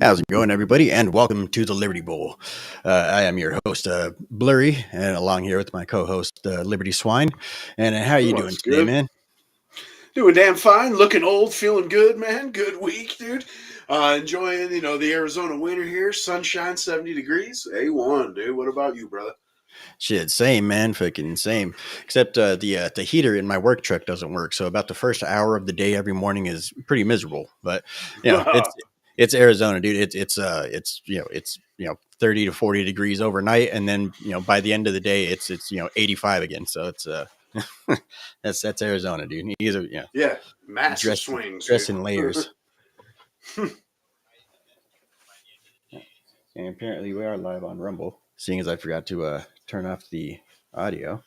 How's it going, everybody? And welcome to the Liberty Bowl. I am your host, Blurry, and along here with my co-host, Liberty Swine. And how are you doing What's today, good? man? Doing damn fine. Looking old, feeling good, man. Good week, dude. Enjoying, the Arizona winter here. Sunshine, 70 degrees. A1, dude. What about you, brother? Shit, same, man, fucking same. Except the heater in my work truck doesn't work, so about the first hour of the day every morning is pretty miserable. But it's Arizona, dude. It's 30 to 40 degrees overnight, and then by the end of the day, it's 85 again. So it's that's Arizona, dude. He's a Yeah, massive dressed swings, dude. dressed in layers. And apparently we are live on Rumble, seeing as I forgot to turn off the audio.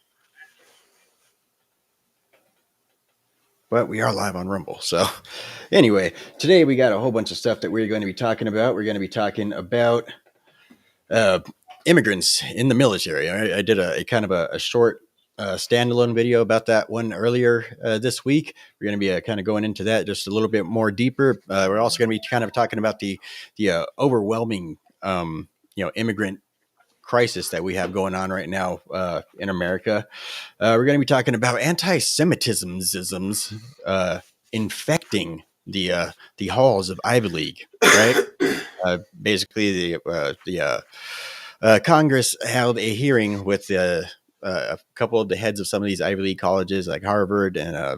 But we are live on Rumble. So anyway, today we got a whole bunch of stuff that we're going to be talking about. We're going to be talking about uh, immigrants in the military. I did a kind of a short standalone video about that one earlier this week. We're going to be kind of going into that just a little bit more deeper. We're also going to be kind of talking about the overwhelming immigrant crisis that we have going on right now in America. We're going to be talking about anti-Semitisms infecting the halls of Ivy League, right? Basically, the Congress held a hearing with a couple of the heads of some of these Ivy League colleges, like Harvard and I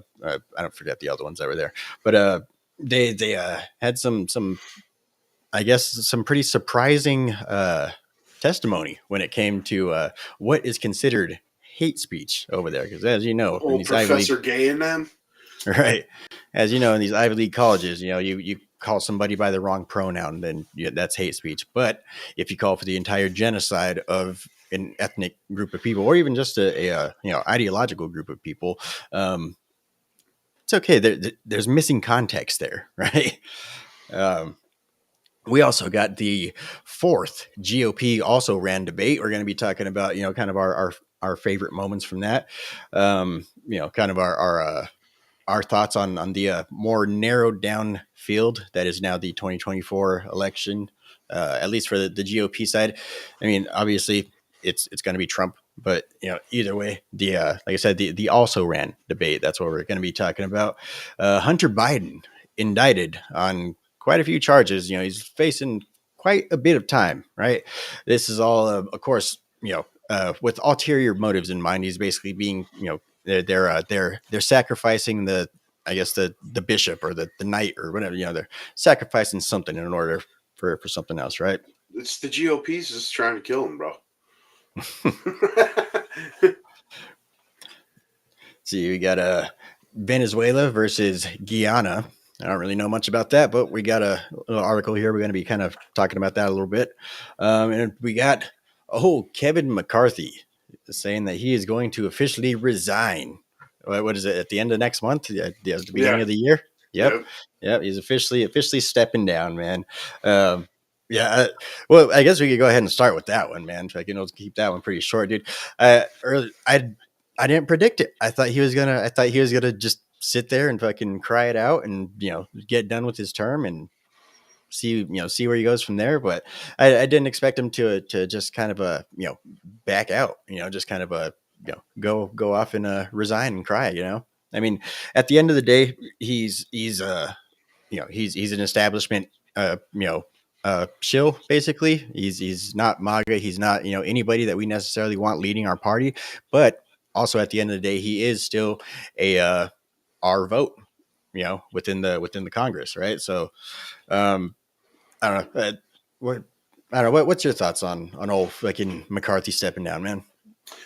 don't forget the other ones that were there, but they had some I guess some pretty surprising testimony when it came to what is considered hate speech over there. Because as you know, in Old these Ivy League, Professor Gay and them. right? As you know, in these Ivy League colleges, you call somebody by the wrong pronoun, then that's hate speech. But if you call for the entire genocide of an ethnic group of people, or even just a ideological group of people, it's okay. There's missing context there, right? Um, we also got the fourth GOP also ran debate. We're going to be talking about, kind of our favorite moments from that. Kind of our thoughts on the more narrowed down field that is now the 2024 election, at least for the GOP side. I mean, obviously it's going to be Trump, but either way, the like I said, the also ran debate. That's what we're going to be talking about. Hunter Biden indicted on quite a few charges. He's facing quite a bit of time. Right. This is all, of course, with ulterior motives in mind. He's basically being, they're sacrificing I guess the bishop or the knight or whatever. They're sacrificing something in order for something else, right? It's the GOP's just trying to kill him, bro. See, we got Venezuela versus Guyana. I don't really know much about that, but we got a little article here. We're going to be kind of talking about that a little bit. And we got Kevin McCarthy saying that he is going to officially resign. What is it, at the end of next month? Yeah, the beginning Yeah. of the year. Yep. Yep. Yep. He's officially stepping down, man. Yeah. Well, I guess we could go ahead and start with that one, man. So I can keep that one pretty short, dude. I didn't predict it. I thought he was gonna just sit there and fucking cry it out and get done with his term and see where he goes from there. But I didn't expect him to just kind of back out. Just kind of go off and resign and cry. I mean, at the end of the day, he's an establishment shill, basically. He's not MAGA. He's not anybody that we necessarily want leading our party. But also at the end of the day, he is still a our vote. Within the Congress, right? So I don't know. What I don't know. What's your thoughts on old fucking McCarthy stepping down, man?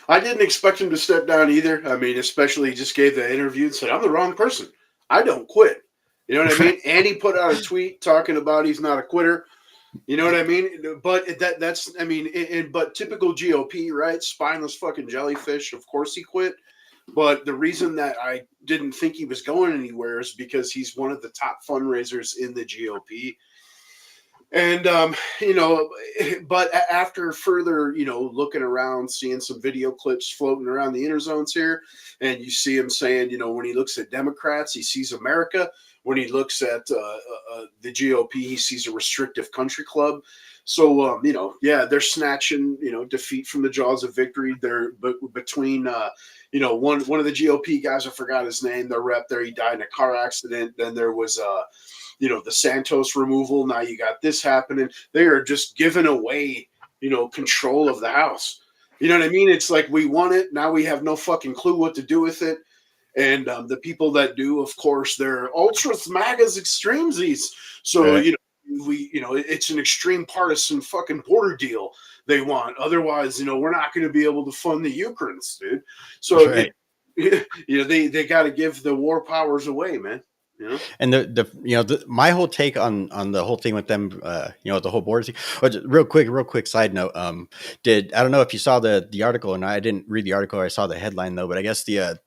I didn't expect him to step down either. I mean, especially he just gave the interview and said, I'm the wrong person. I don't quit. You know what I mean? And he put out a tweet talking about he's not a quitter. You know what I mean? But that's I mean, but typical GOP, right? Spineless fucking jellyfish. Of course he quit. But the reason that I didn't think he was going anywhere is because he's one of the top fundraisers in the GOP. And but after further, looking around, seeing some video clips floating around the inner zones here, and you see him saying, when he looks at Democrats, he sees America. when he looks at the GOP, he sees a restrictive country club. So they're snatching defeat from the jaws of victory. They're between one of the GOP guys, I forgot his name, the rep there, he died in a car accident. Then there was the Santos removal. Now you got this happening. They are just giving away control of the House. You know what I mean? It's like we won it. Now we have no fucking clue what to do with it. And the people that do, of course, they're ultras, MAGAs, extremesies. So, Right. it's an extreme partisan fucking border deal they want. Otherwise, we're not going to be able to fund the Ukrainians, dude. So, Right. they got to give the war powers away, man. And my whole take on the whole thing with them, the whole border thing. Oh, just real quick side note. I don't know if you saw the article, and I didn't read the article. I saw the headline though, but I guess the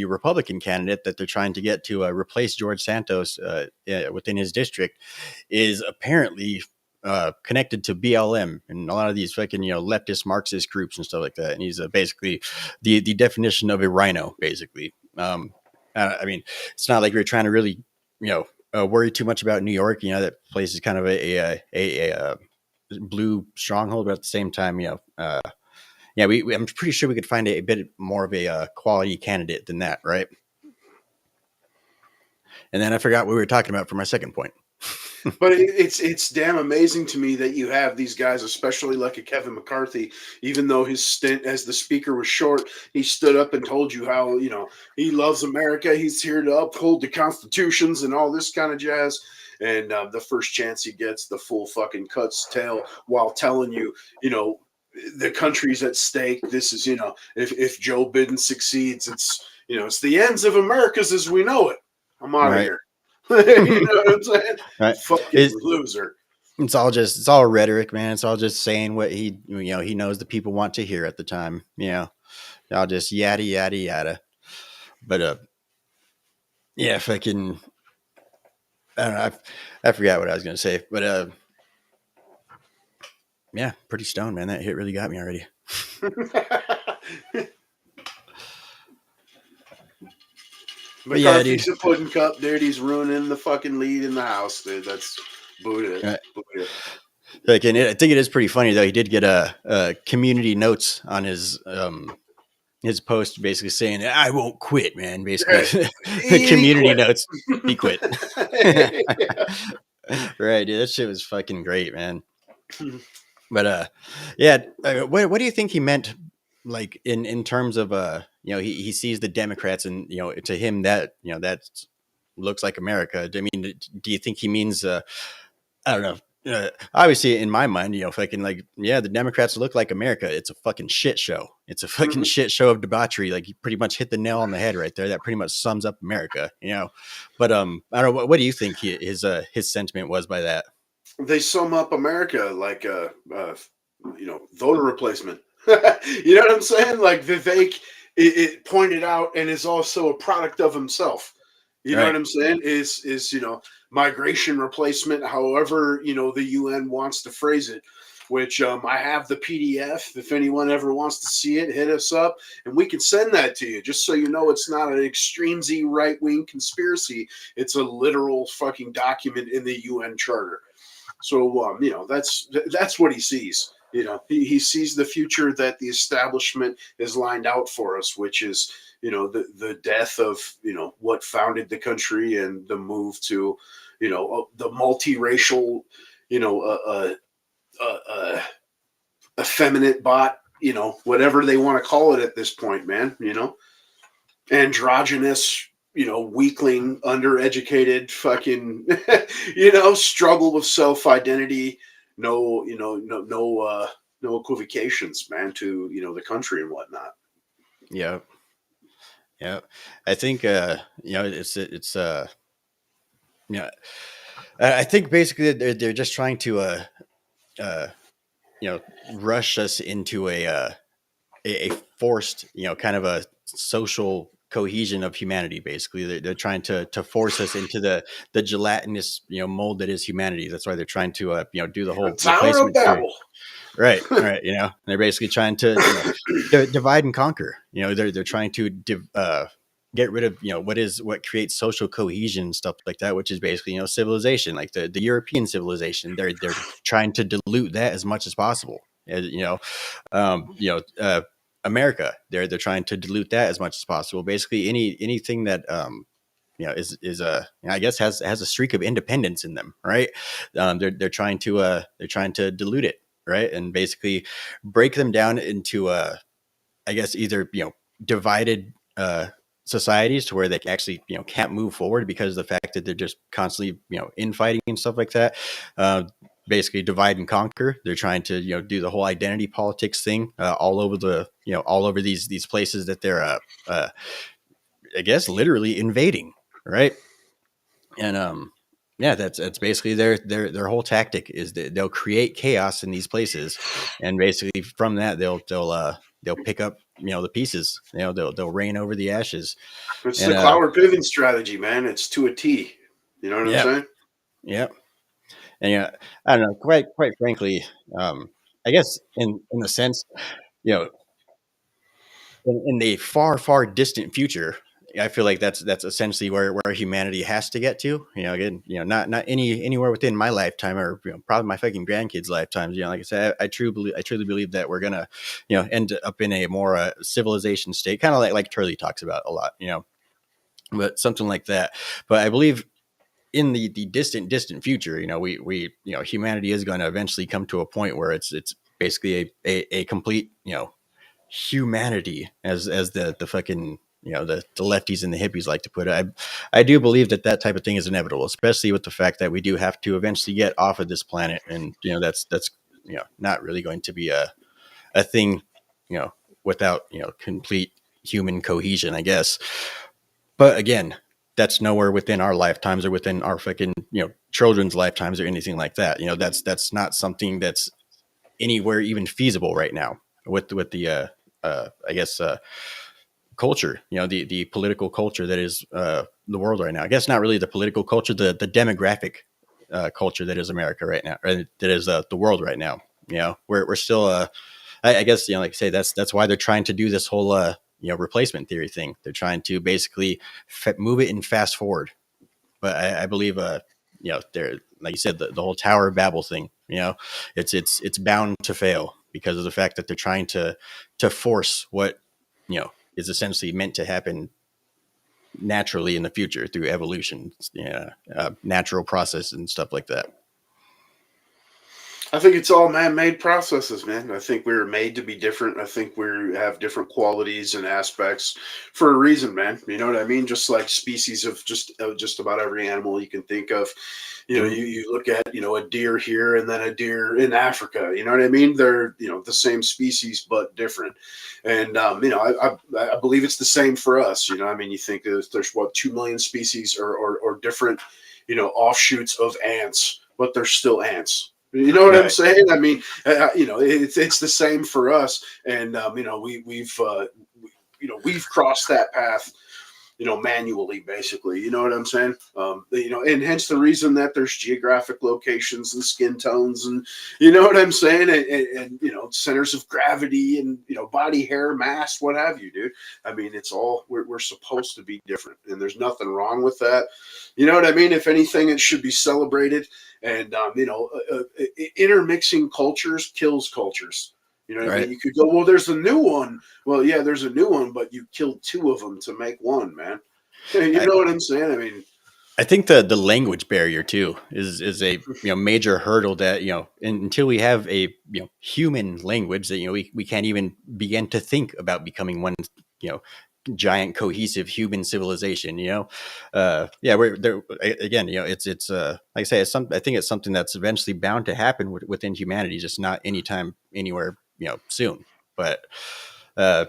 Republican candidate that they're trying to get to replace George Santos within his district is apparently connected to BLM and a lot of these fucking leftist Marxist groups and stuff like that. And he's basically the definition of a rhino, basically. I mean, it's not like we're trying to really, worry too much about New York. That place is kind of a blue stronghold, but at the same time, I'm pretty sure we could find a bit more of a quality candidate than that, right? And then I forgot what we were talking about for my second point. But it's damn amazing to me that you have these guys, especially like a Kevin McCarthy, even though his stint as the speaker was short, he stood up and told you how, he loves America. He's here to uphold the constitutions and all this kind of jazz. And the first chance he gets, the full fucking cuts tail while telling you, the country's at stake. This is, if Joe Biden succeeds, it's the ends of America's as we know it. I'm out of here. You know what I'm saying? Right. Fucking loser. It's all rhetoric, man. It's all just saying what he knows the people want to hear at the time. I'll just yada yada yada. But fucking, I don't know. I forgot what I was gonna say, but pretty stoned, man. That hit really got me already. McCarthy's a pudding cup, dude. He's ruining the fucking lead in the House, dude. That's boot it. Right. Boot it. Like, and I think it is pretty funny though. He did get a community notes on his post, basically saying, "I won't quit, man." Basically, the community notes, he quit. Right, dude. That shit was fucking great, man. But what do you think he meant? Like in terms of he sees the Democrats and to him that that looks like America. I mean, do you think he means I don't know. Obviously, in my mind, fucking the Democrats look like America. It's a fucking shit show. It's a fucking shit show of debauchery. Like, you pretty much hit the nail on the head right there. That pretty much sums up America, But I don't know. What do you think his sentiment was by that? They sum up America like voter replacement. You know what I'm saying? Like Vivek, it pointed out, and is also a product of himself. You know what I'm saying? Is migration replacement, however the UN wants to phrase it. Which I have the PDF. If anyone ever wants to see it, hit us up, and we can send that to you. Just so you know, it's not an extreme Z right-wing conspiracy. It's a literal fucking document in the UN Charter. So that's what he sees. He sees the future that the establishment has lined out for us, which is the death of what founded the country and the move to the multiracial effeminate bot, whatever they want to call it at this point, man. Androgynous, weakling, undereducated, fucking struggle with self-identity. No equivocations, man, to the country and whatnot. Yeah. I think it's I think basically they're just trying to rush us into a forced kind of a social cohesion of humanity. Basically, they're trying to force us into the gelatinous mold that is humanity. That's why they're trying to do the whole replacement theory. Right. They're basically trying to divide and conquer. They're trying to get rid of what creates social cohesion and stuff like that, which is basically civilization, like the European civilization. They're trying to dilute that as much as possible. Um, you know, uh, America, they're trying to dilute that as much as possible. Basically, anything that is I guess has a streak of independence in them, right? They're trying to dilute it, right, and basically break them down into I guess either divided societies to where they actually can't move forward because of the fact that they're just constantly infighting and stuff like that. Uh, Basically divide and conquer. They're trying to do the whole identity politics thing all over all over these places that they're I guess literally invading, right? And yeah, that's basically their whole tactic is that they'll create chaos in these places, and basically from that they'll pick up the pieces. They'll reign over the ashes. It's And the Cloward Piven strategy, man. It's to a T. You know what I'm yeah, saying? yeah. And I don't know, quite frankly, I guess in a sense, you know, in the far distant future, I feel like that's essentially where humanity has to get to. Again, not anywhere within my lifetime, or probably my fucking grandkids' lifetimes. Like I said, I truly believe that we're gonna end up in a more civilization state, kind of like Turley talks about a lot. But something like that. But I believe in the distant future, we humanity is going to eventually come to a point where it's basically a complete humanity, as the fucking the lefties and the hippies like to put it. I do believe that type of thing is inevitable, especially with the fact that we do have to eventually get off of this planet, and that's not really going to be a thing without complete human cohesion, I guess. But again, that's nowhere within our lifetimes or within our fucking children's lifetimes or anything like that. That's not something that's anywhere even feasible right now with the I guess culture, the political culture that is the world right now. I guess not really the political culture, the demographic culture that is America right now, or that is the world right now. We're still I guess like I say, that's why they're trying to do this whole replacement theory thing. They're trying to basically move it and fast forward. But I believe they're, like you said, the whole Tower of Babel thing. It's bound to fail because of the fact that they're trying to force what is essentially meant to happen naturally in the future through evolution, natural process and stuff like that. I think it's all man-made processes, man. I think we were made to be different. I think we have different qualities and aspects for a reason, man. You know what I mean? Just like species of just about every animal you can think of. Mhm. You look at a deer here and then a deer in Africa. You know what I mean? They're the same species but different. And I believe it's the same for us. I mean, you think there's what 2 million species or different offshoots of ants, but they're still ants. You know what I'm Right. saying? I mean, it's the same for us, and we've crossed that path, manually, basically. You know what I'm saying? And hence the reason that there's geographic locations and skin tones, and you know what I'm saying, and centers of gravity, and body hair, mass, what have you, dude. I mean, it's all we're supposed to be different, and there's nothing wrong with that. You know what I mean? If anything, it should be celebrated. And intermixing cultures kills cultures. You know what I mean? Right. You could go, well, there's a new one. Well, yeah, there's a new one, but you killed two of them to make one, man. You I, know what I'm saying? I mean, I think the language barrier too is a major hurdle that until we have a human language that we can't even begin to think about becoming one you know giant cohesive human civilization. Yeah, we're there again. It's like I say, I think it's something that's eventually bound to happen within humanity, just not anytime anywhere soon. But uh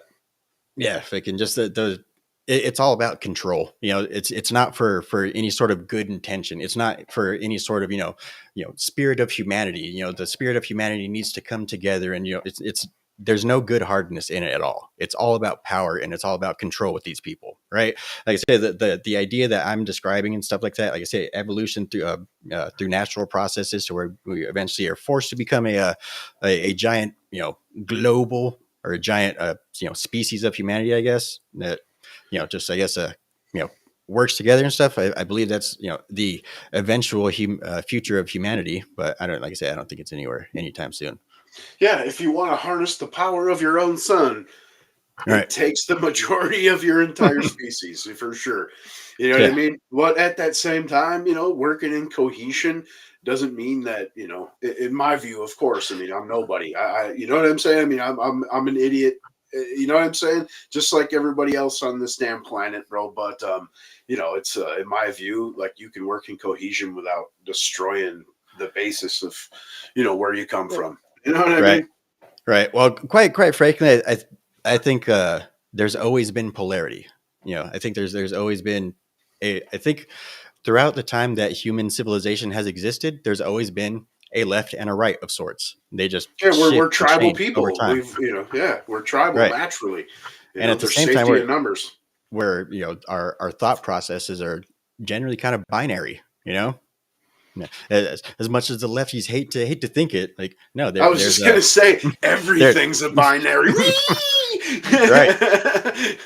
yeah, if it can just it's all about control. It's not for any sort of good intention. It's not for any sort of spirit of humanity. The spirit of humanity needs to come together, and it's there's no good hardness in it at all. It's all about power, and it's all about control with these people, right? Like I say, the idea that I'm describing and stuff like that, like I say, evolution through natural processes, to where we eventually are forced to become a giant global, or a giant species of humanity, I guess, that just I guess works together and stuff. I believe that's the eventual future of humanity. But I don't, like I said, I don't think it's anywhere anytime soon. Yeah, if you want to harness the power of your own sun, All it right. takes the majority of your entire species for sure. You know what I Yeah. mean? But at that same time, working in cohesion doesn't mean that, in my view, of course, I mean, I'm nobody. You know what I'm saying? I mean, I'm an idiot. You know what I'm saying? Just like everybody else on this damn planet, bro. But it's in my view, like you can work in cohesion without destroying the basis of, where you come from. You know what I Right. mean? Right. Well, quite frankly, I think there's always been polarity. I think there's always been I think throughout the time that human civilization has existed, there's always been a left and a right of sorts. They just Yeah, we're shift and tribal change over people. time. We're tribal Right. naturally. And at the There's same time, safety in numbers. our thought processes are generally kind of binary. Yeah. As much as the lefties hate to think it, like no, I was there's just gonna say there everything's a binary. right.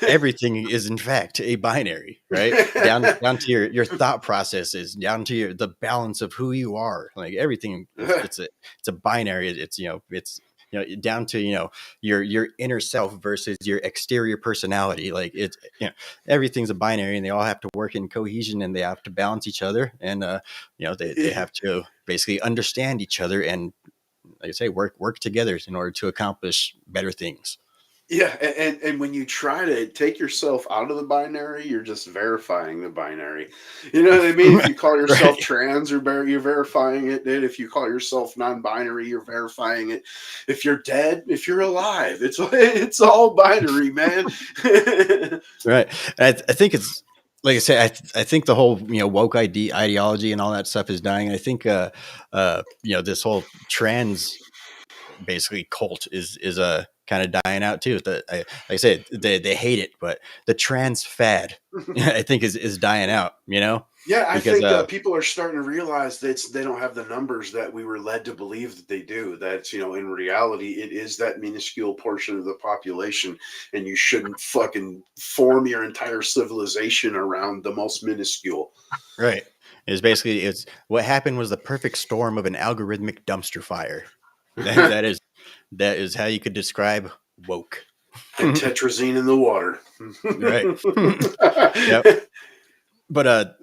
Everything is in fact a binary, right? Down to your thought processes, down to the balance of who you are. Like everything, it's a binary. It's down to your inner self versus your exterior personality. Like it's everything's a binary, and they all have to work in cohesion, and they have to balance each other, and they have to basically understand each other, and like I say, work together in order to accomplish better things. Yeah, and when you try to take yourself out of the binary, you're just verifying the binary. You know what I mean? If you call yourself Right. trans, you're verifying it. And if you call yourself non-binary, you're verifying it. If you're dead, if you're alive, it's all binary, man. Right. I think it's like I say. I think the whole woke ideology and all that stuff is dying. I think this whole trans basically cult is kind of dying out too. Like I said, they hate it, but the trans fad I think is dying out. Yeah, I Because think people are starting to realize that they don't have the numbers that we were led to believe that they do. That in reality, it is that minuscule portion of the population, and you shouldn't fucking form your entire civilization around the most minuscule. right. It's what happened was the perfect storm of an algorithmic dumpster fire. That, that is that is how you could describe woke. And tetrazine in the water. Right. Yep. But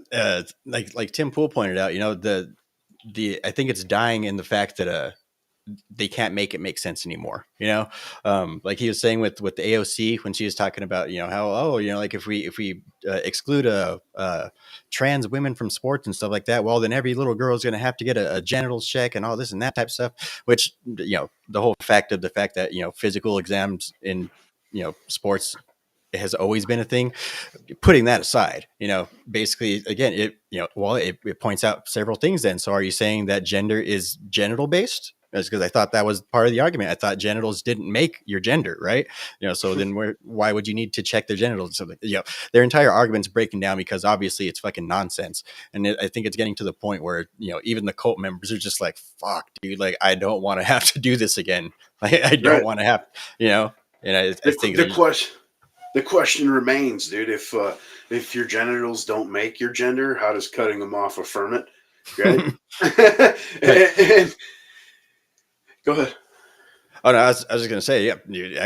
like Tim Pool pointed out, the I think it's dying in the fact that they can't make it make sense anymore. Like he was saying with the AOC when she was talking about how like if we exclude trans women from sports and stuff like that, well then every little girl is going to have to get a genital check and all this and that type of stuff. Which the whole fact that physical exams in sports has always been a thing. Putting that aside, basically again, it points out several things then. So are you saying that gender is genital based? That's because I thought that was part of the argument. I thought genitals didn't make your gender, right? So then why would you need to check their genitals? So, their entire argument's breaking down because obviously it's fucking nonsense. And I think it's getting to the point where, even the cult members are just like, fuck, dude, like, I don't want to have to do this again. Like, I don't Right. want to have, and I think The question remains, dude. If your genitals don't make your gender, how does cutting them off affirm it? Right. right. and, go ahead. Oh no, I was just gonna say, yeah, you're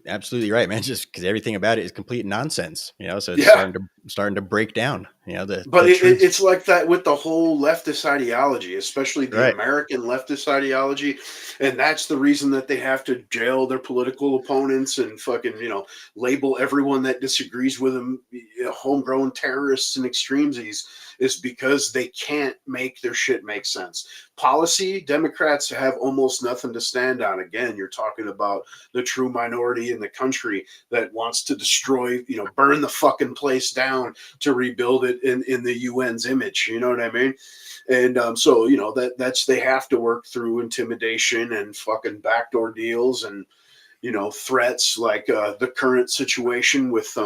absolutely right, man. Just because everything about it is complete nonsense, So it's Yeah. starting to break down, But the truth. it's like that with the whole leftist ideology, especially the Right. American leftist ideology. And that's the reason that they have to jail their political opponents and fucking, label everyone that disagrees with them homegrown terrorists and extremesies, is because they can't make their shit make sense. Policy, Democrats have almost nothing to stand on. Again, you're talking about the true minority in the country that wants to destroy, burn the fucking place down to rebuild it in the UN's image. You know what I mean? And so that's they have to work through intimidation and fucking backdoor deals and threats like the current situation with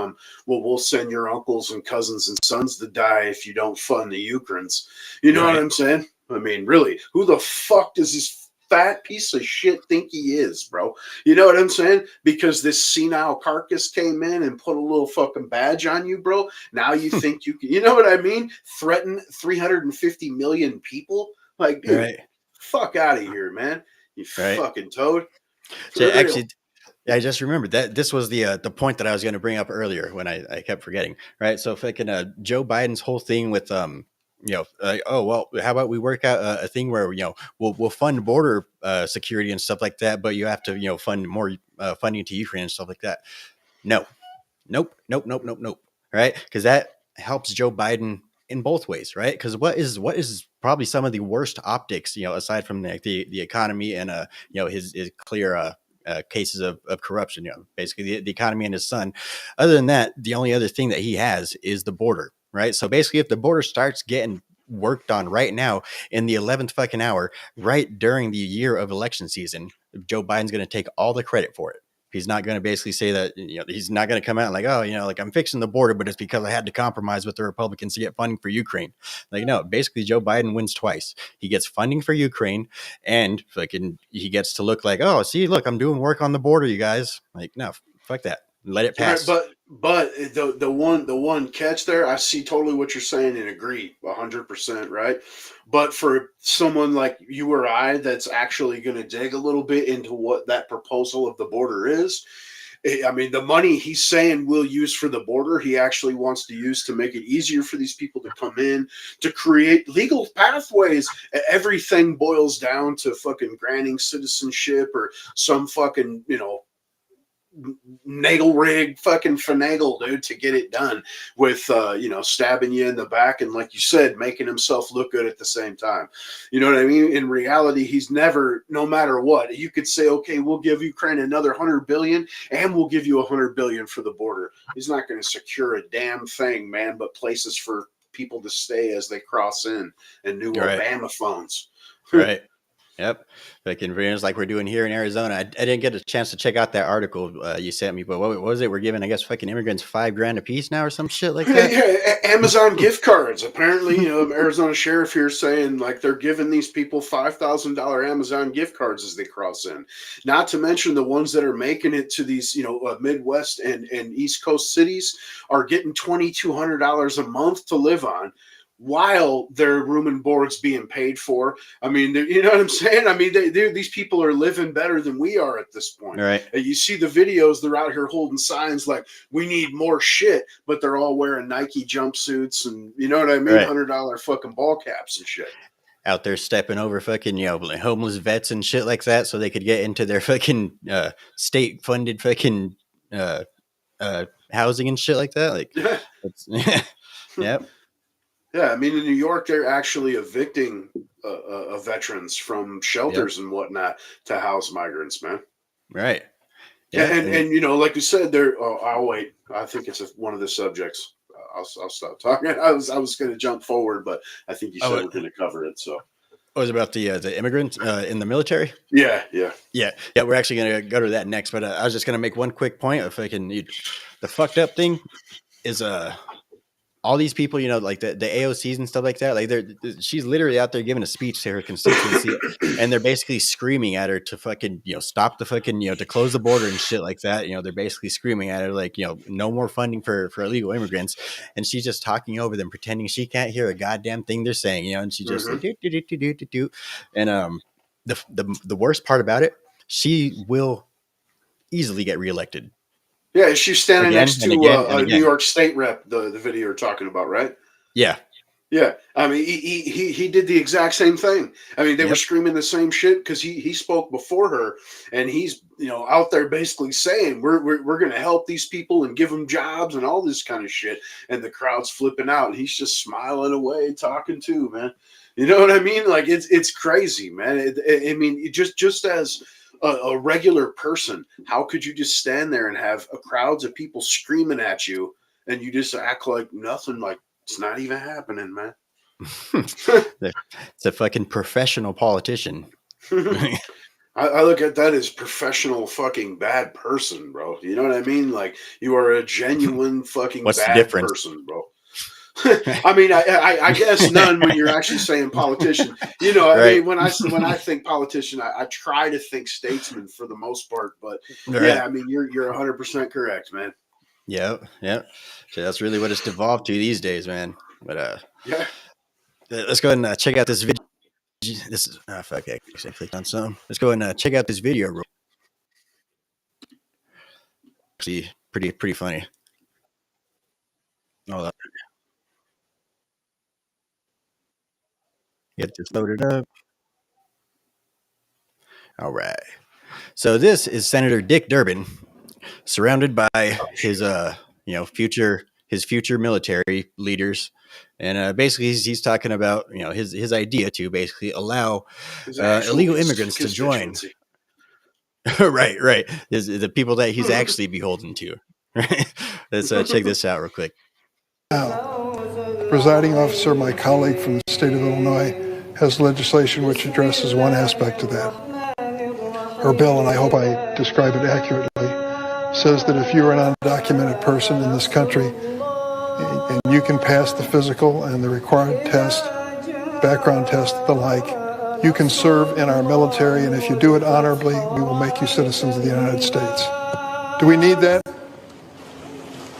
we'll send your uncles and cousins and sons to die if you don't fund the Ukrainians. You know what Right. I'm saying? I mean, really, who the fuck does this fat piece of shit think he is, bro? You know what I'm saying? Because this senile carcass came in and put a little fucking badge on you, bro. Now you think you can, you know what I mean? Threaten 350 million people? Like, dude, Right. fuck out of here, man. You Right. fucking toad. So For real. actually, I just remembered that this was the point that I was going to bring up earlier when I kept forgetting. Right. So fucking Joe Biden's whole thing with oh well, how about we work out a thing where we'll fund border security and stuff like that, but you have to fund more funding to Ukraine and stuff like that. No, nope, nope, nope, nope, nope. Right, because that helps Joe Biden in both ways, right? Because what is probably some of the worst optics, aside from the economy and his clear cases of corruption, basically the economy and his son. Other than that, the only other thing that he has is the border, right? So basically, if the border starts getting worked on right now in the 11th fucking hour, right during the year of election season, Joe Biden's going to take all the credit for it. He's not going to basically say that, he's not going to come out like, oh, like I'm fixing the border, but it's because I had to compromise with the Republicans to get funding for Ukraine. Like, no, basically Joe Biden wins twice. He gets funding for Ukraine and fucking he gets to look like, oh, see, look, I'm doing work on the border, you guys. Like, no, fuck that. Let it Right, pass. but the one catch there, I see totally what you're saying and agree 100%, right? But for someone like you or I that's actually going to dig a little bit into what that proposal of the border is, I mean, the money he's saying we'll use for the border, he actually wants to use to make it easier for these people to come in, to create legal pathways. Everything boils down to fucking granting citizenship or some fucking, nail rig fucking finagle, dude, to get it done with stabbing you in the back and, like you said, making himself look good at the same time. You know what I mean? In reality, he's never, no matter what, you could say, okay, we'll give Ukraine another 100 billion and we'll give you 100 billion for the border. He's not going to secure a damn thing, man, but places for people to stay as they cross in and new Right. Obama phones. Right. Yep. Like we're doing here in Arizona. I didn't get a chance to check out that article you sent me, but what was it? We're giving, I guess, fucking immigrants $5,000 a piece now or some shit like that. Yeah, Amazon gift cards. Apparently, Arizona sheriff here saying like they're giving these people $5,000 Amazon gift cards as they cross in. Not to mention the ones that are making it to these, Midwest and East Coast cities are getting $2,200 a month to live on, while their room and board's being paid for. I mean, you know what I'm saying? I mean, these people are living better than we are at this point. Right. You see the videos, they're out here holding signs like, we need more shit, but they're all wearing Nike jumpsuits and, you know what I mean? Right. $100 fucking ball caps and shit. Out there stepping over fucking, homeless vets and shit like that so they could get into their fucking state-funded fucking housing and shit like that. Like, yep. Yeah, I mean, in New York, they're actually evicting veterans from shelters and whatnot to house migrants, man. Right. Yeah, and like you said, there. Oh, I'll wait. I think it's one of the subjects. I'll stop talking. I was going to jump forward, but I think you said we're going to cover it. So. Oh, it was about the immigrants in the military? Yeah. We're actually going to go to that next, but I was just going to make one quick point. If I can, the fucked up thing is all these people, like the AOCs and stuff like that, like she's literally out there giving a speech to her constituency and they're basically screaming at her to fucking, stop the fucking, to close the border and shit like that. They're basically screaming at her like, no more funding for illegal immigrants. And she's just talking over them, pretending she can't hear a goddamn thing they're saying, and she just like, do. And the worst part about it, she will easily get reelected. Yeah, she's standing next to a again. New York State rep. The video you're talking about, right? Yeah. I mean, he did the exact same thing. I mean, they were screaming the same shit because he spoke before her, and he's out there basically saying we're going to help these people and give them jobs and all this kind of shit, and the crowd's flipping out, and he's just smiling away, talking too, man. You know what I mean? Like it's crazy, man. I mean, just as a regular person, how could you just stand there and have crowds of people screaming at you and you just act like nothing, like it's not even happening, man? It's a fucking professional politician. I look at that as professional fucking bad person, bro. You know what I mean? Like you are a genuine fucking bad person, bro. I mean, I guess none when you're actually saying politician. You know, I Right. mean, when I think politician, I try to think statesman for the most part. But yeah, Right. I mean, you're 100% correct, man. Yep. Yep. So that's really what it's devolved to these days, man. But Yeah. let's go ahead and check out this video. This is fuck. I actually clicked on some. Let's go ahead and check out this video. Actually, pretty funny. Hold on. Get this loaded up. All right. So this is Senator Dick Durbin, surrounded by Oh his shit. future military leaders, and basically he's talking about his idea to basically allow His actual illegal immigrants to join. constituency. Right. The people that he's actually beholden to. Right. Let's check this out real quick. Presiding officer, my colleague from the state of Illinois, has legislation which addresses one aspect of that. Her bill, and I hope I describe it accurately, says that if you're an undocumented person in this country and you can pass the physical and the required test, background test, the like, you can serve in our military, and if you do it honorably, we will make you citizens of the United States. Do we need that?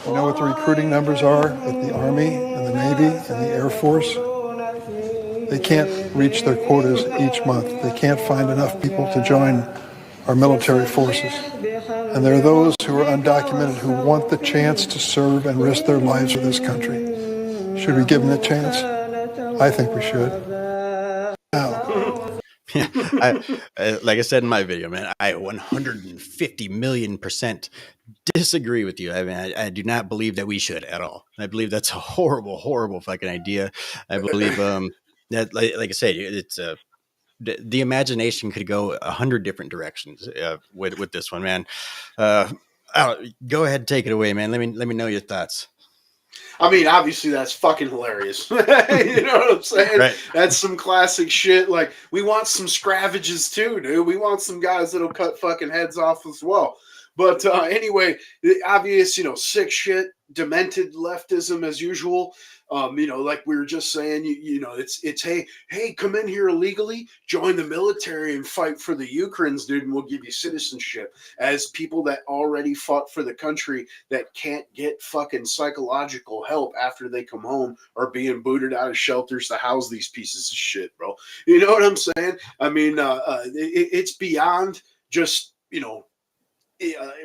You know what the recruiting numbers are at the Army and the Navy and the Air Force? They can't reach their quotas each month. They can't find enough people to join our military forces. And there are those who are undocumented who want the chance to serve and risk their lives for this country. Should we give them the chance? I think we should. Now, Yeah, like I said in my video, man, I 150,000,000% disagree with you. I mean, I do not believe that we should at all. I believe that's a horrible fucking idea. I believe that, like I said, it's the imagination could go 100 different directions with this one, man. Go ahead and take it away, man. Let me know your thoughts. I mean, obviously that's fucking hilarious. You know what I'm saying? Right. That's some classic shit. Like, we want some scravages too, dude. We want some guys that'll cut fucking heads off as well. But anyway, the obvious, sick shit, demented leftism as usual. Like we were just saying, it's hey, come in here illegally, join the military and fight for the Ukrainians, dude, and we'll give you citizenship. As people that already fought for the country that can't get fucking psychological help after they come home are being booted out of shelters to house these pieces of shit, bro. You know what I'm saying? I mean, it's beyond just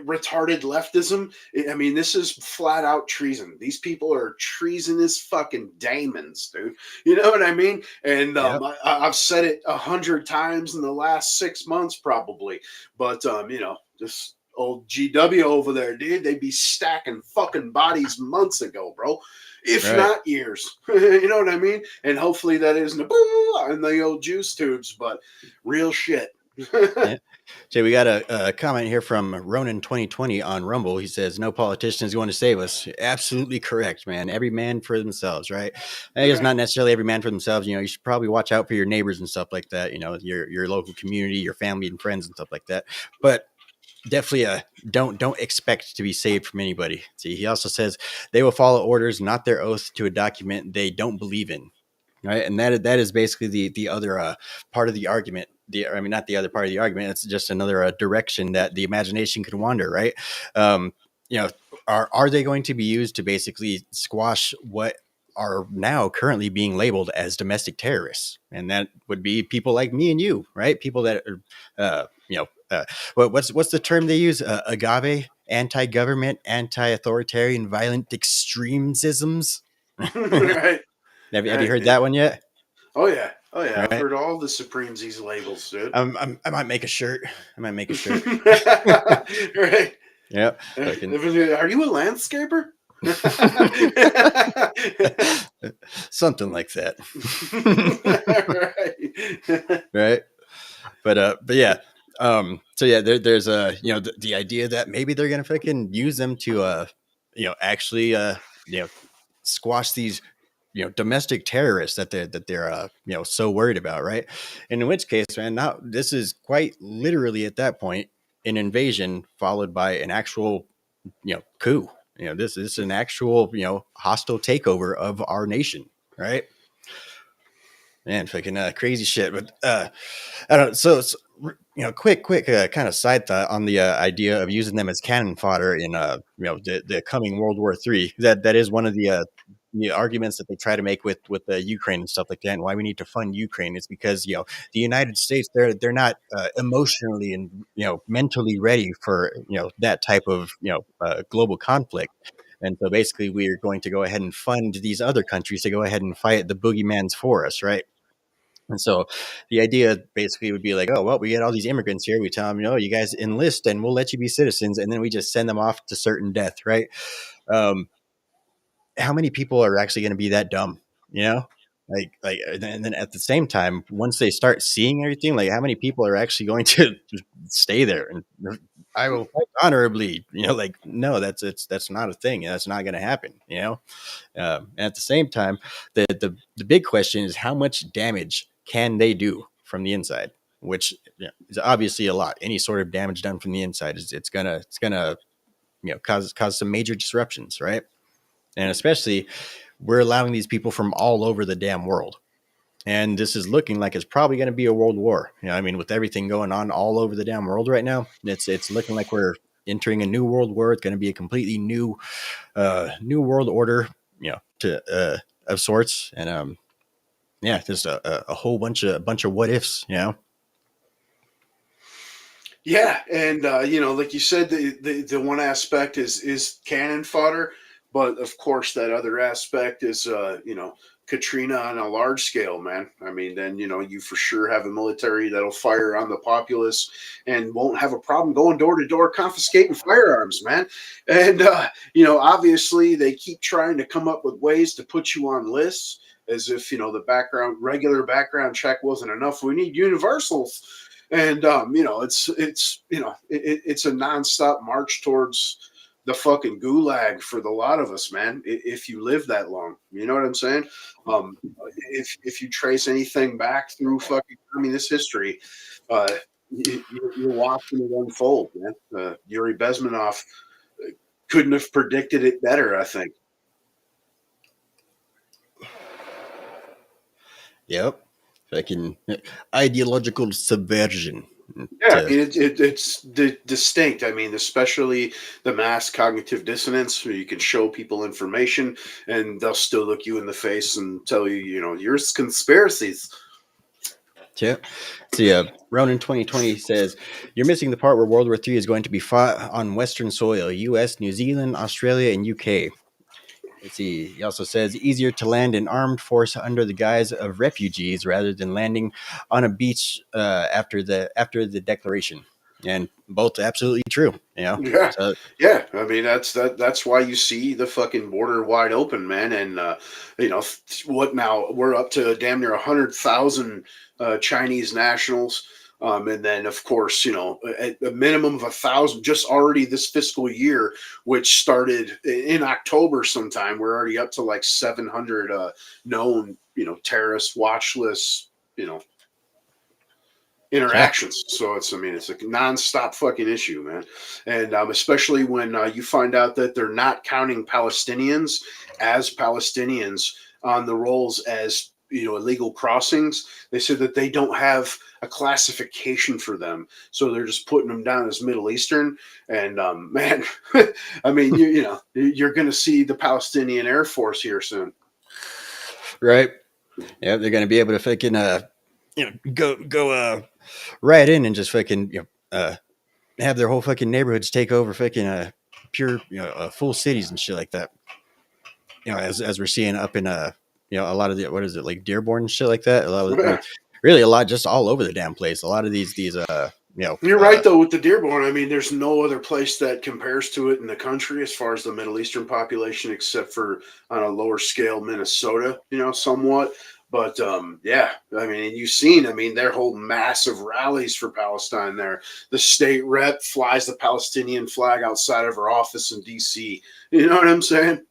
retarded leftism. I mean, this is flat out treason. These people are treasonous fucking daemons, dude. You know what I mean? And Yep. I've said it 100 times in the last 6 months, probably. But this old GW over there, dude, they'd be stacking fucking bodies months ago, bro. If Right. not years. You know what I mean? And hopefully that isn't in the old juice tubes, but real shit. Yeah. Jay, we got a comment here from Ronan 2020 on Rumble. He says, "No politician is going to save us." Absolutely correct, man. Every man for themselves, right? I guess not necessarily every man for themselves. You should probably watch out for your neighbors and stuff like that. Your local community, your family and friends and stuff like that. But definitely don't expect to be saved from anybody. See, he also says they will follow orders, not their oath to a document they don't believe in. Right, and that is basically the other part of the argument. Not the other part of the argument. It's just another direction that the imagination could wander. Right, um, are they going to be used to basically squash what are now currently being labeled as domestic terrorists? And that would be people like me and you, right? People that are, what's the term they use? Agave, anti-government, anti-authoritarian, violent extremisms. Right. Have you heard that one yet? Oh yeah. I've Right. heard all the Supremes labels, dude. I might make a shirt. Right. Yeah. Fucking. Are you a landscaper? Something like that. Right. Right. But yeah. So yeah, there's the idea that maybe they're gonna fucking use them to actually squash these domestic terrorists that they're so worried about, right? And in which case, man, now this is quite literally at that point an invasion followed by an actual coup. This is an actual, hostile takeover of our nation, right? Man, fucking crazy shit. But I don't. So quick, kind of side thought on the idea of using them as cannon fodder in the coming World War III. That is one of the arguments that they try to make with the Ukraine and stuff like that, and why we need to fund Ukraine is because the United States, they're not emotionally and mentally ready for that type of global conflict. And so basically, we are going to go ahead and fund these other countries to go ahead and fight the boogeyman's for us, right? And so the idea basically would be like, oh, well, we get all these immigrants here. We tell them, you guys enlist and we'll let you be citizens. And then we just send them off to certain death, right? How many people are actually going to be that dumb, and then at the same time, once they start seeing everything, like how many people are actually going to stay there and I will fight honorably, no, that's not a thing. That's not going to happen, and at the same time, the big question is how much damage can they do from the inside, which is obviously a lot. Any sort of damage done from the inside it's gonna cause some major disruptions, right? And especially we're allowing these people from all over the damn world. And this is looking like it's probably going to be a world war. With everything going on all over the damn world right now, it's looking like we're entering a new world war. It's going to be a completely new world order, of sorts. And just a whole bunch of what ifs, Yeah, and like you said, the one aspect is cannon fodder, but of course that other aspect is Katrina on a large scale, man. Then you for sure have a military that'll fire on the populace and won't have a problem going door to door confiscating firearms, man. And obviously they keep trying to come up with ways to put you on lists as if the regular background check wasn't enough. We need universals. And it's a nonstop march towards the fucking gulag for the lot of us, man. If you live that long, you know what I'm saying? If you trace anything back through fucking communist history, you're watching it unfold, man. Yuri Bezmenov couldn't have predicted it better, I think. Yep. Fucking ideological subversion. Yeah, it's distinct. Especially the mass cognitive dissonance, where you can show people information and they'll still look you in the face and tell you, you're conspiracies. Yeah. So Ronan 2020 says, you're missing the part where World War III is going to be fought on Western soil, US, New Zealand, Australia, and UK. Let's see. He also says easier to land an armed force under the guise of refugees rather than landing on a beach after the declaration. And both absolutely true. Yeah. That's why you see the fucking border wide open, man. And what now? We're up to damn near 100,000 Chinese nationals. And then, of course, at a minimum of 1,000 just already this fiscal year, which started in October sometime. We're already up to like 700 known, terrorist watch lists, interactions. So it's a nonstop fucking issue, man. And especially when you find out that they're not counting Palestinians as Palestinians on the rolls as illegal crossings. They said that they don't have a classification for them, so they're just putting them down as Middle Eastern. And man, you're going to see the Palestinian Air Force here soon, right? Yeah, they're going to be able to fucking go right in and just fucking have their whole fucking neighborhoods take over fucking pure full cities and shit like that. As we're seeing up in a lot of the, what is it, like Dearborn and shit like that. A lot of really a lot just all over the damn place. A lot of these You're right though with the Dearborn. There's no other place that compares to it in the country as far as the Middle Eastern population, except for on a lower scale Minnesota, somewhat. But you've seen, they're holding massive rallies for Palestine there. The state rep flies the Palestinian flag outside of her office in DC. You know what I'm saying?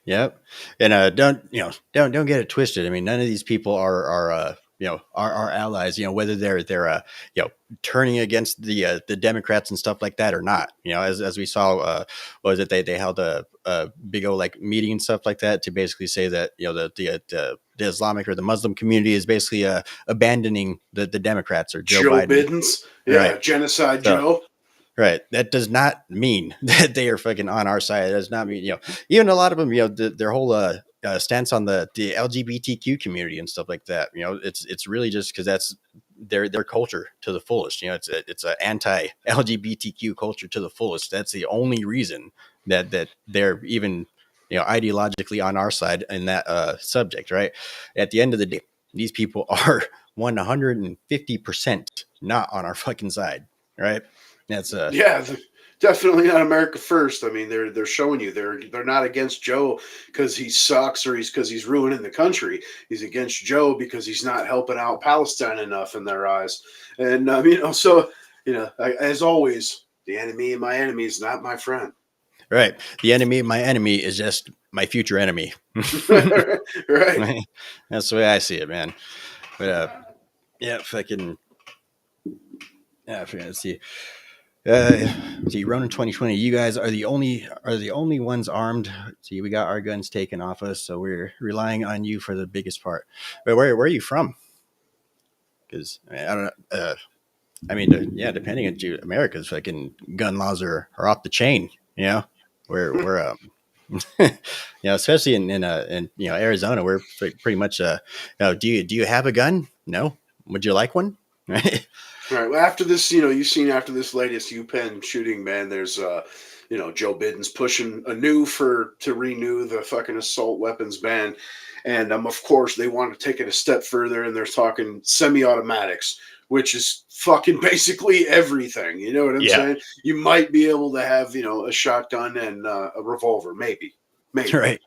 Yep. And don't get it twisted. None of these people are our allies, whether they're turning against the Democrats and stuff like that or not. As we saw, what was it, they held a big old like meeting and stuff like that to basically say that the Islamic or the Muslim community is basically abandoning the Democrats or Joe Joe Biden. Biden's, Right. Genocide So, Joe. right. That does not mean that they are fucking on our side. It does not mean, even a lot of them, their whole stance on the LGBTQ community and stuff like that. It's really just because that's their culture to the fullest. It's an anti-LGBTQ culture to the fullest. That's the only reason that they're even, ideologically on our side in that subject. Right. At the end of the day, these people are 150% not on our fucking side. Right. That's Definitely not America first. I mean, they're showing you they're not against Joe because he sucks or because he's ruining the country. He's against Joe because he's not helping out Palestine enough in their eyes. And as always, the enemy of my enemy is not my friend. right. The enemy of my enemy is just my future enemy. Right. That's the way I see it, man. But fucking I forgot to see. See, Ronin 2020. You guys are the only ones armed. See, we got our guns taken off us, so we're relying on you for the biggest part. But where are you from? Because I don't know. Depending on you, America's fucking gun laws are off the chain. We're especially in Arizona, we're pretty much do you have a gun? No. Would you like one? Right. Right. Well, after this, you've seen after this latest UPenn shooting, man, there's, Joe Biden's pushing to renew the fucking assault weapons ban. And, of course, they want to take it a step further, and they're talking semi-automatics, which is fucking basically everything. You know what I'm saying? You might be able to have, a shotgun and a revolver, maybe. Right.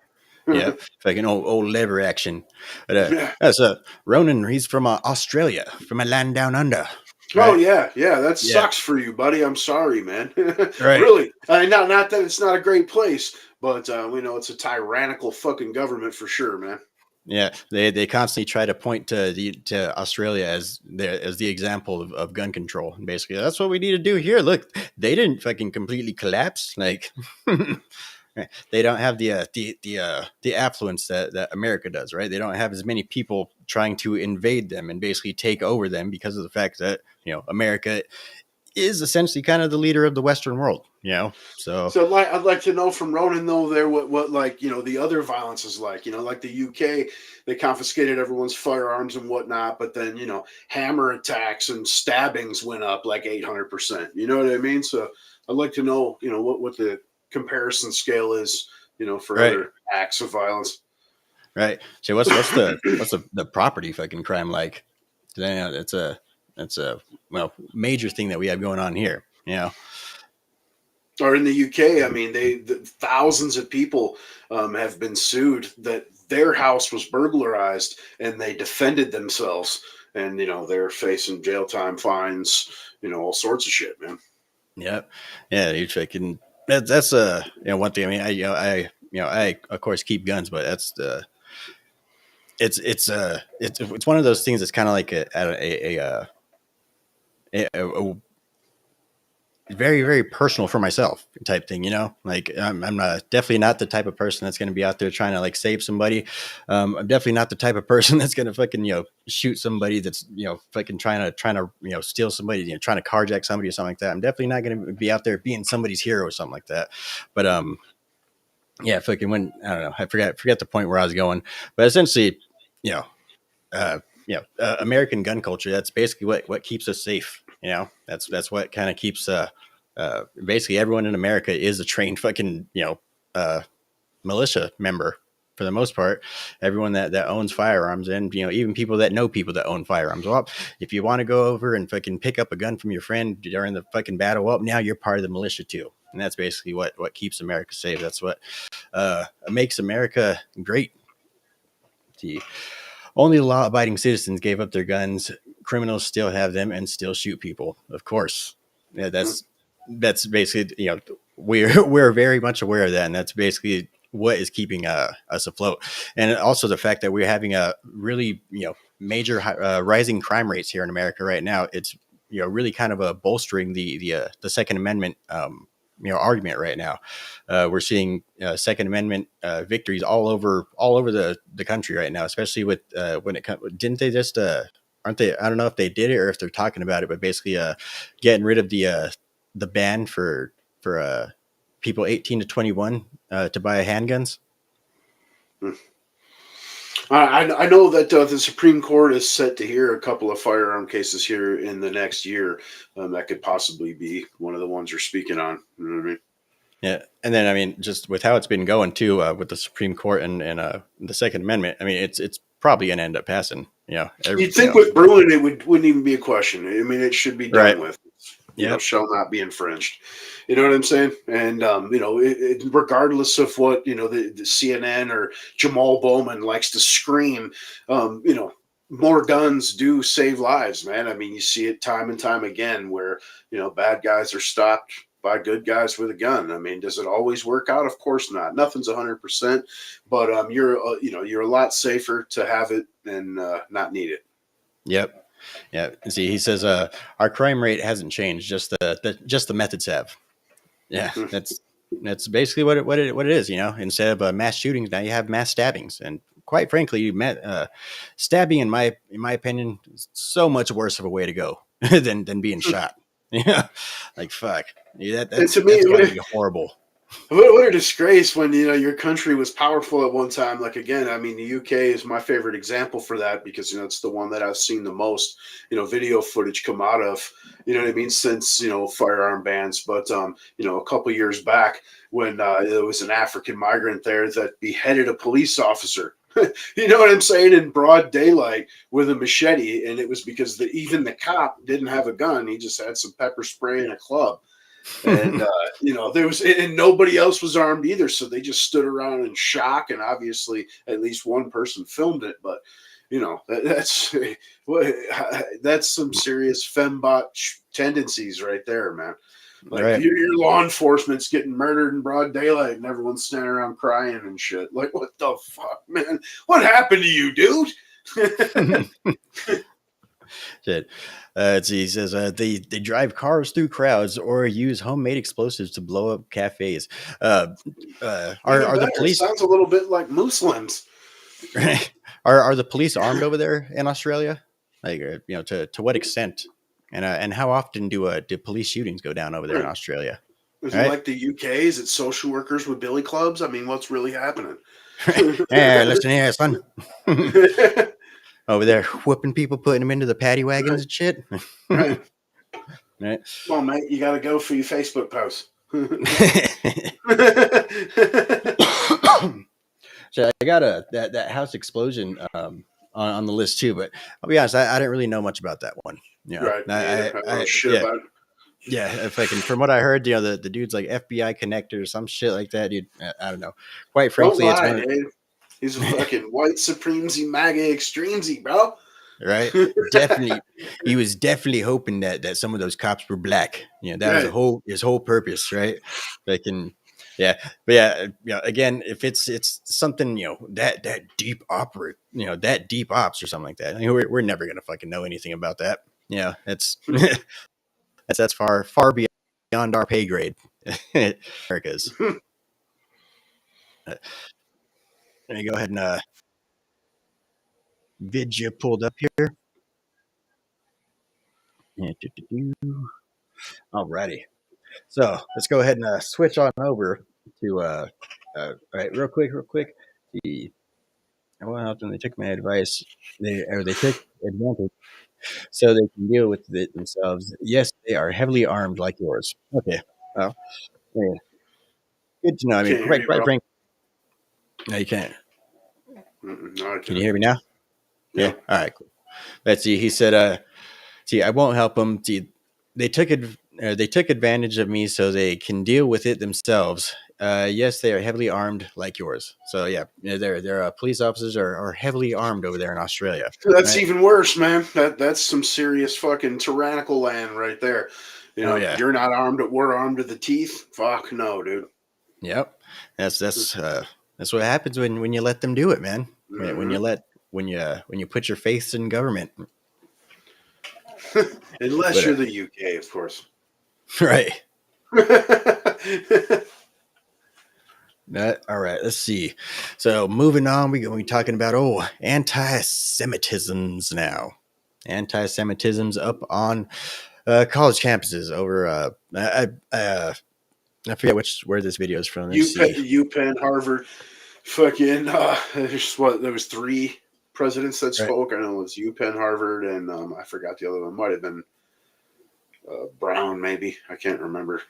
Yeah, fucking old lever action. But that's Ronan. He's from Australia, from a land down under. Right? Oh yeah. That sucks for you, buddy. I'm sorry, man. Right. Really. Not that it's not a great place, but we know it's a tyrannical fucking government for sure, man. Yeah, they constantly try to point to Australia as the example of gun control. And basically, that's what we need to do here. Look, they didn't fucking completely collapse. Like they don't have the affluence that America does, right? They don't have as many people trying to invade them and basically take over them because of the fact that America is essentially kind of the leader of the Western world. So I'd like to know from Ronan though there what the other violence is like. Like the UK, they confiscated everyone's firearms and whatnot, but then hammer attacks and stabbings went up like 800%. You know what I mean? So I'd like to know what the comparison scale is for other acts of violence. Right. So what's the property fucking crime like? That's a major thing that we have going on here. Or in the UK, I mean, thousands of people have been sued that their house was burglarized and they defended themselves, and they're facing jail time, fines, all sorts of shit, man. Yep. Yeah, you fucking. That's one thing. I mean, I of course keep guns, but that's it's one of those things that's kind of like a very, very personal for myself type thing, like I'm definitely not the type of person that's going to be out there trying to like save somebody. I'm definitely not the type of person that's going to fucking, shoot somebody that's, fucking trying to, steal somebody, trying to carjack somebody or something like that. I'm definitely not going to be out there being somebody's hero or something like that. But, yeah, fucking when, I don't know, I forget the point where I was going, but essentially, American gun culture, that's basically what keeps us safe. That's what kind of keeps basically everyone in America is a trained fucking militia member for the most part. Everyone that owns firearms, and even people that know people that own firearms. Well, if you want to go over and fucking pick up a gun from your friend during the fucking battle, well, now you're part of the militia too. And that's basically what keeps America safe. That's what makes America great. See, only law-abiding citizens gave up their guns. Criminals still have them and still shoot people. Of course, yeah, that's basically we're very much aware of that, and that's basically what is keeping us afloat. And also the fact that we're having a really major rising crime rates here in America right now, it's really kind of bolstering the Second Amendment argument right now. We're seeing Second Amendment victories all over the country right now, especially with when it comes. Didn't they just aren't they? I don't know if they did it or if they're talking about it, but basically getting rid of the ban for people 18 to 21 to buy handguns. I know that the Supreme Court is set to hear a couple of firearm cases here in the next year. That could possibly be one of the ones you're speaking on. You know what I mean? Yeah, and then I mean, just with how it's been going too, with the Supreme Court and the Second Amendment, I mean, it's probably going to end up passing. You'd think with brewing it wouldn't even be a question. I mean, it should be done with. Shall not be infringed. You know what I'm saying? And regardless of what the CNN or Jamal Bowman likes to scream, more guns do save lives, man. I mean, you see it time and time again where bad guys are stopped by good guys with a gun. I mean, does it always work out? Of course not. Nothing's 100%, but you're a lot safer to have it than not need it. Yep. Yeah. See, he says our crime rate hasn't changed. Just the methods have. Yeah, that's basically what it is. Instead of mass shootings, now you have mass stabbings, and quite frankly, stabbing in my opinion is so much worse of a way to go than being shot. Yeah, like fuck. Yeah, that's gotta be horrible. What a disgrace when your country was powerful at one time. Like again, I memean, the UK is my favorite example for that because it's the one that I've seen the most video footage come out of. You know what I mean? Since firearm bans, but a couple years back when there was an African migrant there that beheaded a police officer. You know what I'm saying? In broad daylight with a machete, and it was because even the cop didn't have a gun; he just had some pepper spray and a club. And there was, and nobody else was armed either, so they just stood around in shock. And obviously, at least one person filmed it. But that's some serious fembot tendencies right there, man. Like right. your law enforcement's getting murdered in broad daylight, and everyone's standing around crying and shit. Like, what the fuck, man? What happened to you, dude? Shit. He says they drive cars through crowds or use homemade explosives to blow up cafes. Are the police? Sounds a little bit like Muslims. Right? Are the police armed over there in Australia? Like, to what extent? And how often do police shootings go down over there in Australia? Is it like the UK? Is it social workers with billy clubs? I mean, what's really happening? Hey, listen here, son. Over there whooping people, putting them into the paddy wagons and shit. Right. Right. Come on, mate. You got to go for your Facebook post. So I got that house explosion on the list too, but I'll be honest, I didn't really know much about that one. Right. I shit about it. Yeah, if I can, from what I heard, the dude's like FBI connector or some shit like that, dude. I don't know. Quite frankly, dude. He's a fucking white supremacy MAGA extremesy, bro. Right? Definitely. He was definitely hoping that some of those cops were black. That was his whole purpose, right? Again, if it's something, that deep opera, that deep ops or something like that. We're never gonna fucking know anything about that. That's that's far beyond our pay grade. America's. Let me go ahead and vid you pulled up here. Alrighty. So let's go ahead and switch on over to all right, real quick. Well, often they took my advice. They took advantage so they can deal with it themselves. Yes, they are heavily armed like yours. Okay. Well, yeah. Good to know. I mean, quite frankly. No, you can't. No, can you hear me now? Yeah. All right. Cool. Let's see. He said, "See, I won't help them. See, they took advantage of me so they can deal with it themselves. Yes, they are heavily armed like yours. So yeah, their police officers are heavily armed over there in Australia. That's right? Even worse, man. That's some serious fucking tyrannical land right there. You're not armed. We're armed to the teeth. Fuck no, dude. Yep. That's what happens when you let them do it, man. Mm-hmm. When when you put your faith in government. Unless you're the UK, of course. Right. All right, let's see. So moving on, we're going to be talking about anti-Semitisms now. Anti-Semitisms up on college campuses over. I forget where this video is from. UPenn, Harvard, fucking. There was 3 presidents that spoke. I know it was UPenn, Harvard, and I forgot the other one. Might have been Brown, maybe. I can't remember.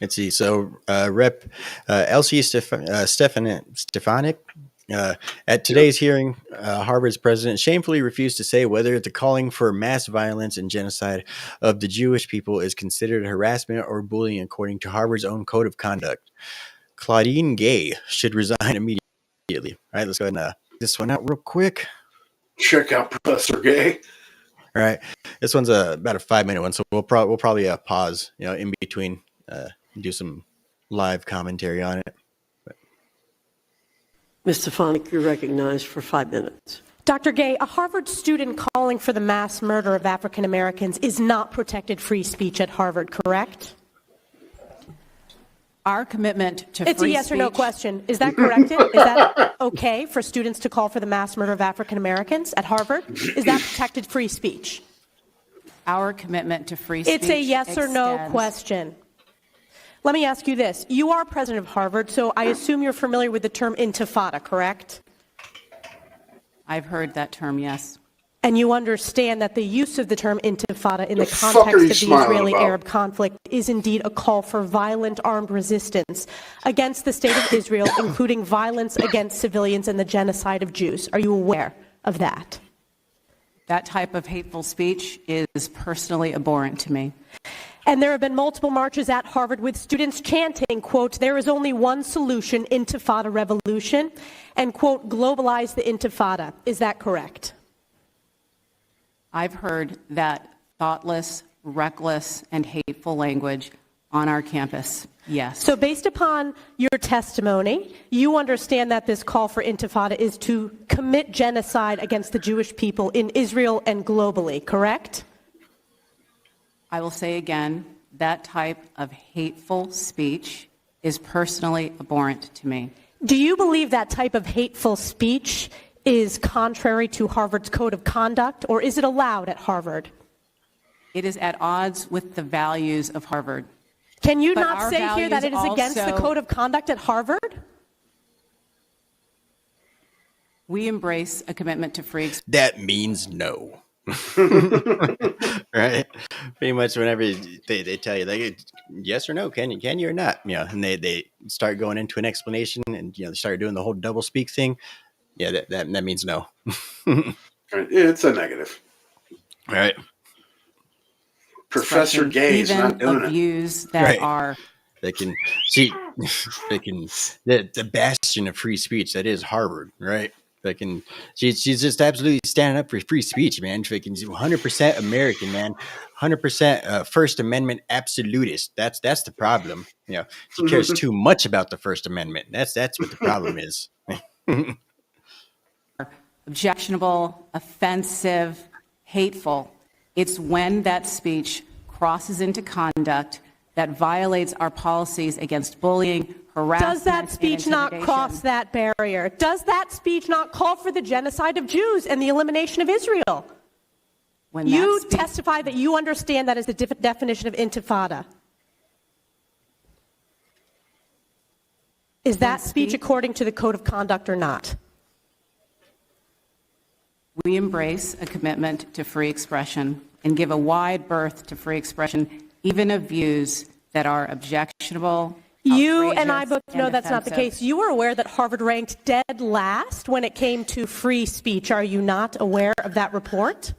Let's see. So, Rep. Elsie Stefanik, at today's hearing, Harvard's president shamefully refused to say whether the calling for mass violence and genocide of the Jewish people is considered harassment or bullying according to Harvard's own code of conduct. Claudine Gay should resign immediately. All right, let's go ahead and get this one out real quick. Check out Professor Gay. All right, this one's about a 5-minute one, so we'll probably pause, in between. Do some live commentary on it. Ms. Stefanik, you're recognized for 5 minutes. Dr. Gay, a Harvard student calling for the mass murder of African Americans is not protected free speech at Harvard, correct? Our commitment to free speech... It's a yes or no question. Is that corrected? Is that okay for students to call for the mass murder of African Americans at Harvard? Is that protected free speech? Our commitment to free speech... It's a yes or no question. Let me ask you this. You are president of Harvard, so I assume you're familiar with the term intifada, correct? I've heard that term, yes. And you understand that the use of the term intifada in the context of the Israeli-Arab conflict is indeed a call for violent armed resistance against the state of Israel, including violence against civilians and the genocide of Jews. Are you aware of that? That type of hateful speech is personally abhorrent to me. And there have been multiple marches at Harvard with students chanting, quote, "There is only one solution, intifada revolution," and, quote, "globalize the intifada." Is that correct? I've heard that thoughtless, reckless, and hateful language on our campus, yes. So based upon your testimony, you understand that this call for intifada is to commit genocide against the Jewish people in Israel and globally, correct? I will say again, that type of hateful speech is personally abhorrent to me. Do you believe that type of hateful speech is contrary to Harvard's code of conduct, or is it allowed at Harvard? It is at odds with the values of Harvard. Can you not say here that it is against the code of conduct at Harvard? We embrace a commitment to free expression. That means no. Right? Pretty much whenever they tell you, like, yes or no, can you or not? And they start going into an explanation and, they start doing the whole double speak thing. Yeah, that means no. It's a negative. All right. Professor Gay is not doing it. Views that are... the bastion of free speech that is Harvard, right? She's just absolutely standing up for free speech, man. 100% American, man. 100% First Amendment absolutist. That's the problem. She cares too much about the First Amendment. That's what the problem is. Objectionable, offensive, hateful. It's when that speech crosses into conduct that violates our policies against bullying, harassment. Does that speech not cross that barrier? Does that speech not call for the genocide of Jews and the elimination of Israel? When you testify that you understand that is the definition of intifada. Is that speech according to the code of conduct or not? We embrace a commitment to free expression and give a wide berth to free expression, even of views that are objectionable. You and I both know that's not the case. You are aware that Harvard ranked dead last when it came to free speech. Are you not aware of that report?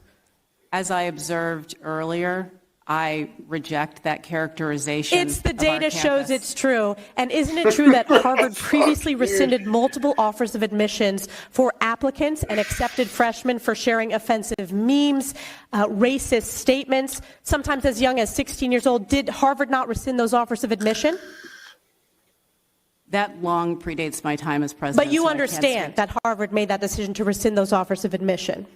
As I observed earlier, I reject that characterization. It's the data shows it's true. And isn't it true that Harvard previously rescinded multiple offers of admissions for applicants and accepted freshmen for sharing offensive memes, racist statements, sometimes as young as 16 years old? Did Harvard not rescind those offers of admission? That long predates my time as president. But you so I can't understand speak. that Harvard made that decision to rescind those offers of admission.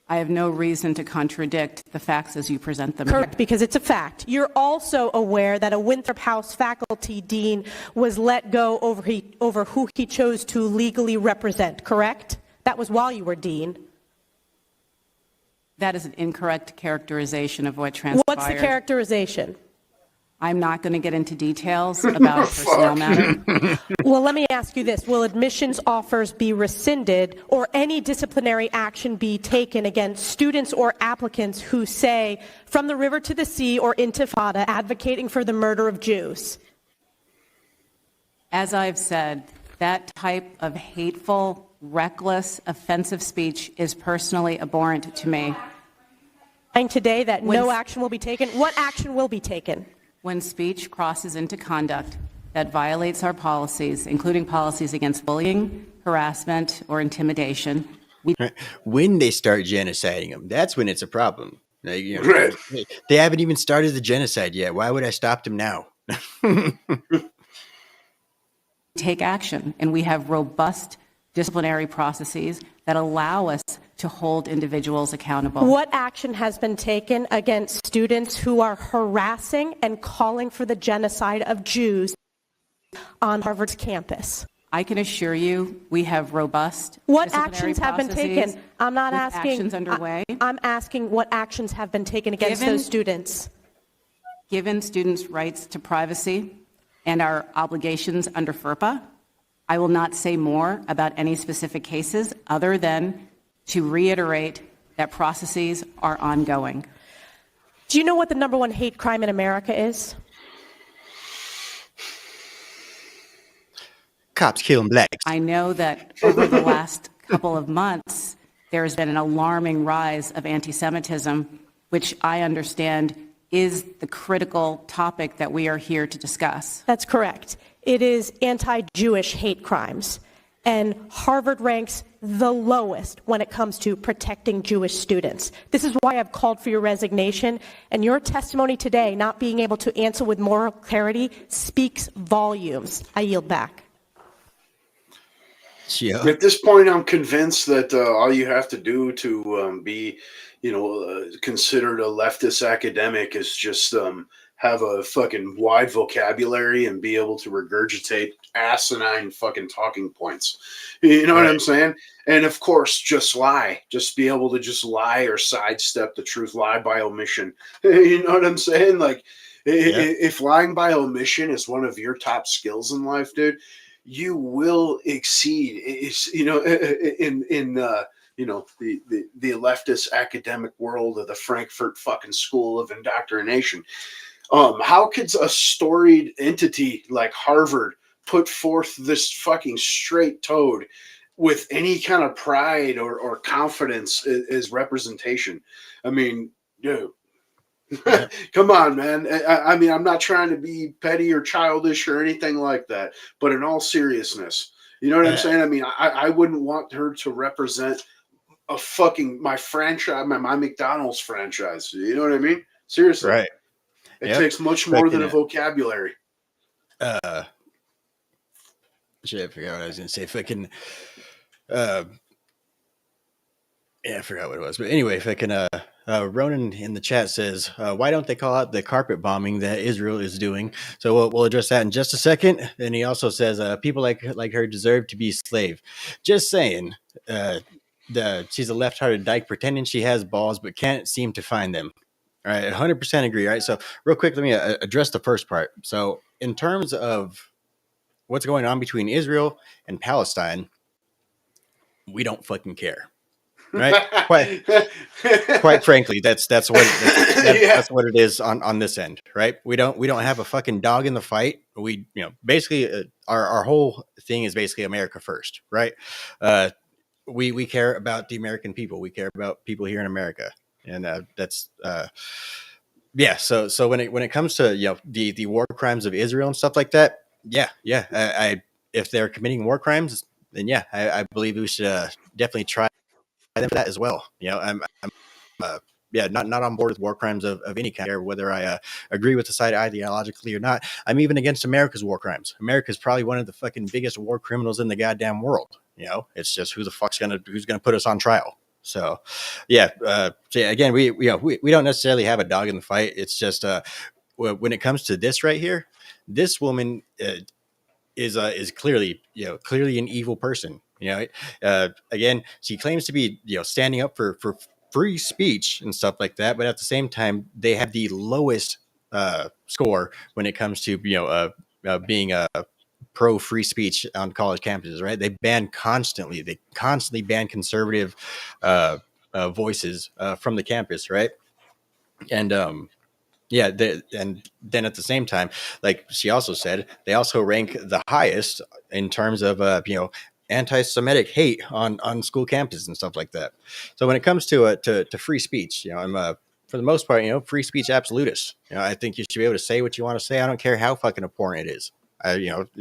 I have no reason to contradict the facts as you present them. Correct, because it's a fact. You're also aware that a Winthrop House faculty dean was let go over who he chose to legally represent, correct? That was while you were dean. That is an incorrect characterization of what transpired. What's the characterization? I'm not going to get into details about a personnel matter. Well, let me ask you this. Will admissions offers be rescinded or any disciplinary action be taken against students or applicants who say, from the river to the sea or Intifada, advocating for the murder of Jews? As I've said, that type of hateful, reckless, offensive speech is personally abhorrent to me. And today that no action will be taken. What action will be taken? When speech crosses into conduct that violates our policies, including policies against bullying, harassment, or intimidation, when they start genociding them, that's when it's a problem. Like, Right. They haven't even started the genocide yet. Why would I stop them now? take action, and we have robust disciplinary processes that allow us to hold individuals accountable. What action has been taken against students who are harassing and calling for the genocide of Jews on Harvard's campus? I can assure you we have robust What disciplinary actions have been processes taken? I'm not with asking. actions underway. I'm asking what actions have been taken against those students. Given students' rights to privacy and our obligations under FERPA, I will not say more about any specific cases other than to reiterate that processes are ongoing. Do you know what the #1 hate crime in America is? Cops killing blacks. I know that over the last couple of months, there has been an alarming rise of anti-Semitism, which I understand is the critical topic that we are here to discuss. That's correct. It is anti-Jewish hate crimes. And Harvard ranks the lowest when it comes to protecting Jewish students. This is why I've called for your resignation. And your testimony today, not being able to answer with moral clarity, speaks volumes. I yield back. Yeah. At this point, I'm convinced that all you have to do to be, considered a leftist academic is just have a fucking wide vocabulary and be able to regurgitate asinine fucking talking points. You know what I'm saying? And of course, just lie. Just be able to just lie or sidestep the truth, lie by omission. You know what I'm saying? Like, if lying by omission is one of your top skills in life, dude, you will exceed. In the leftist academic world of the Frankfurt fucking School of Indoctrination. How could a storied entity like Harvard put forth this fucking straight toad with any kind of pride or confidence as representation? I mean, dude, come on, man. I mean, I'm not trying to be petty or childish or anything like that, but in all seriousness, you know what I'm saying? I mean, I wouldn't want her to represent a fucking my franchise, my McDonald's franchise. You know what I mean? Seriously. Right. It takes much more than a vocabulary. Shit, I forgot what I was going to say. If I can, I forgot what it was. But anyway, if I can, Ronan in the chat says, why don't they call out the carpet bombing that Israel is doing? So we'll address that in just a second. And he also says, people like her deserve to be a slave. Just saying, she's a left-hearted dyke pretending she has balls, but can't seem to find them. All right, 100% agree. All right, so real quick, let me address the first part. So in terms of what's going on between Israel and Palestine, we don't fucking care, right? quite frankly, that's what it is on this end, right? We don't have a fucking dog in the fight. We basically our whole thing is basically America first, right? We care about the American people. We care about people here in America. And that's So when it comes to the war crimes of Israel and stuff like that, if they're committing war crimes, then I believe we should definitely try them for that as well. I'm not on board with war crimes of any kind, or whether I agree with the side ideologically or not. I'm even against America's war crimes. America's probably one of the fucking biggest war criminals in the goddamn world. It's just who's gonna put us on trial. So, again, we don't necessarily have a dog in the fight. It's just when it comes to this right here, this woman is clearly an evil person. Again, she claims to be standing up for free speech and stuff like that, but at the same time, they have the lowest score when it comes to being a pro free speech on college campuses. Right? They constantly ban conservative voices from the campus. Right? And and then at the same time, like she also said, they also rank the highest in terms of anti-Semitic hate on school campuses and stuff like that. So when it comes to free speech, I'm for the most part, free speech absolutist. I think you should be able to say what you want to say. I don't care how fucking abhorrent it is.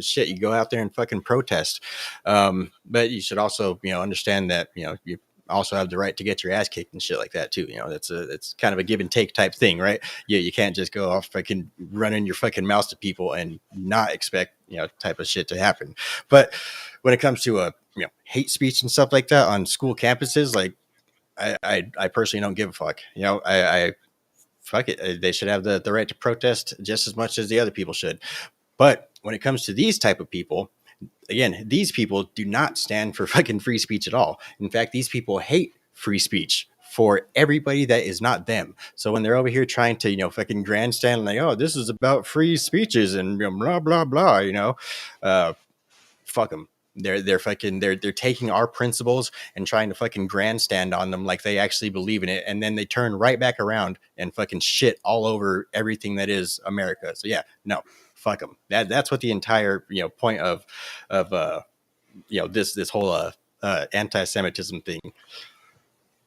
Shit, you go out there and fucking protest. But you should also, understand that, you also have the right to get your ass kicked and shit like that too. It's kind of a give and take type thing, right? You can't just go off fucking running your fucking mouth to people and not expect, type of shit to happen. But when it comes to hate speech and stuff like that on school campuses, like I personally don't give a fuck. I fuck it. They should have the right to protest just as much as the other people should. But when it comes to these type of people, again, these people do not stand for fucking free speech at all. In fact, these people hate free speech for everybody that is not them. So when they're over here trying to, fucking grandstand, like, oh, this is about free speeches and blah, blah, blah, fuck them. They're taking our principles and trying to fucking grandstand on them like they actually believe in it, and then they turn right back around and fucking shit all over everything that is America. So no, fuck them. That's what the entire point of this whole anti-Semitism thing.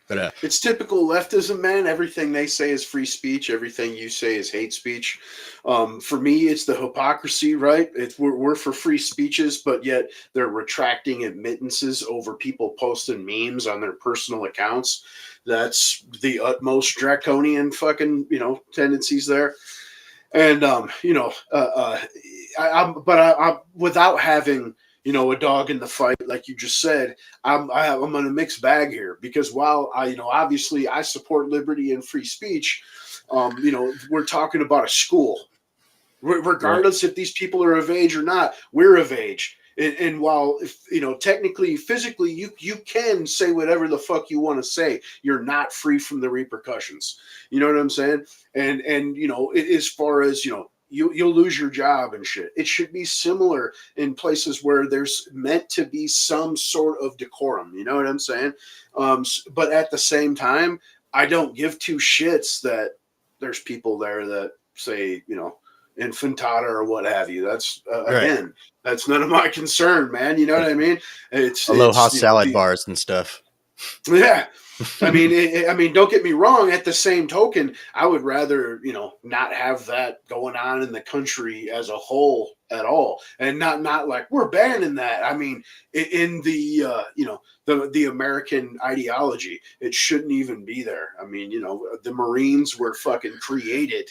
But it's typical leftism, man. Everything they say is free speech. Everything you say is hate speech. For me, it's the hypocrisy, right? We're for free speeches, but yet they're retracting admittances over people posting memes on their personal accounts. That's the utmost draconian fucking, tendencies there. And, without having, a dog in the fight, like you just said, I'm in a mixed bag here, because while obviously I support liberty and free speech, we're talking about a school, regardless if these people are of age or not, we're of age. And while, technically, physically, you can say whatever the fuck you want to say, you're not free from the repercussions. You know what I'm saying? And as far as, you'll lose your job and shit. It should be similar in places where there's meant to be some sort of decorum. You know what I'm saying? But at the same time, I don't give two shits that there's people there that say, infantata or what have you. That's again, that's none of my concern, man. You know what I mean? It's Aloha salad bars and stuff. Yeah. I mean, don't get me wrong. At the same token, I would rather, not have that going on in the country as a whole at all, and not like we're banning that. I mean, in the the American ideology, it shouldn't even be there. I mean, the Marines were fucking created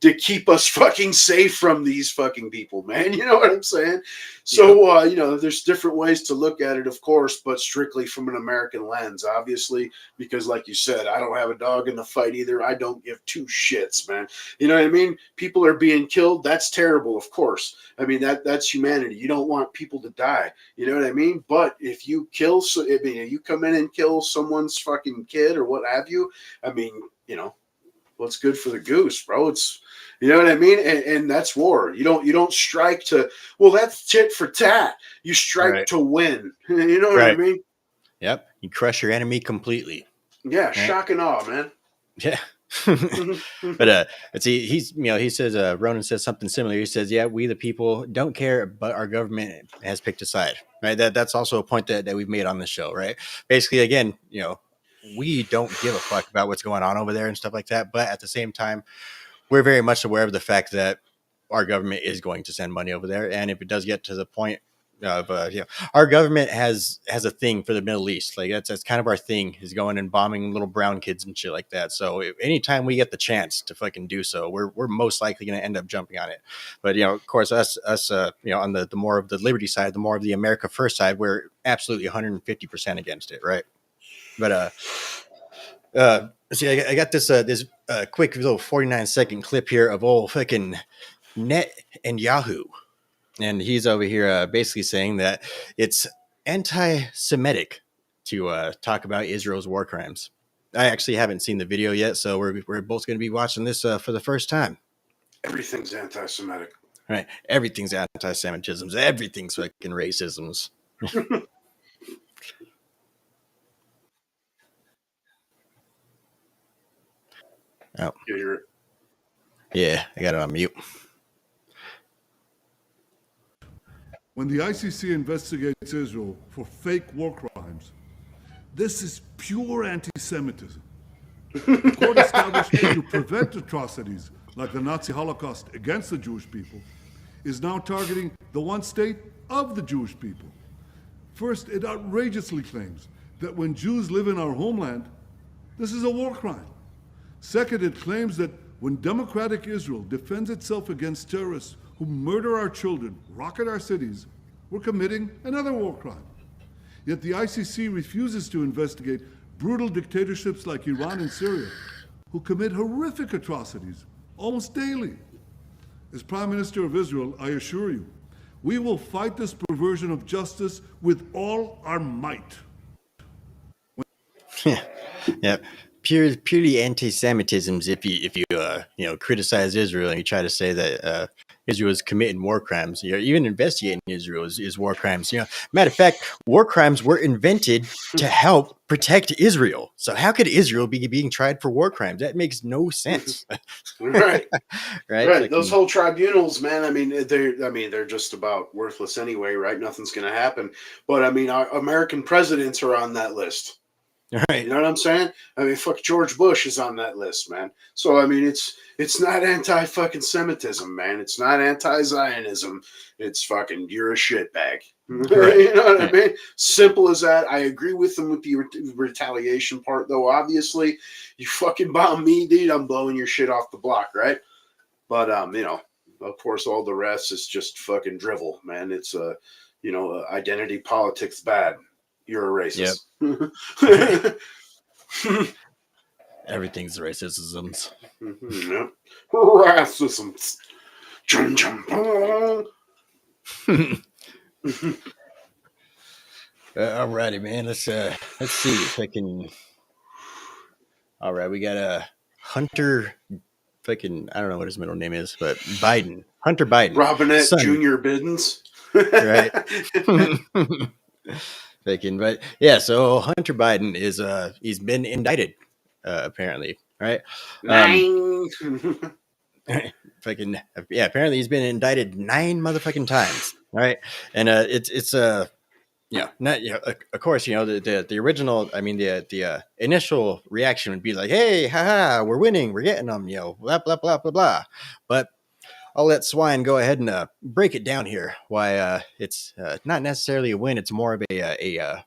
to keep us fucking safe from these fucking people, man. You know what I'm saying? So, there's different ways to look at it, of course, but strictly from an American lens, obviously, because like you said, I don't have a dog in the fight either. I don't give two shits, man. You know what I mean? People are being killed. That's terrible, of course. I mean, that's humanity. You don't want people to die. You know what I mean? But if you you come in and kill someone's fucking kid or what have you, I mean, what's good for the goose, bro? It's, you know what I mean? And that's war. You don't strike to, well, that's tit for tat. You strike to win. You know what I mean? Yep. You crush your enemy completely. Yeah. Right? Shock and awe, man. Yeah. But he says, Ronan says something similar. He says, yeah, we the people don't care, but our government has picked a side, right? That's also a point that we've made on this show, right? Basically, again, we don't give a fuck about what's going on over there and stuff like that. But at the same time, we're very much aware of the fact that our government is going to send money over there. And if it does get to the point our government has a thing for the Middle East. Like that's kind of our thing, is going and bombing little brown kids and shit like that. So anytime we get the chance to fucking do so, we're most likely going to end up jumping on it. But of course, us on the more of the liberty side, the more of the America First side, we're absolutely 150% against it, right? But see, I got this quick little 49-second clip here of old fucking Net and Yahoo. And he's over here basically saying that it's anti-Semitic to talk about Israel's war crimes. I actually haven't seen the video yet, so we're both going to be watching this for the first time. Everything's anti-Semitic. Right. Everything's anti-Semitisms. Everything's fucking racisms. Oh. Yeah, I got it on mute. When the ICC investigates Israel for fake war crimes, this is pure anti-Semitism. The court established to prevent atrocities like the Nazi Holocaust against the Jewish people is now targeting the one state of the Jewish people. First, it outrageously claims that when Jews live in our homeland, this is a war crime. Second, it claims that when democratic Israel defends itself against terrorists who murder our children, rocket our cities, we're committing another war crime. Yet the ICC refuses to investigate brutal dictatorships like Iran and Syria, who commit horrific atrocities almost daily. As Prime Minister of Israel, I assure you, we will fight this perversion of justice with all our might. Yeah. Purely anti-Semitism if you criticize Israel and you try to say that Israel is committing war crimes. Even investigating Israel is war crimes. Matter of fact, war crimes were invented to help protect Israel. So how could Israel be being tried for war crimes? That makes no sense. Right. Right. Like, those whole tribunals, man. I mean, they're just about worthless anyway, right? Nothing's going to happen. But I mean, our American presidents are on that list. Right. You know what I'm saying? I mean, fuck, George Bush is on that list, man. So I mean, it's not anti-fucking Semitism, man. It's not anti-Zionism. It's fucking, you're a shitbag. Right. You know what I mean? Simple as that. I agree with them with the retaliation part, though. Obviously, you fucking bomb me, dude, I'm blowing your shit off the block, right? But of course, all the rest is just fucking drivel, man. It's identity politics bad. You're a racist. Yep. Everything's racisms. Mm-hmm, yep. Racisms. Alrighty, man. Let's see if I can. All right, we got Hunter. Fucking, I don't know what his middle name is, but Biden. Hunter Biden. Robinette son. Jr. Biddens. Right. But yeah, so Hunter Biden is he's been indicted apparently, right? Apparently he's been indicted 9 motherfucking times, right? And it's of course, the original, I mean the initial reaction would be like, hey, haha, we're winning, we're getting them, blah blah blah blah blah. But I'll let Swine go ahead and break it down here. Why it's not necessarily a win; it's more of a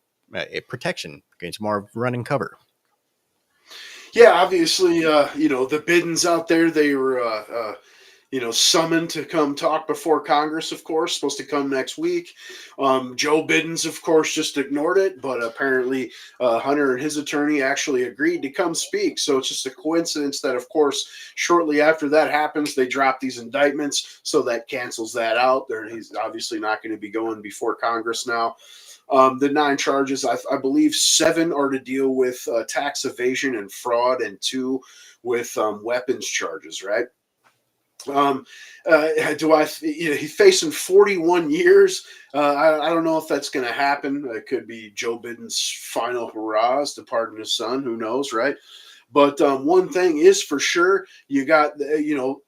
protection. It's more of running cover. Yeah, obviously, the Biddens out there, they were, summoned to come talk before Congress, of course, supposed to come next week. Joe Biddens, of course, just ignored it, but apparently Hunter and his attorney actually agreed to come speak. So it's just a coincidence that, of course, shortly after that happens, they drop these indictments, so that cancels that out. He's obviously not going to be going before Congress now. The 9 charges, I believe 7 are to deal with tax evasion and fraud, and 2 with weapons charges, right? He's facing 41 years. I don't know if that's going to happen. It could be Joe Biden's final hurrahs to pardon his son. Who knows, right? But one thing is for sure, you got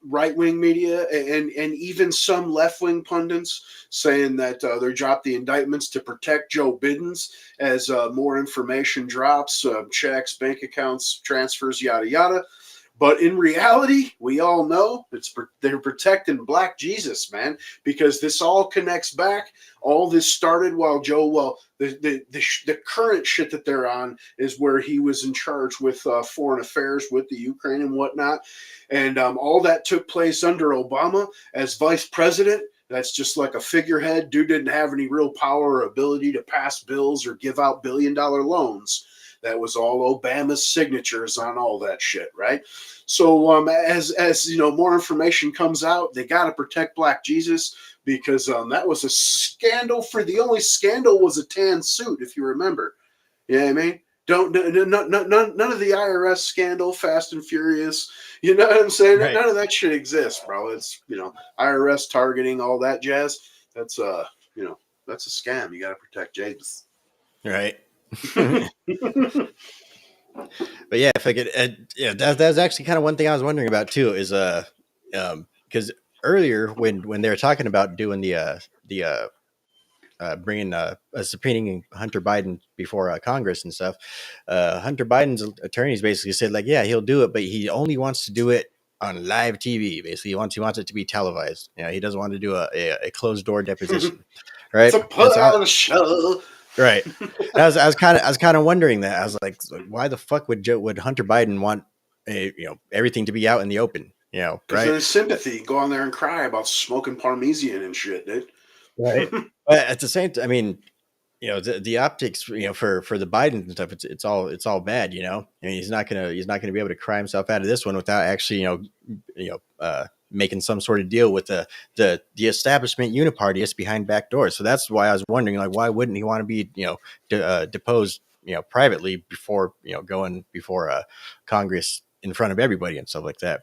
right-wing media and even some left-wing pundits saying that they dropped the indictments to protect Joe Biden's as more information drops, checks, bank accounts, transfers, yada yada. But in reality, we all know they're protecting Black Jesus, man, because this all connects back. All this started while the current shit that they're on is where he was in charge with foreign affairs with the Ukraine and whatnot. And all that took place under Obama as vice president. That's just like a figurehead. Dude didn't have any real power or ability to pass bills or give out billion-dollar loans. That was all Obama's signatures on all that shit, right? So as you know, more information comes out, they got to protect Black Jesus because that was a scandal. The only scandal was a tan suit, if you remember. You know what I mean? None of the IRS scandal, Fast and Furious. You know what I'm saying? Right. None of that shit exists, bro. It's IRS targeting, all that jazz. That's that's a scam. You got to protect Jesus. Right. But yeah, if I could, that's actually kind of one thing I was wondering about too. Is because earlier when they were talking about doing the bringing subpoenaing Hunter Biden before Congress and stuff, Hunter Biden's attorneys basically said like, yeah, he'll do it, but he only wants to do it on live TV. Basically, he wants it to be televised. He doesn't want to do a closed door deposition, right? It's a put on a show. Right. I was kind of wondering that. I was like, why the fuck would Hunter Biden want everything to be out in the open? Right? There's sympathy. Go on there and cry about smoking Parmesan and shit, dude. Right. But at the same time, I mean, the optics, for the Biden and stuff, it's all bad. I mean, he's not gonna be able to cry himself out of this one without actually, making some sort of deal with the establishment unipartyists behind back doors. So that's why I was wondering, like, why wouldn't he want to be, deposed, privately before, going before Congress in front of everybody and stuff like that.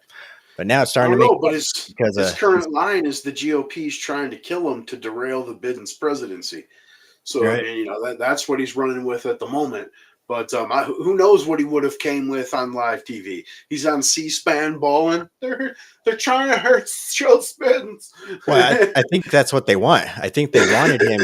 But now it's starting to make. But his current line is the GOP's trying to kill him to derail the Biden's presidency. So right. I mean, that's what he's running with at the moment. But who knows what he would have came with on live TV? He's on C-SPAN balling. They're trying to hurt Joe Spence. Well, I think that's what they want. I think they wanted him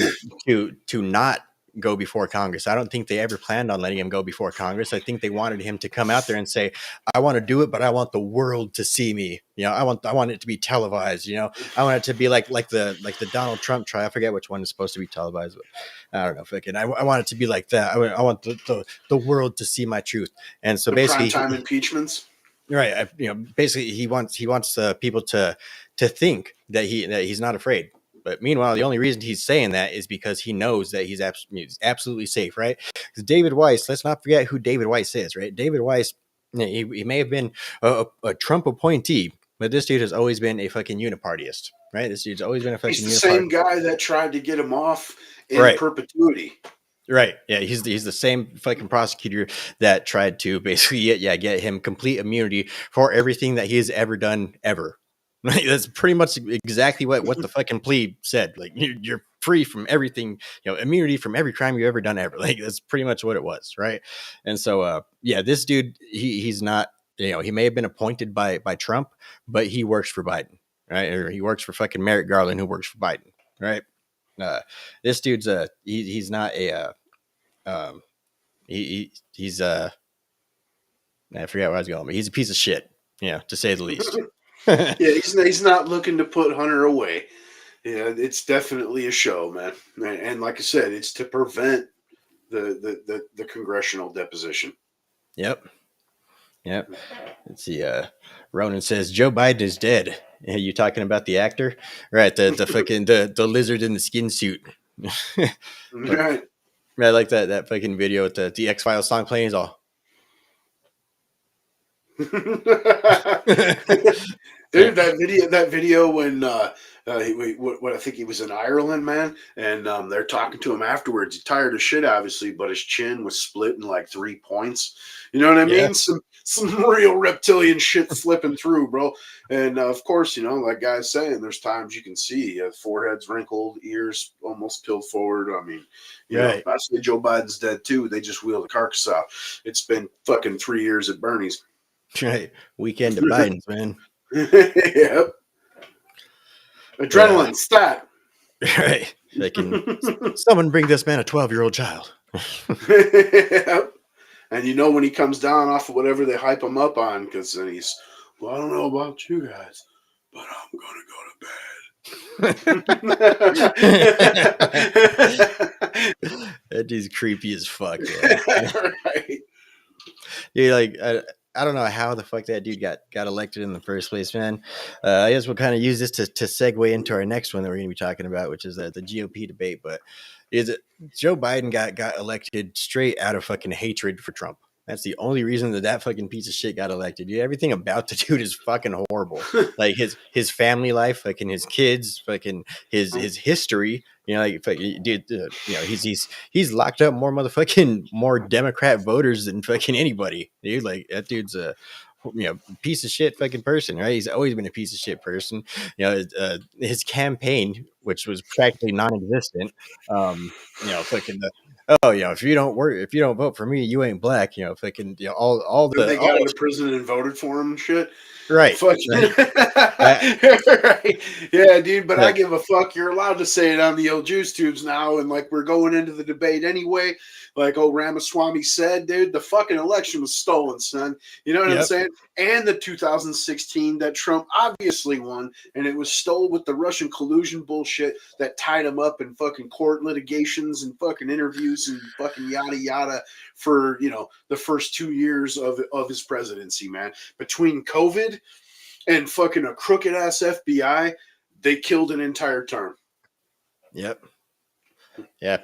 to not go before Congress. I don't think they ever planned on letting him go before Congress. I think they wanted him to come out there and say, I want to do it, but I want the world to see me. I want it to be televised. I want it to be like the Donald Trump trial. I forget which one is supposed to be televised, but I don't know. I want it to be like that. I want the world to see my truth. And so basically, primetime impeachments. Right. Basically, he wants people to think that he's not afraid. But meanwhile, the only reason he's saying that is because he knows that he's absolutely safe, right? Because David Weiss, let's not forget who David Weiss is, right? David Weiss, he may have been a Trump appointee, but this dude has always been a fucking unipartyist, right? This dude's always been a fucking unipartyist. He's the same guy that tried to get him off in perpetuity. Right. Yeah, he's the same fucking prosecutor that tried to basically get him complete immunity for everything that he has ever done ever. Right? That's pretty much exactly what the fucking plea said. Like, you're free from everything, immunity from every crime you've ever done ever. Like, that's pretty much what it was, right? And so, this dude, he's not, he may have been appointed by Trump, but he works for Biden, right? Or he works for fucking Merrick Garland, who works for Biden, right? This dude's he's not a he's I forget where I was going, but he's a piece of shit, to say the least. Yeah, he's not looking to put Hunter away. Yeah, it's definitely a show, man. And like I said, it's to prevent the congressional deposition. Yep. Let's see. Ronan says Joe Biden is dead. Are you talking about the actor? Right. The fucking the lizard in the skin suit. Right. I like that fucking video with the X-Files song playing. Is all. Dude, that video when what I think he was in Ireland, man, and they're talking to him afterwards. He's tired of shit, obviously, but his chin was split in like 3 points. You know what I mean? Some real reptilian shit slipping through, bro. And of course, like guy's saying, there's times you can see foreheads wrinkled, ears almost peeled forward. I mean, I say Joe Biden's dead too. They just wheeled the carcass out. It's been fucking 3 years at Bernie's. Right. Weekend at Biden's, man. Yep. Adrenaline, stat. Right. Someone bring this man a 12-year-old child. Yep. And you know when he comes down off of whatever they hype him up on, because then he's, well, I don't know about you guys, but I'm gonna go to bed. That dude's creepy as fuck, man. Right. Dude, like I don't know how the fuck that dude got elected in the first place, man. I guess we'll kind of use this to segue into our next one that we're going to be talking about, which is the GOP debate. But is it Joe Biden got elected straight out of fucking hatred for Trump? That's the only reason that fucking piece of shit got elected. Dude, everything about the dude is fucking horrible. Like his family life, fucking his kids, fucking his history. You know, like dude, you know, he's locked up more Democrat voters than fucking anybody. Dude, like that dude's a piece of shit fucking person, right? He's always been a piece of shit person. You know, his campaign, which was practically non-existent. Fucking if you don't vote for me, you ain't black. Fucking all They got the into prison and voted for him and shit. right. Right. Yeah, dude, but I Like, give a fuck. You're allowed to say it on the old Juice Tubes now, and like we're going into the debate anyway. Like old Ramaswamy said, dude, the fucking election was stolen, son. You know what I'm saying? And the 2016 that Trump obviously won, and it was stolen with the Russian collusion bullshit that tied him up in fucking court litigations and fucking interviews and fucking yada yada for, the first 2 years of his presidency, man. Between COVID and fucking a crooked ass FBI, they killed an entire term. Yep. Yeah.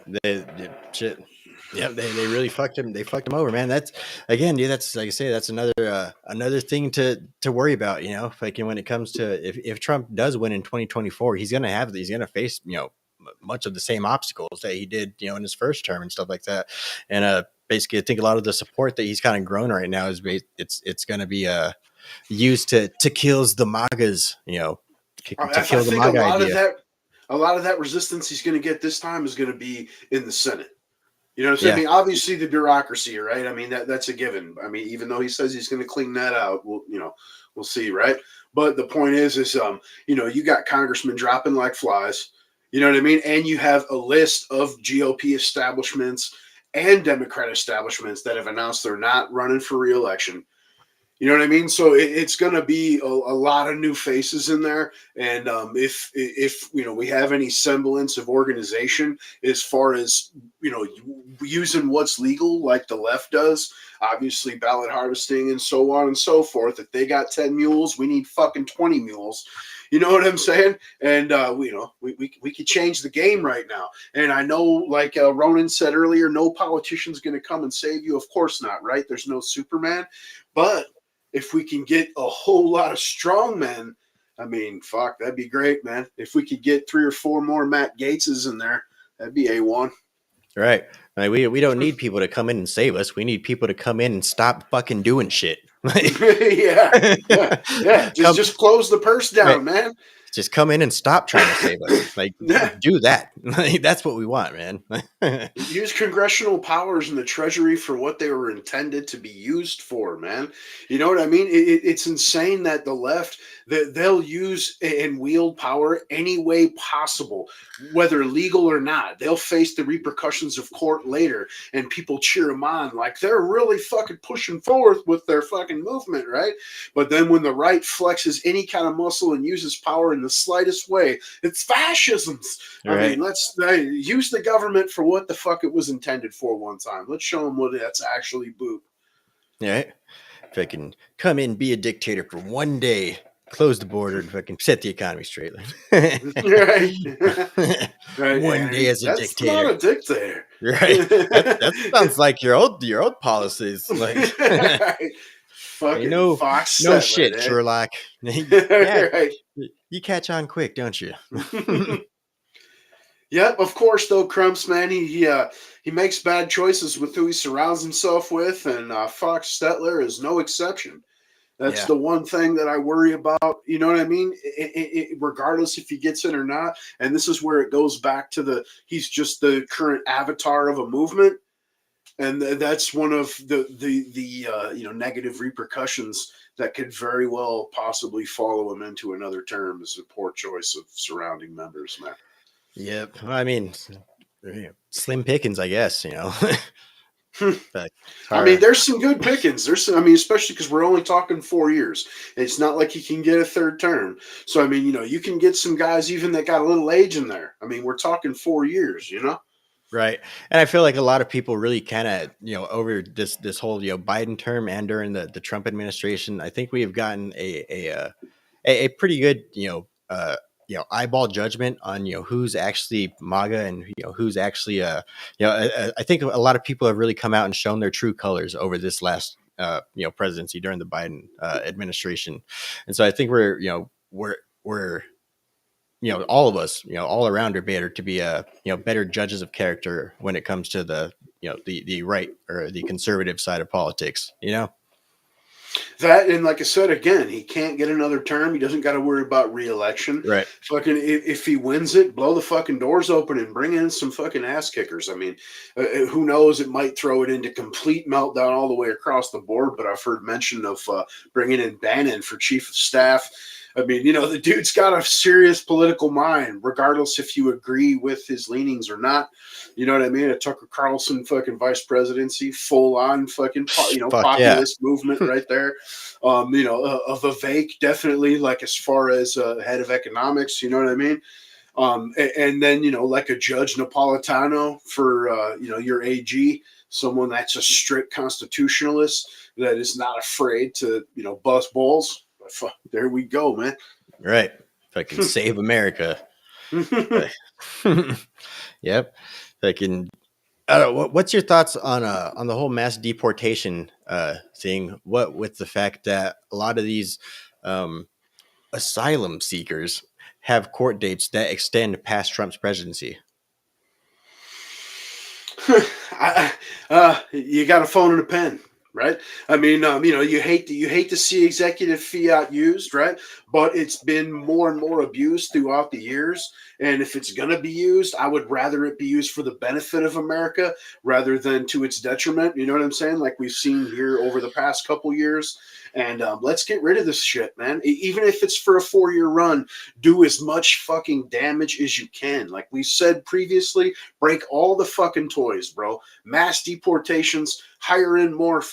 Shit. Yeah, they really fucked him. They fucked him over, man. That's again, dude. That's like I say. That's another thing to worry about. Like when it comes to if Trump does win in 2024, he's gonna face much of the same obstacles that he did in his first term and stuff like that. And basically, I think a lot of the support that he's kind of grown right now is it's gonna be used to kills the MAGAs. To kill the MAGA idea. A lot of that resistance he's going to get this time is going to be in the Senate. You know what I'm saying? I mean, obviously the bureaucracy, right? I mean, that's a given. I mean, even though he says he's going to clean that out, we'll see, right? But the point is you got congressmen dropping like flies, you know what I mean? And you have a list of GOP establishments and Democrat establishments that have announced they're not running for re-election. You know what I mean? So it's going to be a lot of new faces in there. And if we have any semblance of organization as far as, using what's legal like the left does, obviously ballot harvesting and so on and so forth. If they got 10 mules, we need fucking 20 mules. You know what I'm saying? And, we could change the game right now. And I know, like Ronan said earlier, no politician's going to come and save you. Of course not, right? There's no Superman. But if we can get a whole lot of strong men, I mean, fuck, that'd be great, man. If we could get 3 or 4 more Matt Gaetzes in there, that'd be A1. Right. Like we don't need people to come in and save us. We need people to come in and stop fucking doing shit. Yeah. Just close the purse down, man. Just come in and stop trying to save us. Like, do that. That's what we want, man. Use congressional powers in the Treasury for what they were intended to be used for, man. You know what I mean? It's insane that the left, they'll use and wield power any way possible, whether legal or not. They'll face the repercussions of court later, and people cheer them on like they're really fucking pushing forward with their fucking movement, right? But then when the right flexes any kind of muscle and uses power in the slightest way, it's fascisms. Right. I mean, let's use the government for what the fuck it was intended for one time. Let's show them what that's actually boot. Yeah. If I can come in, be a dictator for one day, close the border, and fucking set the economy straight. Right. One day as a that's dictator. Not a dictator. Right. That sounds like your old policies. Like fucking Fox no shit, right, Sherlock. Right. You catch on quick, don't you? Yep, of course, though, Crumps, man, he makes bad choices with who he surrounds himself with, and Fox Stetler is no exception. That's the one thing that I worry about. You know what I mean? Regardless if he gets in or not, and this is where it goes back to he's just the current avatar of a movement, and that's one of the negative repercussions that could very well possibly follow him into another term is a poor choice of surrounding members, man. Yep. I mean, slim pickings, I guess, I mean, there's some good pickings. Especially because we're only talking 4 years. It's not like he can get a third term. So, I mean, you can get some guys even that got a little age in there. I mean, we're talking 4 years, Right. And I feel like a lot of people really kind of, over this whole, Biden term and during the Trump administration, I think we have gotten a pretty good, eyeball judgment on, who's actually MAGA and, who's actually, I think a lot of people have really come out and shown their true colors over this last, presidency during the Biden administration. And so I think we're all of us, all around are better to be better judges of character when it comes to the, the right or the conservative side of politics, That, and like I said, again, he can't get another term. He doesn't got to worry about re-election. Right. Fucking, if he wins it, blow the fucking doors open and bring in some fucking ass kickers. I mean, who knows? It might throw it into complete meltdown all the way across the board. But I've heard mention of bringing in Bannon for chief of staff. I mean, the dude's got a serious political mind, regardless if you agree with his leanings or not. You know what I mean? A Tucker Carlson fucking vice presidency, full on fucking, populist movement right there. A Vivek definitely, like as far as head of economics, you know what I mean? And then, like a Judge Napolitano for, your AG, someone that's a strict constitutionalist that is not afraid to, bust balls. There we go, man. Right. If I can save America. Yep. If I can. I don't know, what's your thoughts on the whole mass deportation thing? What with the fact that a lot of these asylum seekers have court dates that extend past Trump's presidency? You got a phone and a pen, right? I mean, you hate to see executive fiat used, right? But it's been more and more abused throughout the years. And if it's going to be used, I would rather it be used for the benefit of America rather than to its detriment. You know what I'm saying? Like we've seen here over the past couple years. And let's get rid of this shit, man. Even if it's for a 4-year run, do as much fucking damage as you can. Like we said previously, break all the fucking toys, bro. Mass deportations, hire in more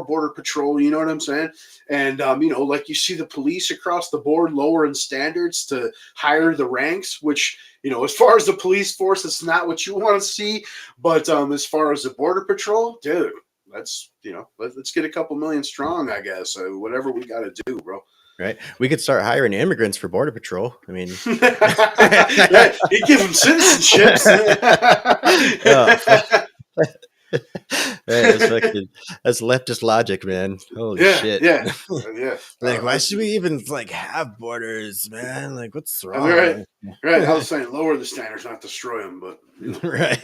border patrol. You know what I'm saying? And like you see the police across the board lowering standards to higher the ranks, which, as far as the police force, it's not what you want to see. But as far as the border patrol, dude, let's get a couple million strong, I guess. Whatever we got to do, bro. Right. We could start hiring immigrants for border patrol. I mean, yeah, you give them citizenships. That's leftist logic, man. Holy shit. Yeah. Like, why should we even have borders, man? Like, what's wrong? Right. I was saying lower the standards, not destroy them, but right.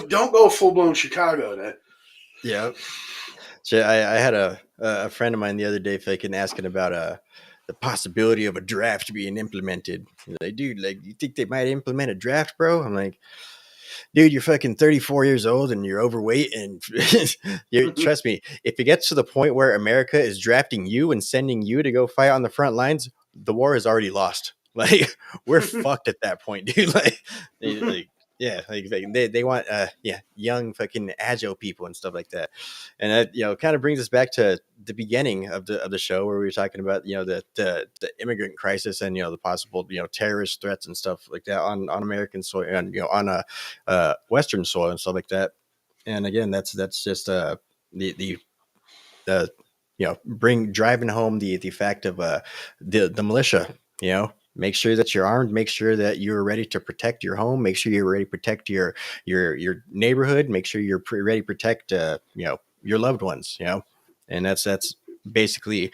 Don't go full blown Chicago. That. Yeah. So I had a friend of mine the other day asking about the possibility of a draft being implemented. He's like, dude, you think they might implement a draft, bro? I'm like, dude, you're fucking 34 years old and you're overweight. And trust me, if it gets to the point where America is drafting you and sending you to go fight on the front lines, the war is already lost. Like, we're fucked at that point, dude. They want young fucking agile people and stuff like that. And that kind of brings us back to the beginning of the show where we were talking about the immigrant crisis and the possible terrorist threats and stuff like that on American soil and on Western soil and stuff like that. And again, that's just the driving home the fact of the militia. Make sure that you're armed. Make sure that you're ready to protect your home. Make sure you're ready to protect your neighborhood. Make sure you're ready to protect your loved ones. And that's basically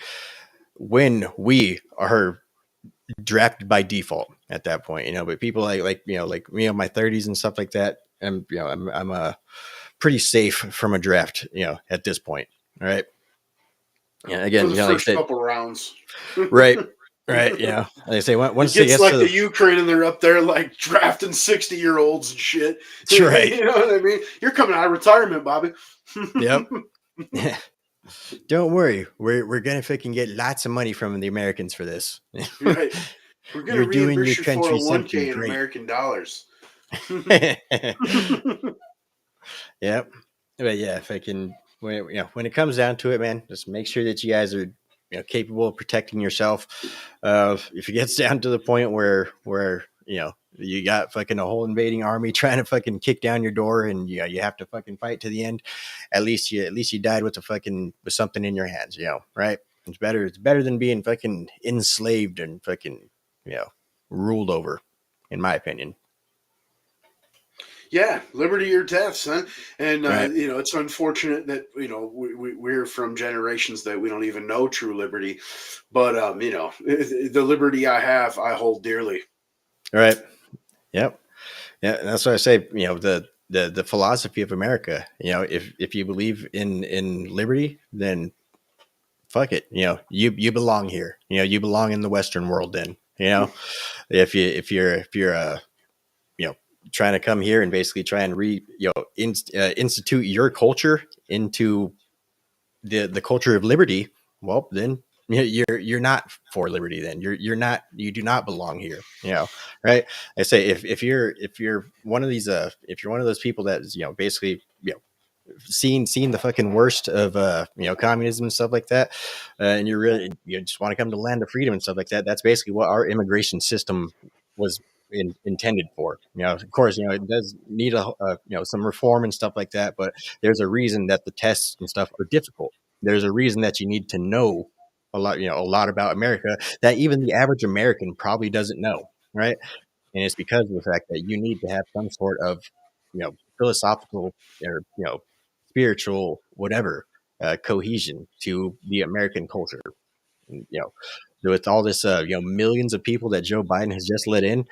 when we are drafted by default at that point. But people like me in my 30s and stuff like that. And I'm pretty safe from a draft. At this point. All right. Yeah. Again, for the first couple rounds. Right. Right, yeah. They say once it gets like the Ukraine and they're up there like drafting 60-year-olds and shit. Right. You know what I mean? You're coming out of retirement, Bobby. Yep. Yeah. Don't worry, we're gonna fucking get lots of money from the Americans for this. Right. We're gonna reimburse your 401k in American dollars. Yep. But yeah, if I can, when it comes down to it, man, just make sure that you guys are, capable of protecting yourself. If it gets down to the point where you got fucking a whole invading army trying to fucking kick down your door, and you have to fucking fight to the end, at least you died with with something in your hands, right? It's better than being fucking enslaved and fucking ruled over, in my opinion. Yeah, liberty or death, son. And Right. it's unfortunate that we're from generations that we don't even know true liberty. But the liberty I have, I hold dearly. All right. Yep. Yeah, and that's what I say. The philosophy of America. If you believe in liberty, then fuck it. You belong here. You belong in the Western world. Then if you're trying to come here and basically try and institute your culture into the culture of liberty, well, then you're not for liberty. Then you do not belong here. Right? I say if you're one of these if you're one of those people that is basically seen the fucking worst of communism and stuff like that, and you just want to come to the land of freedom and stuff like that. That's basically what our immigration system was intended for. Of course, it does need some reform and stuff like that, but there's a reason that the tests and stuff are difficult. There's a reason that you need to know a lot about America that even the average American probably doesn't know, right? And it's because of the fact that you need to have some sort of philosophical or spiritual whatever cohesion to the American culture. And, with all this millions of people that Joe Biden has just let in,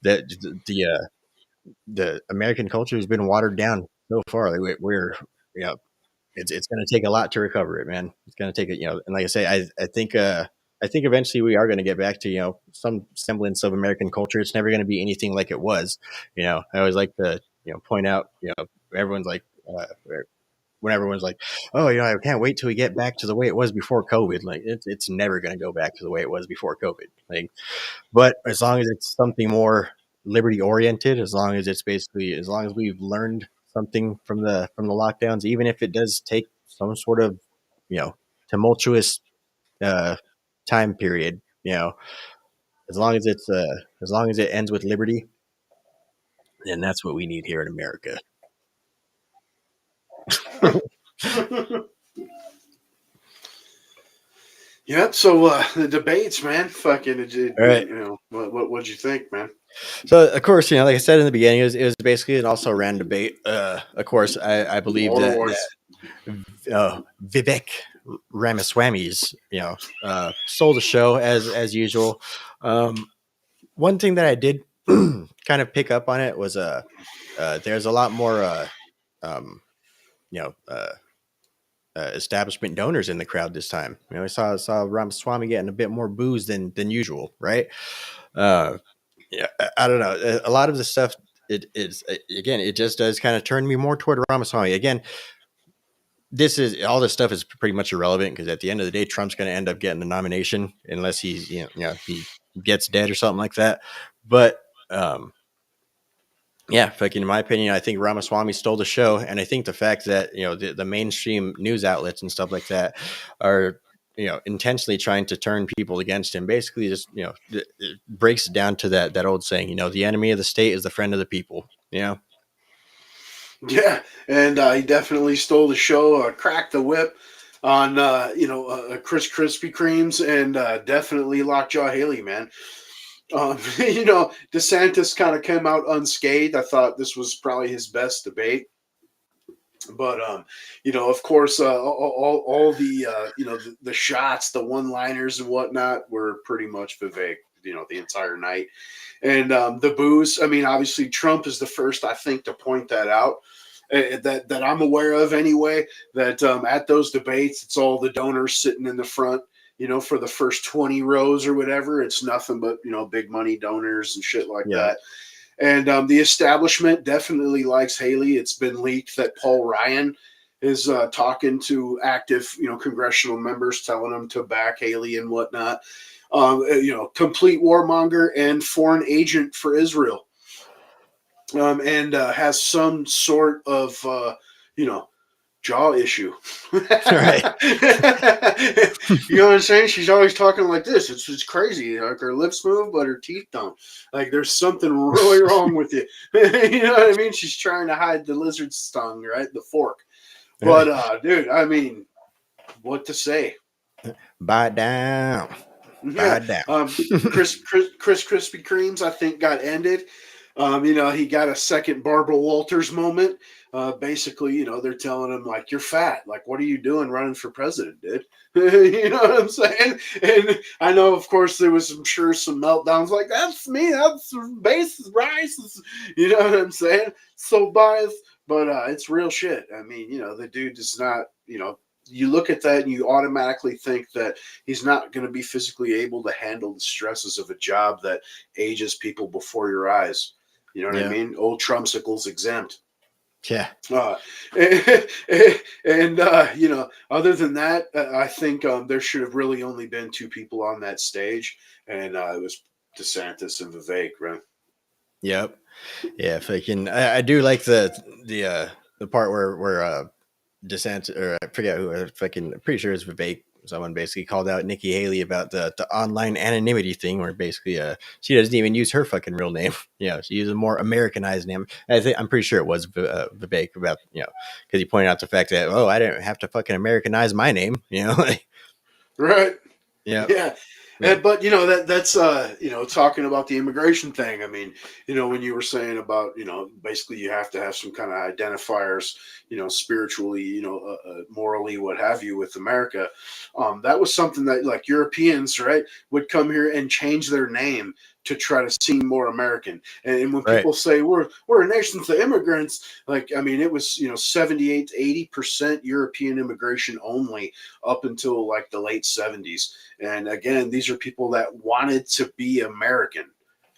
that the American culture has been watered down so far. Like we're it's going to take a lot to recover it, man. It's going to take it, and like I say, I think eventually we are going to get back to some semblance of American culture. It's never going to be anything like it was. I always like to point out, everyone's like when everyone's like, oh, I can't wait till we get back to the way it was before COVID. Like it's never going to go back to the way it was before COVID. Like, but as long as it's something more liberty oriented, as long as we've learned something from the lockdowns, even if it does take some sort of tumultuous time period, as long as it ends with liberty, then that's what we need here in America. Yeah, so the debates, man, fucking, All right. What'd you think, man? So, of course, like I said in the beginning, it was basically an also ran debate. Of course, I believe that Vivek Ramaswamy's, stole the show as usual. One thing that I did kind of pick up on it was there's a lot more establishment donors in the crowd this time. I saw Ramaswamy getting a bit more booze than usual, right? Yeah, I don't know. A lot of the stuff it just does kind of turn me more toward Ramaswamy. Again, all this stuff is pretty much irrelevant because at the end of the day, Trump's going to end up getting the nomination unless he's he gets dead or something like that. But yeah, fucking in my opinion, I think Ramaswamy stole the show, and I think the fact that the mainstream news outlets and stuff like that are intentionally trying to turn people against him, basically just it breaks it down to that old saying, the enemy of the state is the friend of the people. Yeah, and he definitely stole the show, cracked the whip on Chris Krispy Kremes, and definitely Lockjaw Haley, man. DeSantis kind of came out unscathed. I thought this was probably his best debate. But of course, all the the shots, the one-liners and whatnot were pretty much Vivek, the entire night. And the booze, I mean, obviously Trump is the first, I think, to point that out, that I'm aware of anyway, that at those debates, it's all the donors sitting in the front, for the first 20 rows or whatever. It's nothing but, big money donors and shit like that. And the establishment definitely likes Haley. It's been leaked that Paul Ryan is talking to active, congressional members, telling them to back Haley and whatnot. Complete warmonger and foreign agent for Israel. and has some sort of, jaw issue. Right. You know what I'm saying? She's always talking like this. It's crazy. Like her lips move, but her teeth don't. Like there's something really wrong with you. You know what I mean? She's trying to hide the lizard's tongue, right? The fork. But dude, I mean, what to say? Buy it down. Buy it down. Chris Krispy Kremes, I think, got ended. He got a second Barbara Walters moment. Basically, they're telling him like, "You're fat. Like, what are you doing running for president, dude?" You know what I'm saying? And I know, of course, there was, I'm sure, some meltdowns like, "That's me. That's base rice." You know what I'm saying? So biased, but it's real shit. I mean, the dude does not, you look at that and you automatically think that he's not going to be physically able to handle the stresses of a job that ages people before your eyes. You know what I mean? Old Trumpsicles exempt. Yeah. Other than that, I think there should have really only been two people on that stage, and it was DeSantis and Vivek, right? Yep. Yeah. I do like the part where DeSantis, or I forget who, I'm pretty sure it's Vivek. Someone basically called out Nikki Haley about the online anonymity thing, where basically she doesn't even use her fucking real name. She uses a more Americanized name. I'm pretty sure it was Vivek about because he pointed out the fact that I didn't have to fucking Americanize my name. Right. Yeah. But that's talking about the immigration thing. I mean, when you were saying about basically you have to have some kind of identifiers, spiritually, morally, what have you, with America. That was something that like Europeans, right, would come here and change their name to try to seem more American. And when people say we're a nation of immigrants, like, I mean, it was 78 to 80% European immigration only up until like the late 70s. And again, these are people that wanted to be American.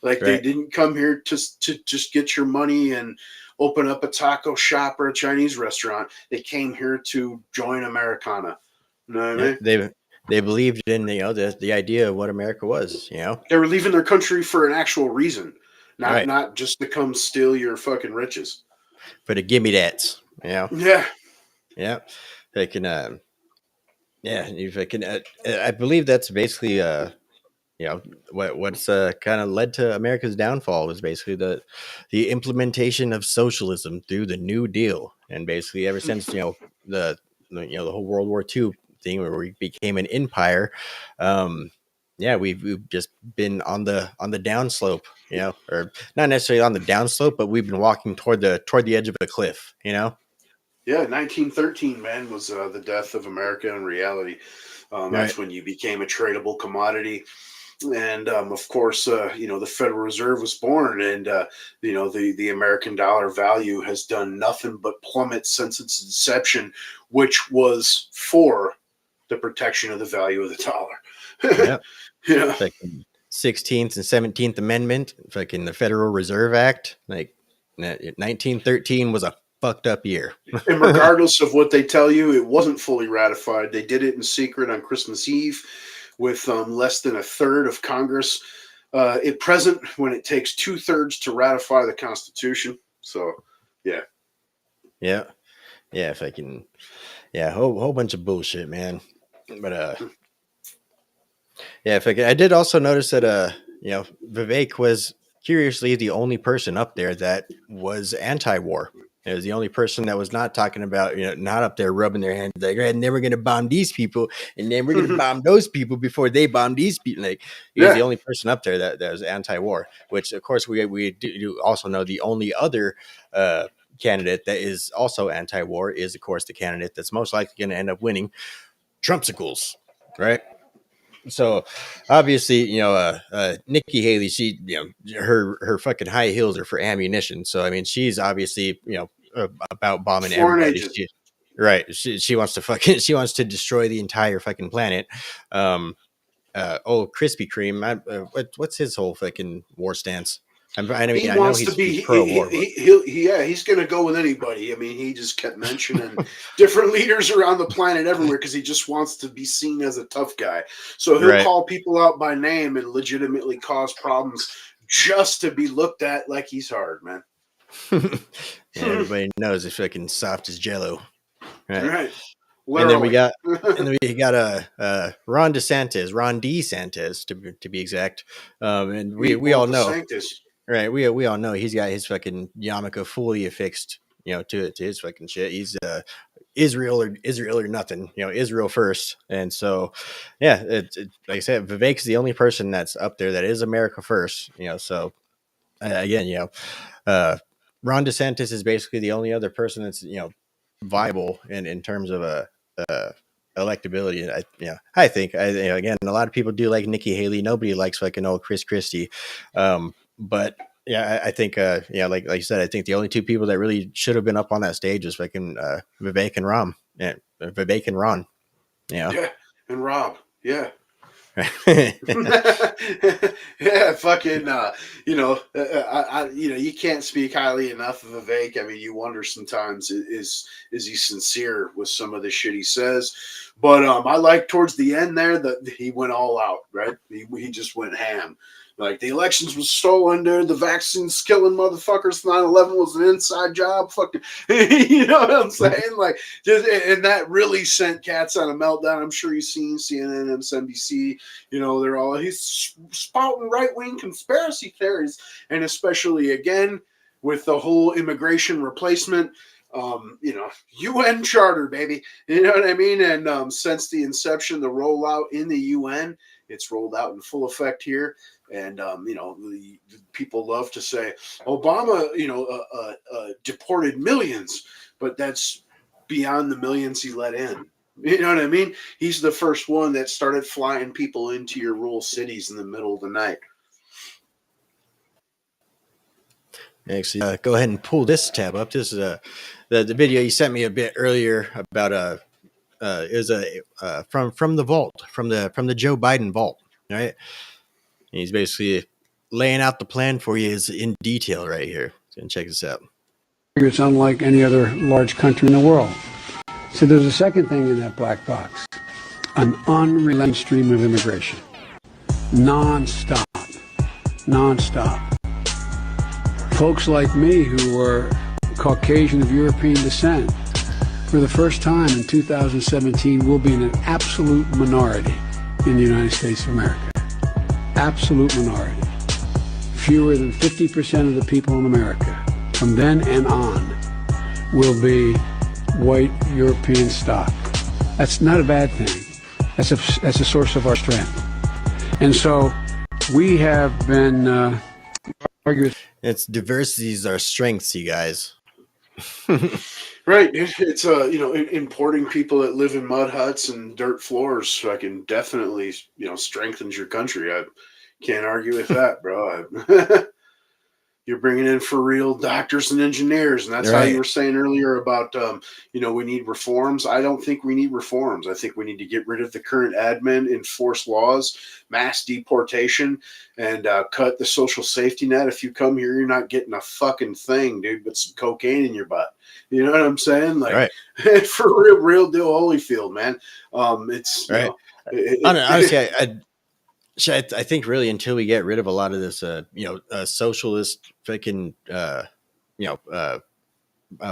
Like they didn't come here to just get your money and open up a taco shop or a Chinese restaurant. They came here to join Americana. You know what I mean? They believed in the idea of what America was. They were leaving their country for an actual reason, not just to come steal your fucking riches. For the gimme that's. Yeah. They can. If I can, I believe that's basically what's kind of led to America's downfall was basically the implementation of socialism through the New Deal, and basically ever since the whole World War II thing where we became an empire, we've just been on the downslope, or not necessarily on the downslope, but we've been walking toward the edge of a cliff, Yeah, 1913, man, was the death of America in reality. That's when you became a tradable commodity. And of course, the Federal Reserve was born, and the American dollar value has done nothing but plummet since its inception, which was for the protection of the value of the dollar. Like 16th and 17th Amendment, fucking the Federal Reserve Act, like 1913 was a fucked up year. And regardless of what they tell you, it wasn't fully ratified. They did it in secret on Christmas Eve with less than a third of Congress at present, when it takes 2/3 to ratify the Constitution. So, yeah. If I can, whole bunch of bullshit, man. But if I did also notice that Vivek was curiously the only person up there that was anti-war. It was the only person that was not talking about, not up there rubbing their hands like, and then we're going to bomb these people, and then we're going to bomb those people before they bomb these people. Like, he was the only person up there that was anti-war, which, of course, we do also know the only other candidate that is also anti-war is, of course, the candidate that's most likely going to end up winning, Trumpsicles, right? So obviously, Nikki Haley, she, her fucking high heels are for ammunition. So, I mean, she's obviously, about bombing everybody. She wants to she wants to destroy the entire fucking planet. Krispy Kreme. What's his whole fucking war stance? I know he's pro-war. He's going to go with anybody. I mean, he just kept mentioning different leaders around the planet everywhere because he just wants to be seen as a tough guy. So he'll call people out by name and legitimately cause problems just to be looked at like he's hard, man. Yeah, everybody knows it's fucking soft as Jello, right? Right. And then we Literally. got Ron DeSantis to be exact. And we Well, all the know, Sanctus. right? We all know he's got his fucking yarmulke fully affixed, to his fucking shit. He's Israel or nothing, Israel first. And so, yeah, like I said, Vivek's the only person that's up there that is America first, So again, Ron DeSantis is basically the only other person that's viable in terms of a electability. I think again, a lot of people do like Nikki Haley. Nobody likes fucking old Chris Christie, but yeah, I think like you said, I think the only two people that really should have been up on that stage was fucking Vivek and Ron. Yeah, Vivek and Ron. Yeah, and Rob. Yeah. Yeah. Yeah, fucking, you can't speak highly enough of Vivek. I mean, you wonder sometimes is he sincere with some of the shit he says? But I like towards the end there that he went all out, right? He just went ham. Like the elections was stolen, dude. The vaccines killing motherfuckers. 9/11 was an inside job. Fucking, you know what I'm saying? Like, and that really sent cats on a meltdown. I'm sure you've seen CNN, MSNBC. He's spouting right wing conspiracy theories, and especially again with the whole immigration replacement. UN charter, baby. You know what I mean? And since the inception, the rollout in the UN, it's rolled out in full effect here. And the people love to say Obama, deported millions, but that's beyond the millions he let in. You know what I mean? He's the first one that started flying people into your rural cities in the middle of the night. Actually, go ahead and pull this tab up. This is the video you sent me a bit earlier about is from the vault, from the Joe Biden vault, right? And he's basically laying out the plan for you in detail right here. So check this out. It's unlike any other large country in the world. So there's a second thing in that black box: an unrelenting stream of immigration, non-stop. Folks like me who were Caucasian of European descent, for the first time in 2017, will be in an absolute minority in the United States of America. Absolute minority. Fewer than 50% of the people in America from then and on will be white European stock. That's not a bad thing. That's a source of our strength. And so we have been arguing. It's diversity is our strengths, you guys. Right. It's importing people that live in mud huts and dirt floors fucking definitely, strengthens your country. I can't argue with that, bro. You're bringing in for real doctors and engineers, and that's right. How you were saying earlier about, we need reforms. I don't think we need reforms. I think we need to get rid of the current admin, enforce laws, mass deportation, and cut the social safety net. If you come here, you're not getting a fucking thing, dude, but some cocaine in your butt. You know what I'm saying? Like, right. For real deal, Holyfield, man. It's right. Honestly, I think really until we get rid of a lot of this, socialist freaking,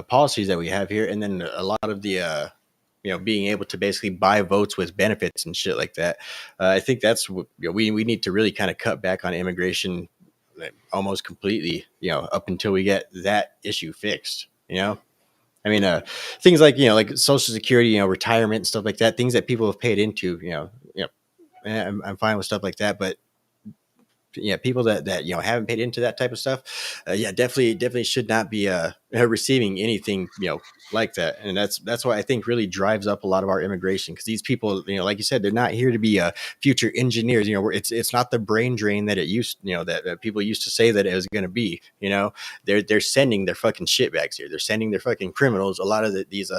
policies that we have here, and then a lot of the, being able to basically buy votes with benefits and shit like that. I think that's what we need to really kind of cut back on immigration almost completely, up until we get that issue fixed, I mean, things like, like Social Security, retirement and stuff like that, things that people have paid into, I'm fine with stuff like that, but people that haven't paid into that type of stuff, definitely should not be receiving anything like that, and that's why I think really drives up a lot of our immigration, because these people, like you said, they're not here to be future engineers. It's not the brain drain that it used, that people used to say that it was going to be. They're sending their fucking shitbags here. They're sending their fucking criminals. A lot of these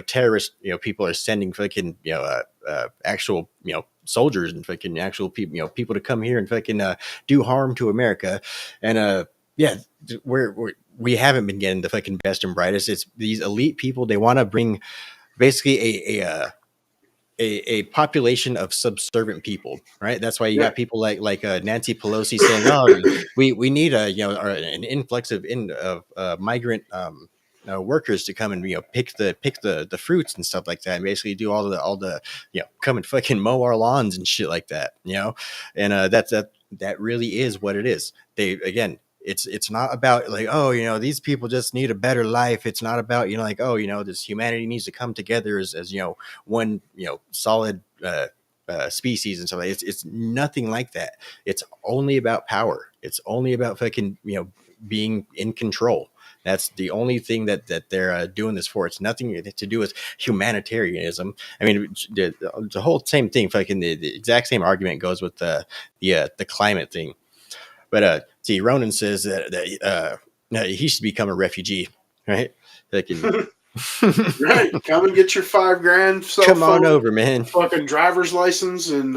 terrorist people are sending fucking actual soldiers and fucking actual people people to come here and fucking do harm to America. And we haven't been getting the fucking best and brightest. It's these elite people. They want to bring basically a population of subservient people, right? That's why you got people like Nancy Pelosi saying, "Oh, we need an influx of migrant workers to come and pick the fruits and stuff like that, and basically do all the come and fucking mow our lawns and shit like that, and that really is what it is. They again." It's not about like, oh, these people just need a better life. It's not about, like, oh, this humanity needs to come together as one, solid species and stuff like that. It's nothing like that. It's only about power. It's only about fucking, being in control. That's the only thing that they're doing this for. It's nothing to do with humanitarianism. I mean, the whole same thing, fucking the exact same argument goes with the climate thing. But see, Ronan says that he should become a refugee, right? Right, come and get your $5,000 cell come phone, on over, man. Fucking driver's license and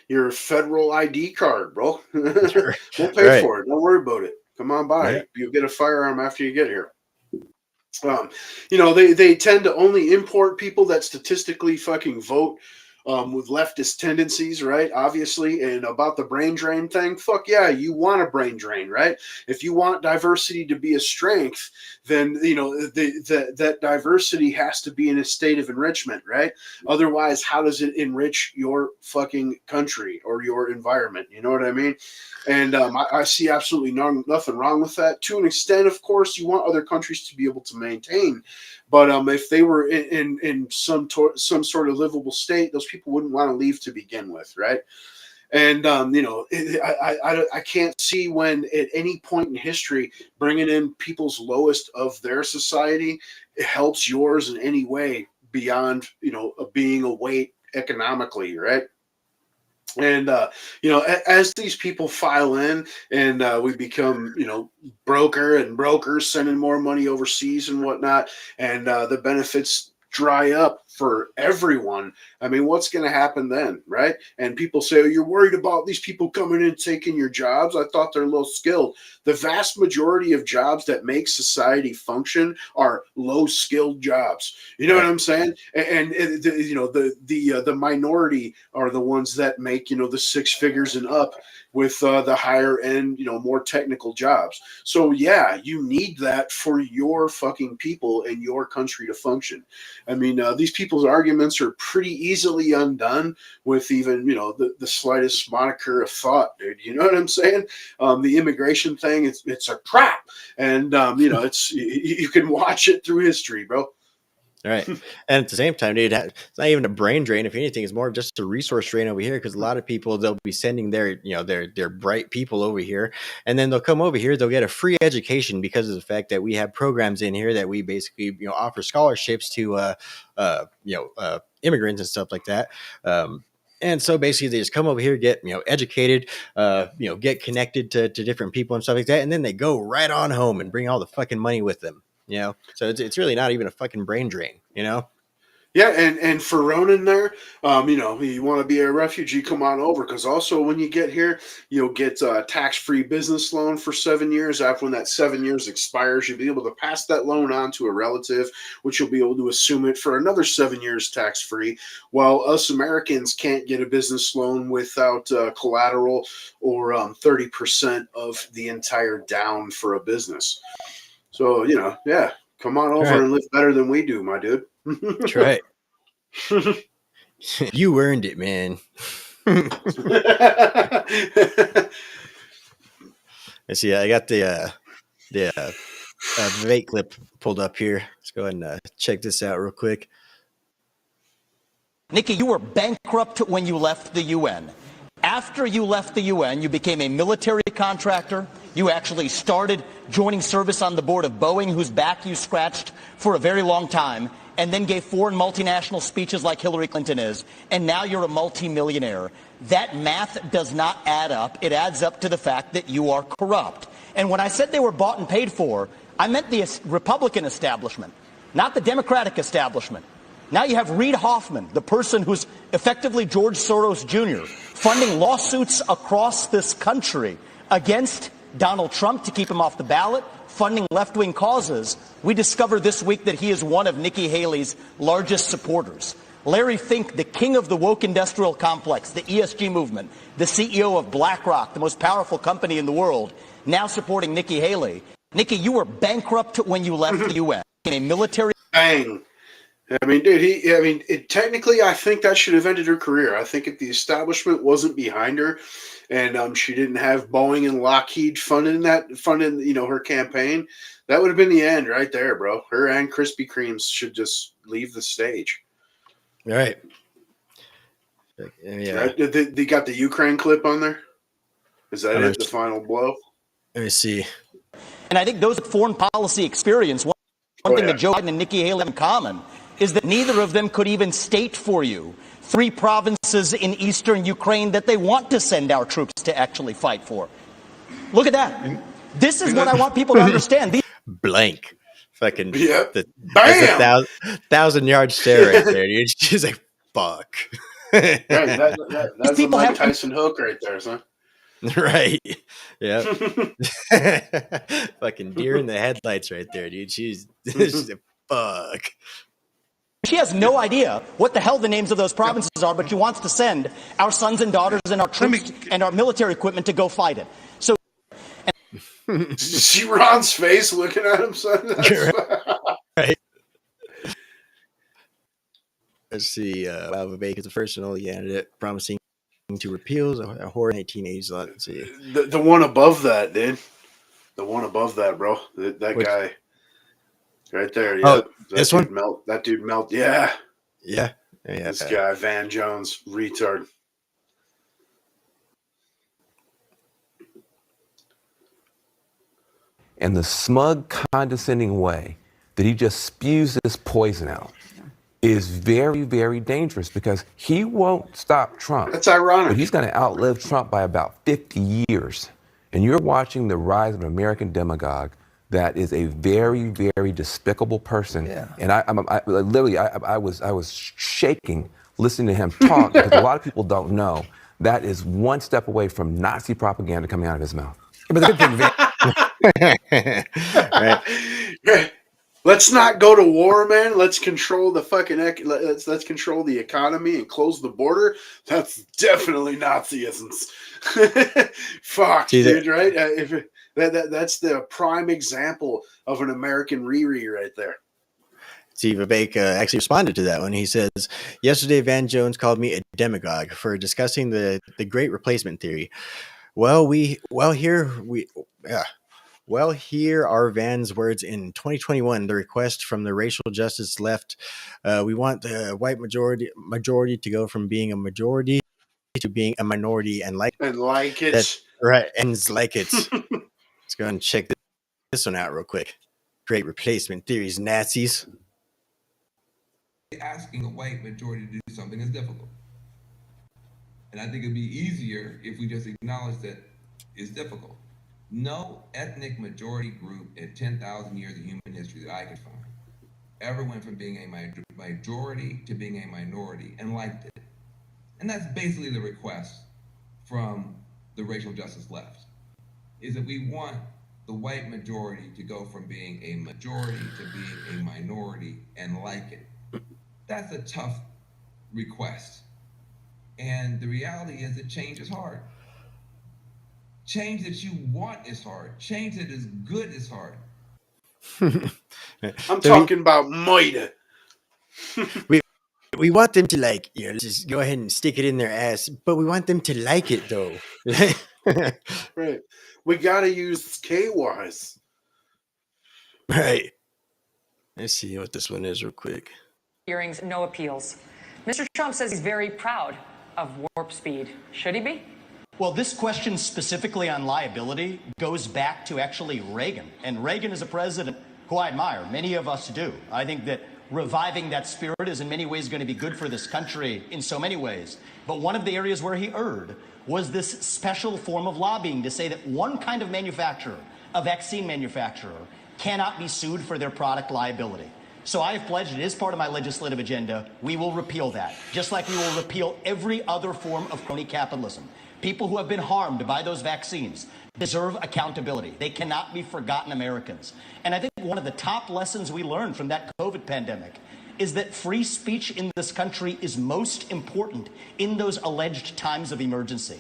your federal ID card, bro. We'll pay for it. Don't worry about it. Come on by. Right. You'll get a firearm after you get here. They tend to only import people that statistically fucking vote with leftist tendencies, right? Obviously. And about the brain drain thing, fuck yeah, you want a brain drain, right? If you want diversity to be a strength, then that diversity has to be in a state of enrichment, right? Otherwise, how does it enrich your fucking country or your environment? You know what I mean? And I see absolutely nothing wrong with that. To an extent, of course, you want other countries to be able to maintain. But if they were in some sort of livable state, those people wouldn't want to leave to begin with, right? And I can't see when at any point in history bringing in people's lowest of their society helps yours in any way beyond being a weight economically, right? And as these people file in and we become brokers sending more money overseas and whatnot, and the benefits dry up for everyone, I mean, what's going to happen then, right? And people say, oh, you're worried about these people coming in and taking your jobs. I thought they're low skilled. The vast majority of jobs that make society function are low skilled jobs. You know what I'm saying? And the minority are the ones that make, the six figures and up with the higher end, more technical jobs. So yeah, you need that for your fucking people and your country to function. I mean, these people's arguments are pretty easily undone with even, the slightest moniker of thought, dude. You know what I'm saying? The immigration thing, it's a crap. And, it's you can watch it through history, bro. Right. And at the same time, dude, it's not even a brain drain. If anything, it's more of just a resource drain over here, because a lot of people, they'll be sending their bright people over here, and then they'll come over here, they'll get a free education because of the fact that we have programs in here that we basically, offer scholarships to, immigrants and stuff like that. And so basically they just come over here, get, educated, get connected to different people and stuff like that. And then they go right on home and bring all the fucking money with them. So it's really not even a fucking brain drain, Yeah, and for Ronan there, you want to be a refugee, come on over, because also when you get here, you'll get a tax-free business loan for 7 years. After when that 7 years expires, you'll be able to pass that loan on to a relative, which you'll be able to assume it for another 7 years tax-free, while us Americans can't get a business loan without collateral or 30% of the entire down for a business. So, yeah, come on over and live better than we do, my dude. That's right. You earned it, man. Let's see. I got the Vivek clip pulled up here. Let's go ahead and check this out real quick. Nikki, you were bankrupt when you left the UN. After you left the UN, you became a military contractor. You actually started joining service on the board of Boeing, whose back you scratched for a very long time, and then gave foreign multinational speeches like Hillary Clinton is, and now you're a multimillionaire. That math does not add up. It adds up to the fact that you are corrupt. And when I said they were bought and paid for, I meant the Republican establishment, not the Democratic establishment. Now you have Reid Hoffman, the person who's effectively George Soros Jr., funding lawsuits across this country against Donald Trump to keep him off the ballot, funding left-wing causes. We discovered this week that he is one of Nikki Haley's largest supporters. Larry Fink, the king of the woke industrial complex, the ESG movement, the CEO of BlackRock, the most powerful company in the world, now supporting Nikki Haley. Nikki, you were bankrupt when you left the UN in a military. Bang. I mean, dude, technically, I think that should have ended her career. I think if the establishment wasn't behind her and she didn't have Boeing and Lockheed funding, her campaign, that would have been the end right there, bro. Her and Krispy Kremes should just leave the stage. All right. Yeah. Right? They got the Ukraine clip on there? Is that it? The final blow? Let me see. And I think those foreign policy experience, one thing that Joe Biden and Nikki Haley have in common is that neither of them could even state for you 3 provinces in eastern Ukraine that they want to send our troops to actually fight for. Look at that. This is what I want people to understand. Blank. Fucking Bam! That's a 1,000-yard stare right there, dude. She's like, fuck. Right, that's a Mike Tyson hook right there, son. Right. Yeah. Fucking deer in the headlights right there, dude. She's a fuck. She has no idea what the hell the names of those provinces are, but she wants to send our sons and daughters and our troops and our military equipment to go fight it. So, see Ron's face looking at him, son. Right. Let's see. Vivek is the first and only candidate promising to repeal a horror 1980s. Let's see. The one above that, dude. The one above that, bro. That guy. Right there, yeah. Oh, this one? That dude melt. Yeah. Yeah. This guy, Van Jones, retard. And the smug, condescending way that he just spews this poison out is very, very dangerous because he won't stop Trump. That's ironic. But he's going to outlive Trump by about 50 years. And you're watching the rise of an American demagogue that is a very, very despicable person. Yeah. And I was shaking listening to him talk because a lot of people don't know that is one step away from Nazi propaganda coming out of his mouth. But the good thing, right. Let's not go to war, man. Let's control the fucking let's control the economy and close the border. That's definitely Nazism. Fuck, dude, right? That's the prime example of an American Riri right there. See, Vivek actually responded to that one. Here for discussing the Great Replacement theory. Here are Van's words in 2021. The request from the racial justice left. We want the white majority to go from being a majority to being a minority and like it. That's right, and like it. Let's go and check this one out real quick. Great Replacement theories, Nazis. Asking a white majority to do something is difficult. And I think it'd be easier if we just acknowledge that it's difficult. No ethnic majority group in 10,000 years of human history that I could find ever went from being a majority to being a minority and liked it. And that's basically the request from the racial justice left, is that we want the white majority to go from being a majority to being a minority and like it. That's a tough request. And the reality is that change is hard. Change that you want is hard. Change that is good is hard. I'm talking about might. We want them to just go ahead and stick it in their ass, but we want them to like it though. Right. We gotta use K-wise. Right. Let's see what this one is real quick. Hearings, no appeals. Mr. Trump says he's very proud of warp speed. Should he be? Well, this question specifically on liability goes back to actually Reagan. And Reagan is a president who I admire. Many of us do. I think that reviving that spirit is in many ways going to be good for this country in so many ways. But one of the areas where he erred was this special form of lobbying to say that one kind of manufacturer, a vaccine manufacturer, cannot be sued for their product liability. So I have pledged, it is part of my legislative agenda, we will repeal that, just like we will repeal every other form of crony capitalism. People who have been harmed by those vaccines deserve accountability. They cannot be forgotten Americans. And I think one of the top lessons we learned from that COVID pandemic is that free speech in this country is most important in those alleged times of emergency.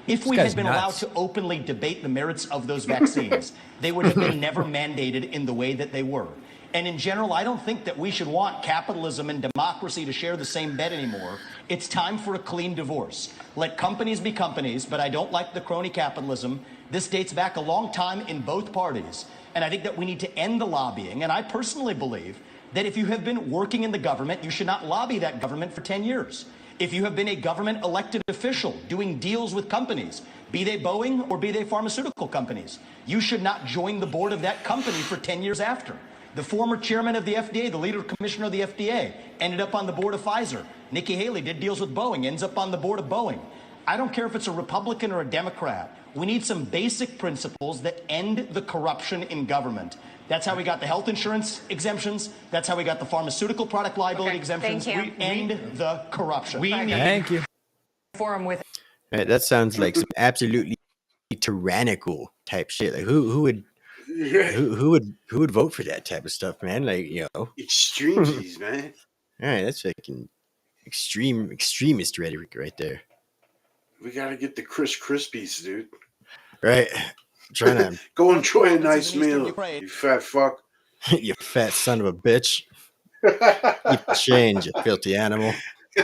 If we had been allowed to openly debate the merits of those vaccines, they would have been never mandated in the way that they were. And in general, I don't think that we should want capitalism and democracy to share the same bed anymore. It's time for a clean divorce. Let companies be companies, but I don't like the crony capitalism. This dates back a long time in both parties. And I think that we need to end the lobbying. And I personally believe that if you have been working in the government, you should not lobby that government for 10 years. If you have been a government elected official doing deals with companies, be they Boeing or be they pharmaceutical companies, you should not join the board of that company for 10 years after. The former chairman of the FDA, the leader commissioner of the FDA, ended up on the board of Pfizer. Nikki Haley did deals with Boeing, ends up on the board of Boeing. I don't care if it's a Republican or a Democrat. We need some basic principles that end the corruption in government. That's how we got the health insurance exemptions. That's how we got the pharmaceutical product liability exemptions. We end the corruption. Thank you. Forum with. Right, that sounds like some absolutely tyrannical type shit. Like who would vote for that type of stuff, man? Like, you know, extremities, man. All right, that's fucking extremist rhetoric right there. We gotta get the Krispies, dude. Right. Trying to go enjoy a nice meal, you fat fuck. You fat son of a bitch. Keep the change, you filthy animal. We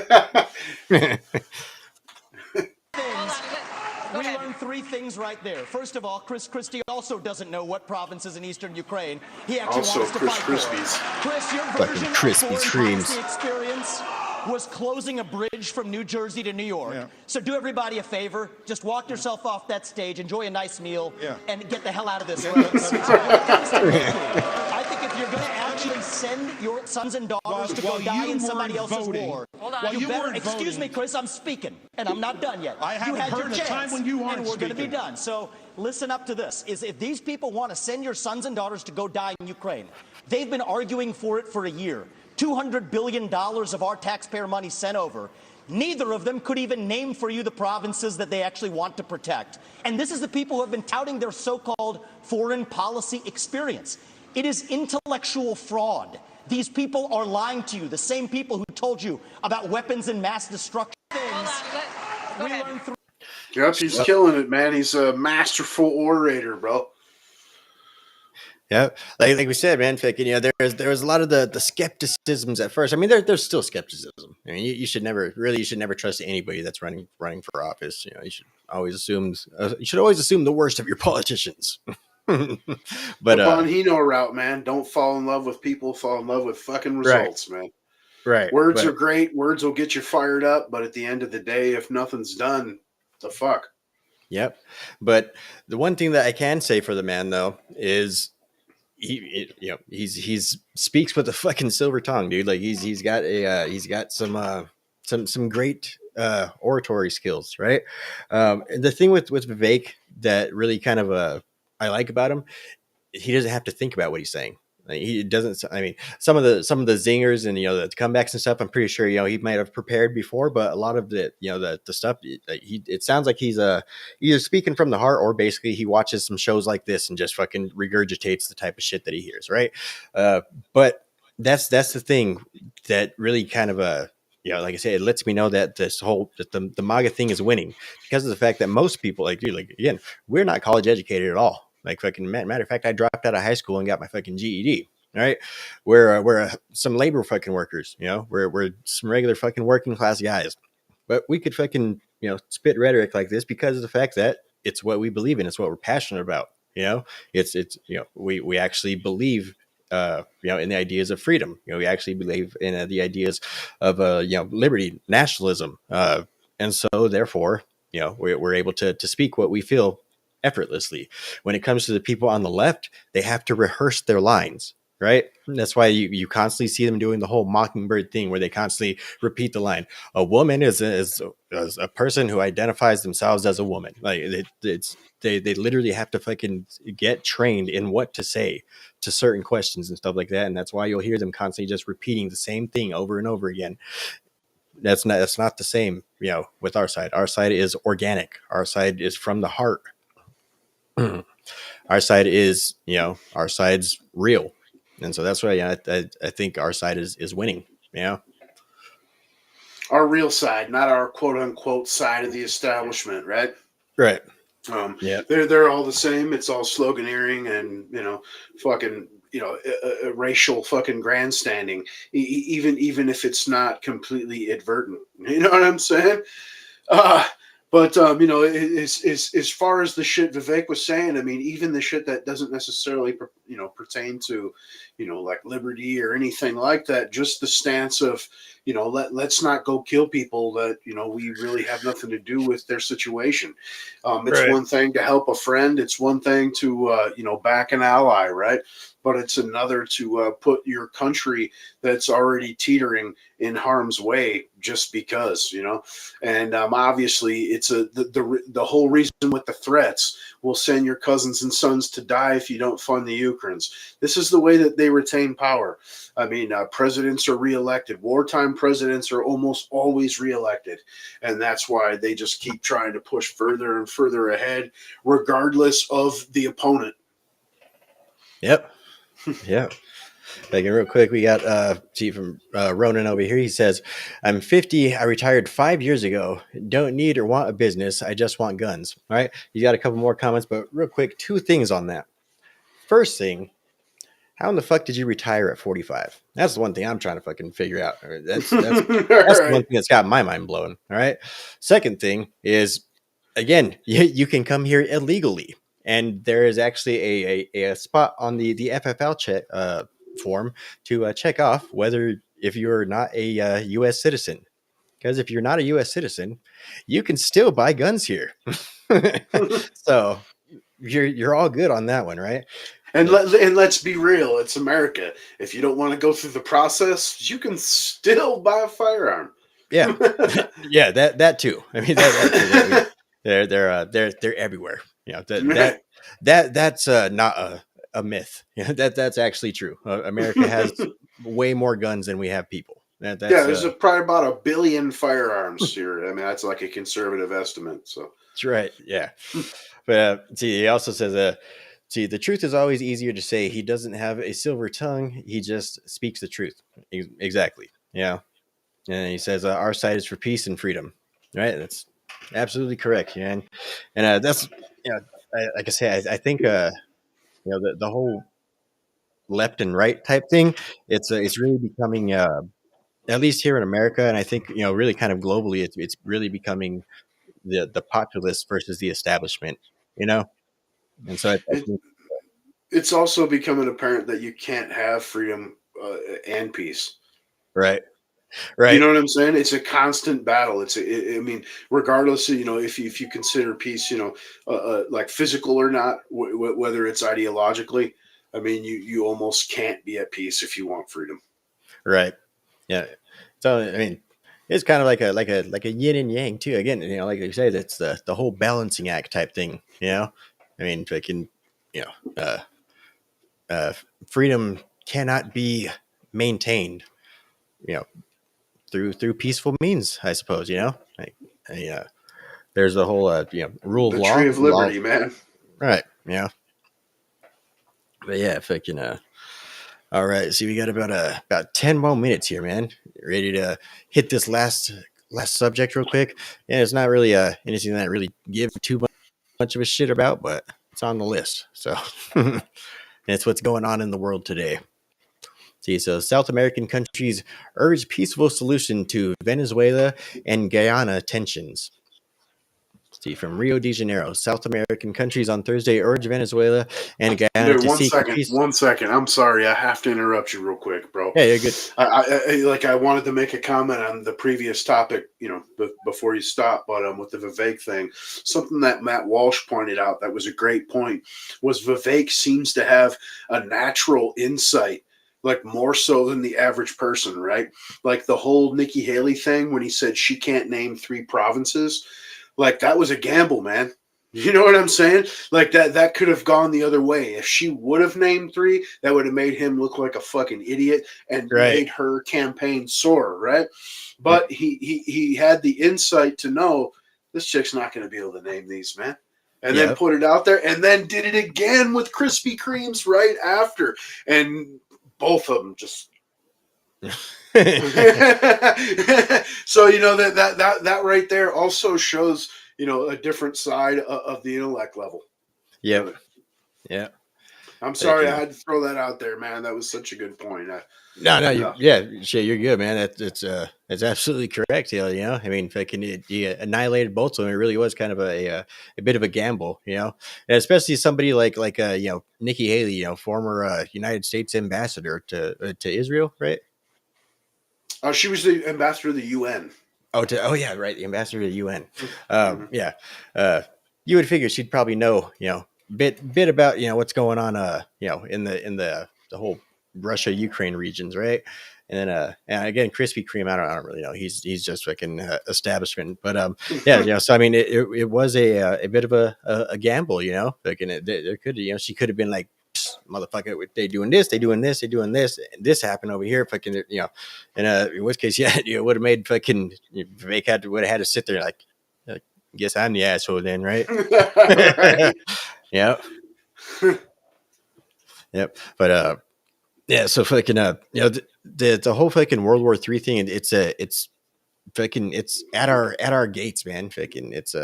learned three things right there. First of all, Chris Christie also doesn't know what provinces in eastern Ukraine he actually also wants to Chris fight Krispies. for. Chris, your version of foreign policy experience was closing a bridge from New Jersey to New York. Yeah. So do everybody a favor, just walk yourself off that stage, enjoy a nice meal, and get the hell out of this place. I think if you're going to actually send your sons and daughters to go die in somebody else's war, you better, excuse me, Chris, I'm speaking, and I'm not done yet. I haven't heard a time when you aren't and we're going to be speaking. done. So listen up to this, is if these people want to send your sons and daughters to go die in Ukraine, they've been arguing for it for a year. $200 billion of our taxpayer money sent over. Neither of them could even name for you the provinces that they actually want to protect. And this is the people who have been touting their so-called foreign policy experience. It is intellectual fraud. These people are lying to you, the same people who told you about weapons and mass destruction. Yep, he's killing it, man. He's a masterful orator, bro. Yeah, like we said, man. Like, you know, there was a lot of the skepticisms at first. I mean, there's still skepticism. I mean, you should never trust anybody that's running for office. You know, you should always assume the worst of your politicians. But Bonhino route, man. Don't fall in love with people. Fall in love with fucking results, man. Right. Words are great. Words will get you fired up, but at the end of the day, if nothing's done, the fuck. Yep. But the one thing that I can say for the man though is, he's speaks with a fucking silver tongue, dude. Like he's got some great oratory skills, right? The thing with Vivek that really kind of I like about him, he doesn't have to think about what he's saying. Like, he doesn't. I mean, some of the zingers and the comebacks and stuff, I'm pretty sure he might have prepared before, but a lot of the the stuff it sounds like he's either speaking from the heart or basically he watches some shows like this and just fucking regurgitates the type of shit that he hears, right? But that's the thing that really kind of like I said, it lets me know that the MAGA thing is winning because of the fact that most people again, we're not college educated at all. Like fucking matter of fact, I dropped out of high school and got my fucking GED. Right? We're some labor fucking workers. We're some regular fucking working class guys, but we could fucking spit rhetoric like this because of the fact that it's what we believe in. It's what we're passionate about. It's we actually believe in the ideas of freedom. We actually believe in the ideas of liberty, nationalism, and so therefore we're able to speak what we feel effortlessly. When it comes to the people on the left, they have to rehearse their lines, right? That's why you constantly see them doing the whole mockingbird thing where they constantly repeat the line. A woman is a person who identifies themselves as a woman. Like they literally have to fucking get trained in what to say to certain questions and stuff like that. And that's why you'll hear them constantly just repeating the same thing over and over again. That's not the same, with our side. Our side is organic. Our side is from the heart. Our side is, our side's real. And so that's why I think our side is winning. You know, our real side, not our quote unquote side of the establishment, right? Right. Yeah. They're all the same. It's all sloganeering and fucking racial fucking grandstanding. Even if it's not completely advertent, you know what I'm saying? But as far as the shit Vivek was saying, I mean, even the shit that doesn't necessarily pertain to like liberty or anything like that, just the stance of let's not go kill people that we really have nothing to do with their situation. It's Right. one thing to help a friend, it's one thing to back an ally, right? But it's another to put your country that's already teetering in harm's way just because, and obviously it's the whole reason with the threats: we'll send your cousins and sons to die if you don't fund the Ukrainians. This is the way that they retain power. I mean, presidents are reelected. Wartime presidents are almost always reelected, and that's why they just keep trying to push further and further ahead, regardless of the opponent. Yep. Yeah. Like, real quick, we got from Ronan over here. He says, "I'm 50. I retired 5 years ago. Don't need or want a business. I just want guns." All right. You got a couple more comments, but real quick, 2 things on that. First thing, how in the fuck did you retire at 45? That's the one thing I'm trying to fucking figure out. That's the one thing that's got my mind blown. All right. Second thing is, again, you can come here illegally. And there is actually a spot on the FFL check form to check off whether if you're not a U.S. citizen. Because if you're not a U.S. citizen, you can still buy guns here. So you're all good on that one, right? And let's be real, it's America. If you don't want to go through the process, you can still buy a firearm. Yeah, yeah, that too. I mean, they're everywhere. That's not a myth. That's actually true. America has way more guns than we have people. There's probably about 1 billion firearms here. I mean, that's like a conservative estimate. So that's right. Yeah, but see, he also says, "See, the truth is always easier to say. He doesn't have a silver tongue. He just speaks the truth." Exactly. Yeah. And he says, "Our side is for peace and freedom." Right? That's absolutely correct. Yeah. And that's like I say, I think the whole left and right type thing. It's really becoming at least here in America, and I think really kind of globally, it's really becoming the populace versus the establishment. And so I think it's also becoming apparent that you can't have freedom and peace. Right. Right. You know what I'm saying? It's a constant battle. I mean, regardless of, if you consider peace, like physical or not, whether it's ideologically, I mean, you almost can't be at peace if you want freedom. Right. Yeah. So, I mean, it's kind of like a yin and yang too. Again, like you say, that's the whole balancing act type thing. I mean, freedom cannot be maintained, through peaceful means, I suppose. There's the whole rule of the law, tree of liberty, man. Right. Yeah. But yeah, all right. See, we got about 10 more minutes here, man. Ready to hit this last subject real quick. Yeah, it's not really anything that I really give too much of a shit about, but it's on the list. So it's what's going on in the world today. See, so South American countries urge peaceful solution to Venezuela and Guyana tensions. See, from Rio de Janeiro, South American countries on Thursday urge Venezuela and Guyana to seek peace. 1 second. I'm sorry. I have to interrupt you real quick, bro. Yeah, you're good. I wanted to make a comment on the previous topic, before you stop, but with the Vivek thing, something that Matt Walsh pointed out that was a great point was Vivek seems to have a natural insight, like more so than the average person, right? Like the whole Nikki Haley thing when he said she can't name 3 provinces. Like, that was a gamble, man. You know what I'm saying? Like, that could have gone the other way. If she would have named 3, that would have made him look like a fucking idiot and made her campaign soar, right? But he had the insight to know this chick's not going to be able to name these, man. And then put it out there and then did it again with Krispy Kremes right after. And both of them just So that right there also shows a different side of the intellect level. Yep. Yeah. I'm sorry I had to throw that out there, man. That was such a good point. No, you're good, man. That's absolutely correct. I mean, fucking, you annihilated both of them. It really was kind of a bit of a gamble, and especially somebody like Nikki Haley, former United States ambassador to Israel, right? She was the ambassador to the UN. Oh yeah, right, the ambassador to the UN. Yeah, you would figure she'd probably know, bit about what's going on, in the whole Russia Ukraine regions, right? And then and again, Krispy Kreme, I don't really know. He's just fucking establishment, but yeah, so I mean, it was a bit of a gamble, like, and there could, she could have been like, motherfucker, they doing this, and this happened over here, fucking, and in which case, yeah, would have made fucking Vacant would have had to sit there like, guess I'm the asshole then, right? Right. Yep. Yep. But yeah, so fucking the whole fucking World War III thing, it's fucking, it's at our gates, man. Fucking, it's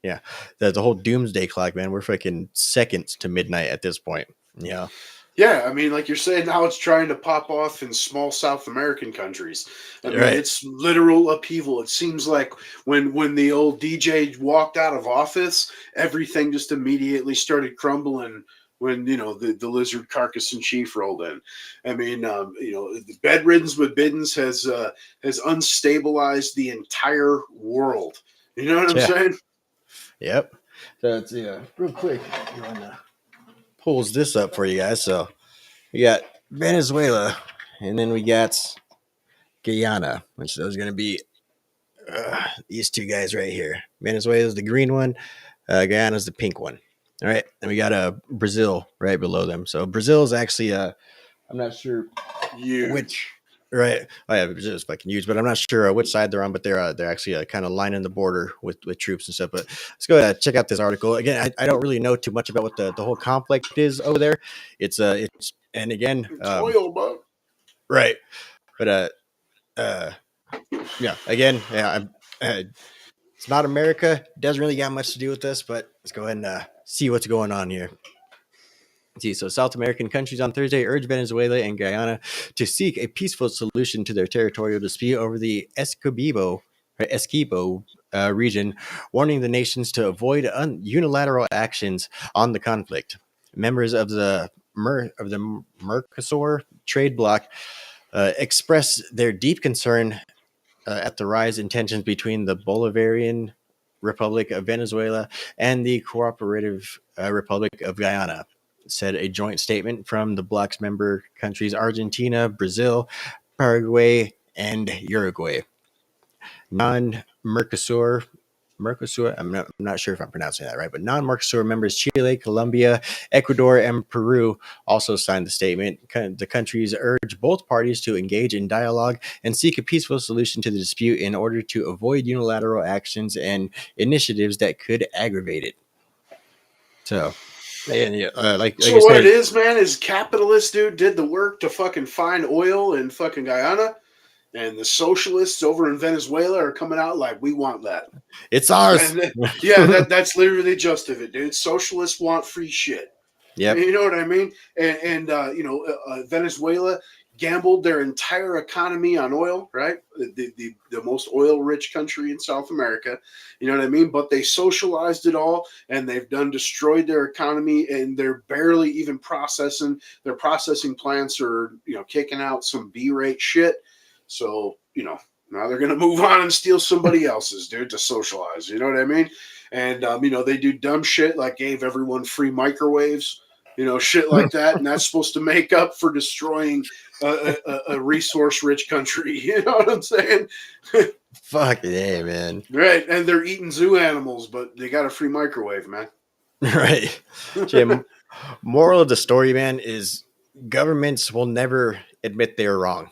yeah, the whole doomsday clock, man. We're fucking seconds to midnight at this point. Yeah. Yeah, I mean, like you're saying, now it's trying to pop off in small South American countries. I mean, Right. it's literal upheaval. It seems like when the old DJ walked out of office, everything just immediately started crumbling when the lizard carcass in chief rolled in. I mean, the bedriddens with biddens has unstabilized the entire world. You know what I'm Yeah. saying? Yep. So it's real quick. Pulls this up for you guys. So we got Venezuela, and then we got Guyana, which is going to be these two guys right here. Venezuela's the green one, Guyana's the pink one. All right, and we got Brazil right below them. So Brazil is actually I'm not sure which. Right. Oh yeah, Brazil's fucking huge, but I'm not sure which side they're on. But they're actually kind of lining the border with troops and stuff. But let's go ahead and check out this article again. I don't really know too much about what the whole conflict is over there. It's and again, oil, bro. Right. But yeah, again, yeah, it's not America. Doesn't really got much to do with this, but let's go ahead and see what's going on here. See, so South American countries on Thursday urged Venezuela and Guyana to seek a peaceful solution to their territorial dispute over the Essequibo region, warning the nations to avoid unilateral actions on the conflict. Members of the Mercosur trade bloc expressed their deep concern at the rise in tensions between the Bolivarian Republic of Venezuela and the Cooperative Republic of Guyana, said a joint statement from the bloc's member countries Argentina, Brazil, Paraguay, and Uruguay. Non-Mercosur, I'm not sure if I'm pronouncing that right, but non-Mercosur members Chile, Colombia, Ecuador, and Peru also signed the statement. The countries urge both parties to engage in dialogue and seek a peaceful solution to the dispute in order to avoid unilateral actions and initiatives that could aggravate it. So, So what it is, man, is capitalists, dude, did the work to fucking find oil in fucking Guyana, and the socialists over in Venezuela are coming out like, we want that. It's ours. And yeah, that's literally the gist of it, dude. Socialists want free shit. Yep. You know what I mean? And Venezuela gambled their entire economy on oil, right? The most oil-rich country in South America. You know what I mean? But they socialized it all, and they've destroyed their economy, and they're barely even processing. Their processing plants are, kicking out some B-rate shit. So, now they're going to move on and steal somebody else's, dude, to socialize. You know what I mean? And, they do dumb shit like gave everyone free microwaves, shit like that. And that's supposed to make up for destroying a resource-rich country. You know what I'm saying? Fuck yeah, man. Right. And they're eating zoo animals, but they got a free microwave, man. Right. Jim, moral of the story, man, is governments will never admit they were wrong.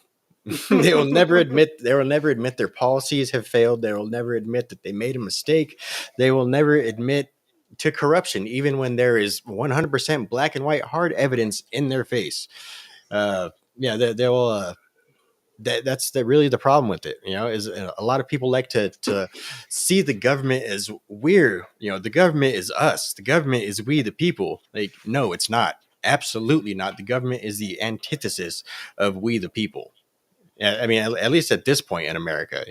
They will never admit their policies have failed. They will never admit that they made a mistake. They will never admit to corruption, even when there is 100% black and white hard evidence in their face. Yeah, they will. that's really the problem with it, is a lot of people like to see the government as we're, the government is us, the government is we the people. Like, no, it's not. Absolutely not. The government is the antithesis of we the people. I mean, at least at this point in America,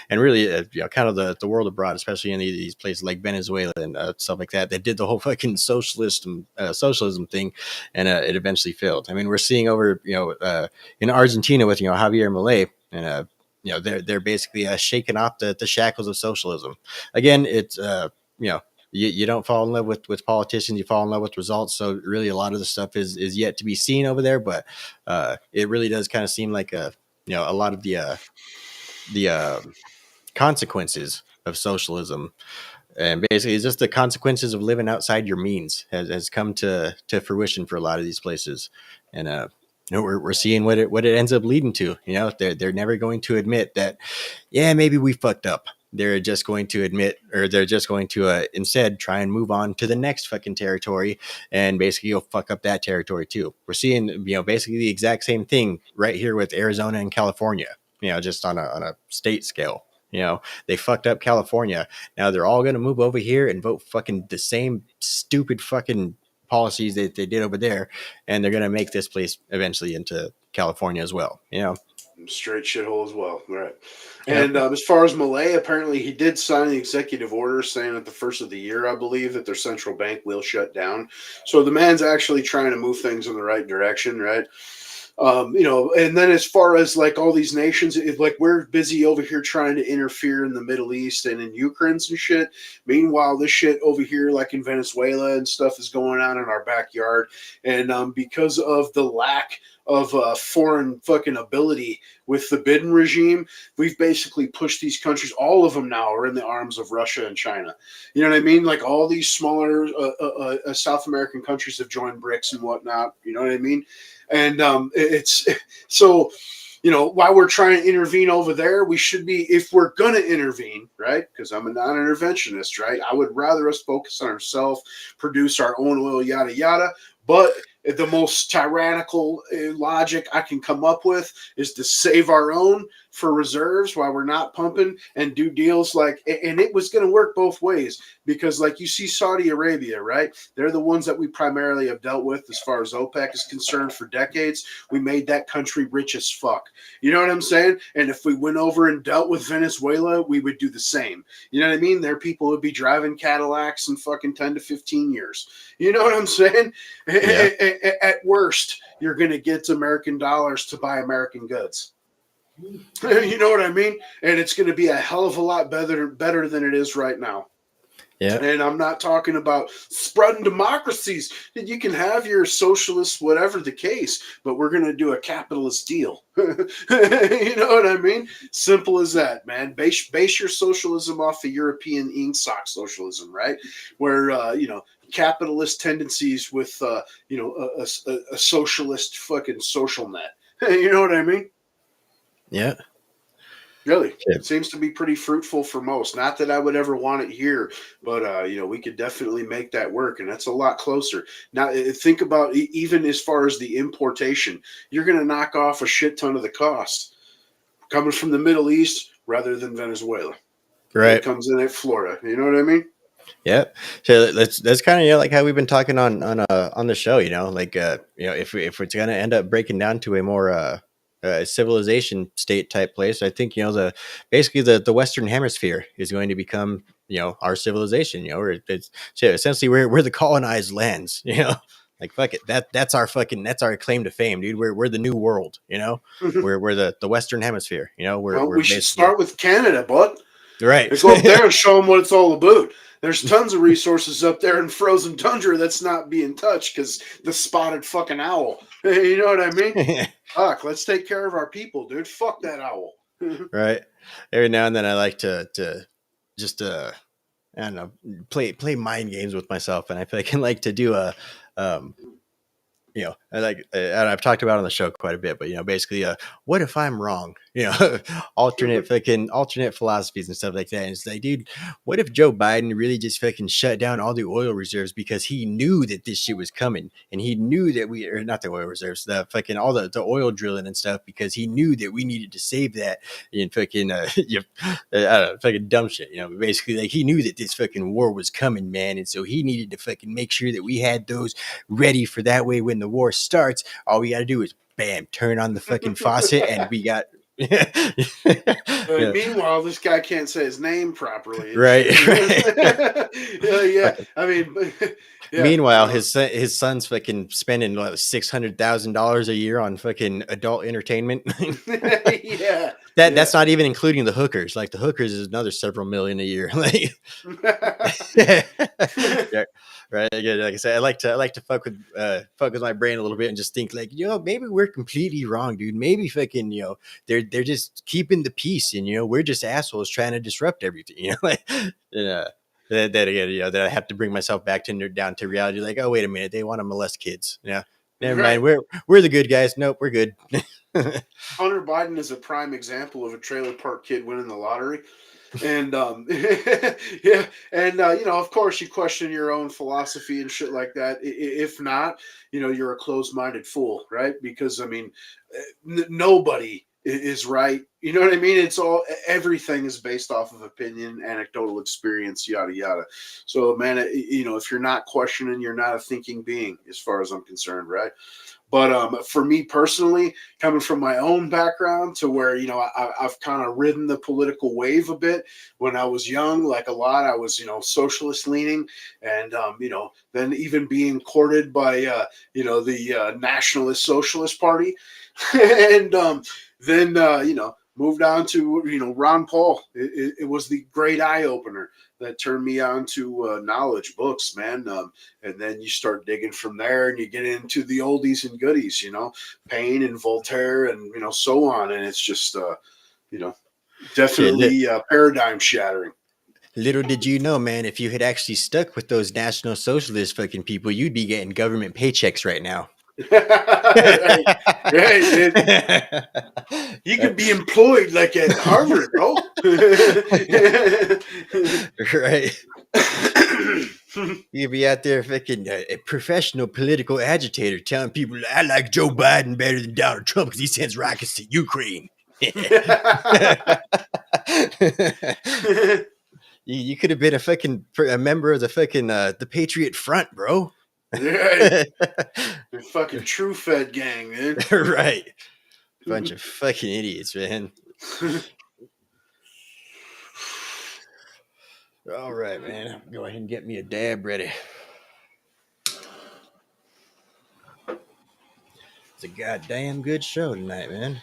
and really, kind of the world abroad, especially in these places like Venezuela and stuff like that, that did the whole fucking socialism thing, and it eventually failed. I mean, we're seeing over, in Argentina with, Javier Milei, and they're basically shaking off the shackles of socialism. Again, it's you don't fall in love with politicians, you fall in love with results. So really, a lot of the stuff is yet to be seen over there, but it really does kind of seem like a lot of the consequences of socialism, and basically it's just the consequences of living outside your means has come to fruition for a lot of these places. And we're seeing what it ends up leading to. They're never going to admit that, yeah, maybe we fucked up. They're just going to admit, or they're just going to instead try and move on to the next fucking territory, and basically you'll fuck up that territory too. We're seeing, basically the exact same thing right here with Arizona and California, just on a state scale. They fucked up California. Now they're all going to move over here and vote fucking the same stupid fucking policies that they did over there. And they're going to make this place eventually into California as well. Straight shithole as well, right? Yep. And as far as Malay, apparently he did sign the executive order saying at the first of the year, I believe, that their central bank will shut down. So the man's actually trying to move things in the right direction, right? And then as far as like all these nations, like we're busy over here trying to interfere in the Middle East and in Ukraine and shit. Meanwhile, this shit over here, like in Venezuela and stuff, is going on in our backyard. And because of the lack of foreign fucking ability with the Biden regime, we've basically pushed these countries. All of them now are in the arms of Russia and China. You know what I mean? Like all these smaller South American countries have joined BRICS and whatnot. You know what I mean? And it's so, while we're trying to intervene over there, we should be, if we're going to intervene, right? Because I'm a non-interventionist, right? I would rather us focus on ourselves, produce our own oil, yada, yada. But the most tyrannical logic I can come up with is to save our own for reserves while we're not pumping, and do deals like, and it was going to work both ways, because like you see Saudi Arabia, right? They're the ones that we primarily have dealt with as far as OPEC is concerned for decades. We made that country rich as fuck. You know what I'm saying? And if we went over and dealt with Venezuela, we would do the same. You know what I mean? Their people would be driving Cadillacs in fucking 10 to 15 years. You know what I'm saying? Yeah. At worst, you're going to get American dollars to buy American goods. You know what I mean? And it's going to be a hell of a lot better than it is right now. Yeah. And I'm not talking about spreading democracies. You can have your socialists, whatever the case, but we're going to do a capitalist deal. You know what I mean? Simple as that, man. Base your socialism off of European Ingsoc socialism, right? Where, capitalist tendencies with, a socialist fucking social net. You know what I mean? Yeah. Really, it seems to be pretty fruitful for most. Not that I would ever want it here, but we could definitely make that work, and that's a lot closer. Now, think about even as far as the importation, you're going to knock off a shit ton of the cost coming from the Middle East rather than Venezuela. Right, it comes in at Florida. You know what I mean? Yeah. So that's kind of like how we've been talking on the show. If it's going to end up breaking down to a more civilization state type place, I think basically the Western Hemisphere is going to become our civilization. Essentially we're the colonized lands. Like fuck it, that's our claim to fame, dude. We're the new world. We're the Western Hemisphere. We should start with Canada, bud. Right. Go up there and show them what it's all about. There's tons of resources up there in frozen tundra that's not being touched because the spotted fucking owl. You know what I mean? Fuck, let's take care of our people, dude. Fuck that owl. Right. Every now and then I like to just I don't know, play mind games with myself, and I feel like I like to do I've talked about it on the show quite a bit, but basically, what if I'm wrong? alternate philosophies and stuff like that. And it's like, dude, what if Joe Biden really just fucking shut down all the oil reserves because he knew that this shit was coming, and he knew that or not the oil reserves, the fucking all the oil drilling and stuff, because he knew that we needed to save that and fucking I don't know, fucking dumb shit, basically like he knew that this fucking war was coming, man, and so he needed to fucking make sure that we had those ready for that way when the war starts. All we got to do is bam, turn on the fucking faucet, and we got. Meanwhile, this guy can't say his name properly. Right. Yeah. I mean, yeah. Meanwhile, his son's fucking spending $600,000 a year on fucking adult entertainment. Yeah. That's not even including the hookers. Like the hookers is another several million a year. Like, yeah, right. Again, like I said, I like to fuck with my brain a little bit and just think like, maybe we're completely wrong, dude. Maybe fucking, they're just keeping the peace, and we're just assholes trying to disrupt everything. Like, that again, that I have to bring myself back down to reality. Like, oh wait a minute, they want to molest kids. Yeah, never mind. We're the good guys. Nope, we're good. Hunter Biden is a prime example of a trailer park kid winning the lottery. And yeah, and of course you question your own philosophy and shit like that. If not, you're a closed-minded fool, right? Because I mean, nobody is right. You know what I mean? It's everything is based off of opinion, anecdotal experience, yada yada. So man, if you're not questioning, you're not a thinking being, as far as I'm concerned, right? But for me personally, coming from my own background to where, I've kind of ridden the political wave a bit. When I was young, like a lot, I was, socialist leaning, and, then even being courted by, the Nationalist Socialist Party. And then, moved on to, Ron Paul. It was the great eye opener that turned me on to knowledge books, man. And then you start digging from there, and you get into the oldies and goodies, Paine and Voltaire, and so on. And it's just, definitely paradigm shattering. Little did you know, man, if you had actually stuck with those National Socialist fucking people, you'd be getting government paychecks right now. Right. You could be employed like at Harvard, bro. Right. You'd be out there fucking a professional political agitator telling people, I like Joe Biden better than Donald Trump because he sends rockets to Ukraine. You could have been a member of the fucking the Patriot Front, bro. Right. The fucking True Fed gang, man. Right. Bunch of fucking idiots, man. All right, man. Go ahead and get me a dab ready. It's a goddamn good show tonight, man.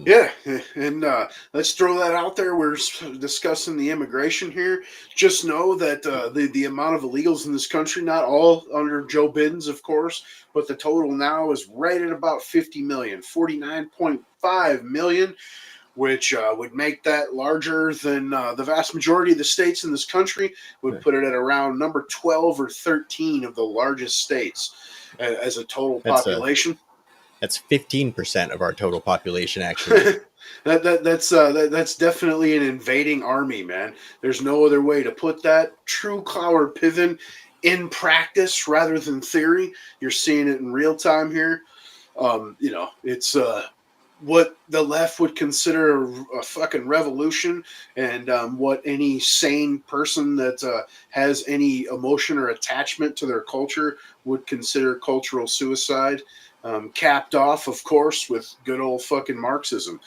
Yeah, and let's throw that out there. We're discussing the immigration here. Just know that the amount of illegals in this country, not all under Joe Biden's, of course, but the total now is right at about 50 million, 49.5 million, which would make that larger than the vast majority of the states in this country, would put it at around number 12 or 13 of the largest states as a total population. That's 15% of our total population, actually. That's definitely an invading army, man. There's no other way to put that. True Cloward Piven in practice rather than theory. You're seeing it in real time here. It's what the left would consider a fucking revolution, and what any sane person that has any emotion or attachment to their culture would consider cultural suicide. Capped off, of course, with good old fucking Marxism.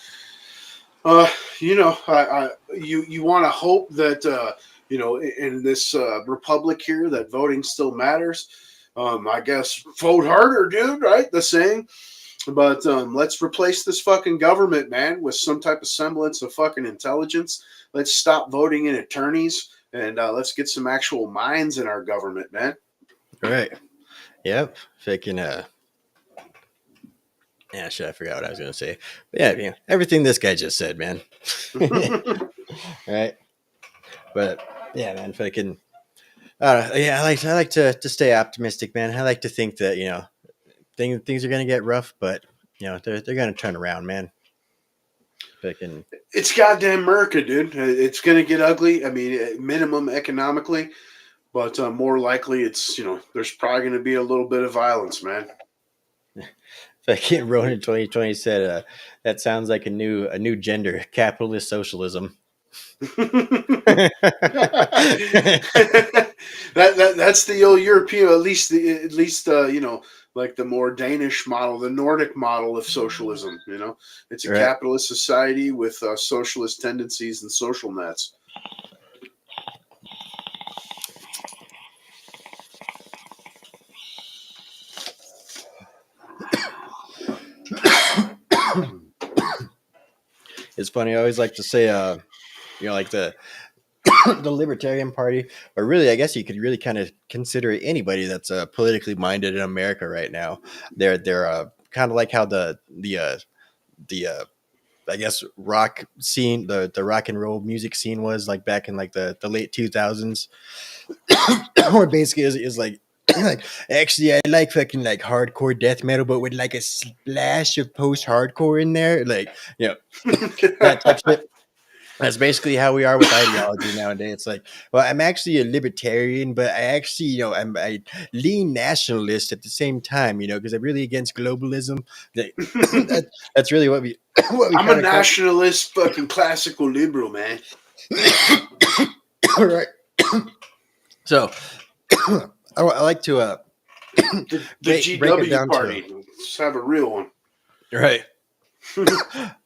You want to hope that in this republic here that voting still matters. I guess vote harder, dude. Right, the saying. But let's replace this fucking government, man, with some type of semblance of fucking intelligence. Let's stop voting in attorneys, and let's get some actual minds in our government, man. Right. Yep. Fucking yeah, shit, I forgot what I was going to say. But yeah, everything this guy just said, man. Right? But yeah, man, fucking. I like to stay optimistic, man. I like to think that things are going to get rough, but they're going to turn around, man. It's goddamn America, dude. It's gonna get ugly. I mean, at minimum economically, but more likely, it's there's probably gonna be a little bit of violence, man. Fucking Ronan 2020 said, "That sounds like a new gender, capitalist socialism." That's the old European, at least like the more Danish model, the Nordic model of socialism. It's a Right. capitalist society with socialist tendencies and social nets. It's funny. I always like to say, like the the Libertarian Party, or really, I guess you could really kind of consider anybody that's politically minded in America right now. They're kind of like how the I guess rock scene, the rock and roll music scene was like back in like the late 2000s, where basically is like. Like, actually, I like fucking like hardcore death metal, but with like a splash of post hardcore in there, like that type of shit. That's basically how we are with ideology nowadays. It's like, well, I'm actually a libertarian, but I actually, I'm a lean nationalist at the same time, because I'm really against globalism. That's really what we. I'm a nationalist, fucking classical liberal, man. All right. So, I like to the GW party. Let's have a real one. Right.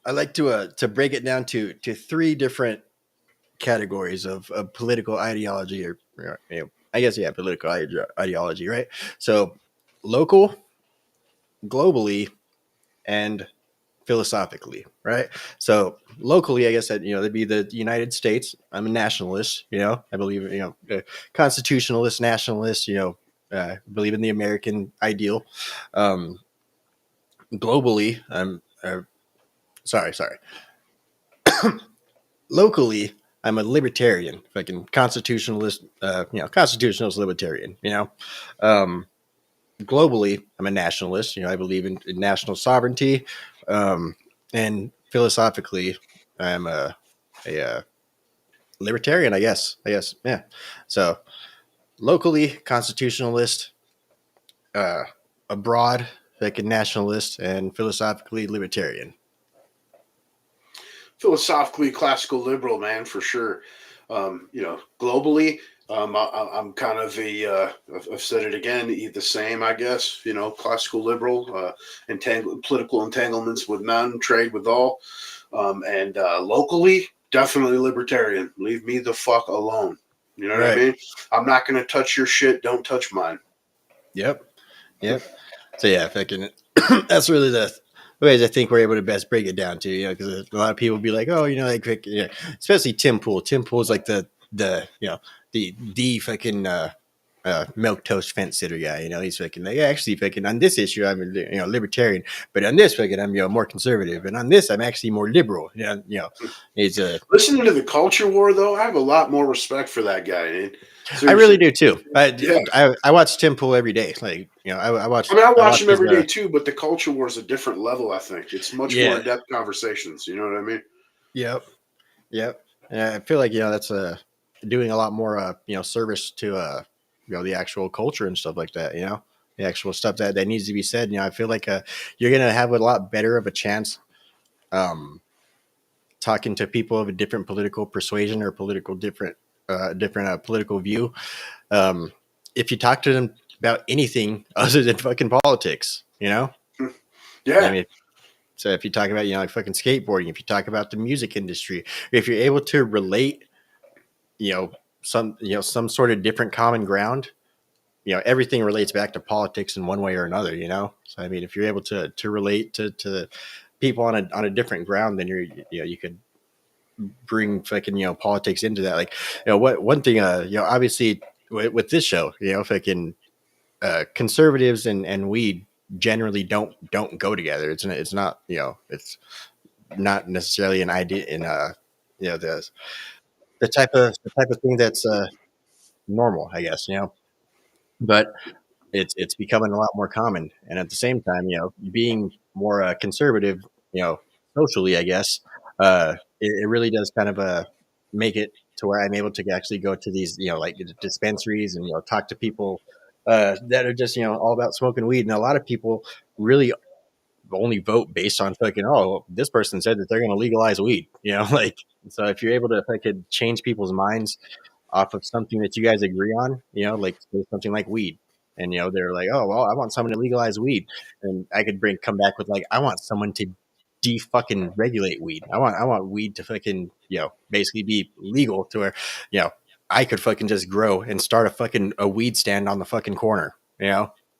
I like to break it down to three different categories of political ideology, or I guess political ideology, right? So, local, globally, and philosophically, right? So, locally, I guess that that'd be the United States. I'm a nationalist. I believe a constitutionalist, nationalist. Believe in the American ideal. Globally, I'm sorry. Locally, I'm a libertarian, fucking constitutionalist, constitutionalist libertarian, globally, I'm a nationalist, I believe in national sovereignty. And philosophically, I'm a libertarian, I guess. Yeah. So locally, constitutionalist, abroad, fucking nationalist, and philosophically libertarian. Philosophically classical liberal, man, for sure. Globally, I'm kind of I've said it again, the same, I guess. Classical liberal, political entanglements with none, trade with all. And locally, definitely libertarian. Leave me the fuck alone. You know what I mean? I'm not going to touch your shit. Don't touch mine. Yep. So yeah, fucking, that's really the ways I think we're able to best break it down to, because a lot of people be like, oh, especially Tim Pool. Tim Pool's like the fucking milk toast fence sitter guy. He's fucking like, actually fucking on this issue I'm libertarian, but on this fucking I'm more conservative, and on this I'm actually more liberal. He's listening to the culture war though. I have a lot more respect for that guy. Man. I really do too. I watch Tim Pool every day. Like I watch. I watch him every day too. But the culture war is a different level. I think it's much more in depth conversations. You know what I mean? Yep. I feel like that's doing a lot more service to the actual culture and stuff like that. The actual stuff that needs to be said. I feel like you're gonna have a lot better of a chance talking to people of a different political persuasion or different political view. If you talk to them about anything other than fucking politics, Yeah. I mean, so if you talk about, like fucking skateboarding, if you talk about the music industry, if you're able to relate, some sort of different common ground, everything relates back to politics in one way or another, So, I mean, if you're able to relate to people on a different ground, then you could bring fucking politics into that. Like what one thing obviously with this show, fucking conservatives and weed generally don't go together. It's not it's not necessarily an idea in the type of thing that's normal, I guess, but it's becoming a lot more common. And at the same time, being more conservative, socially, I guess, it really does kind of make it to where I'm able to actually go to these, like dispensaries and, talk to people that are just, all about smoking weed. And a lot of people really only vote based on fucking, oh, this person said that they're going to legalize weed, like, so if you're able to fucking change people's minds off of something that you guys agree on, like something like weed. And, they're like, oh, well, I want someone to legalize weed. And I could come back with like, I want someone to fucking regulate weed. I want weed to fucking, basically be legal to where, I could fucking just grow and start a weed stand on the fucking corner,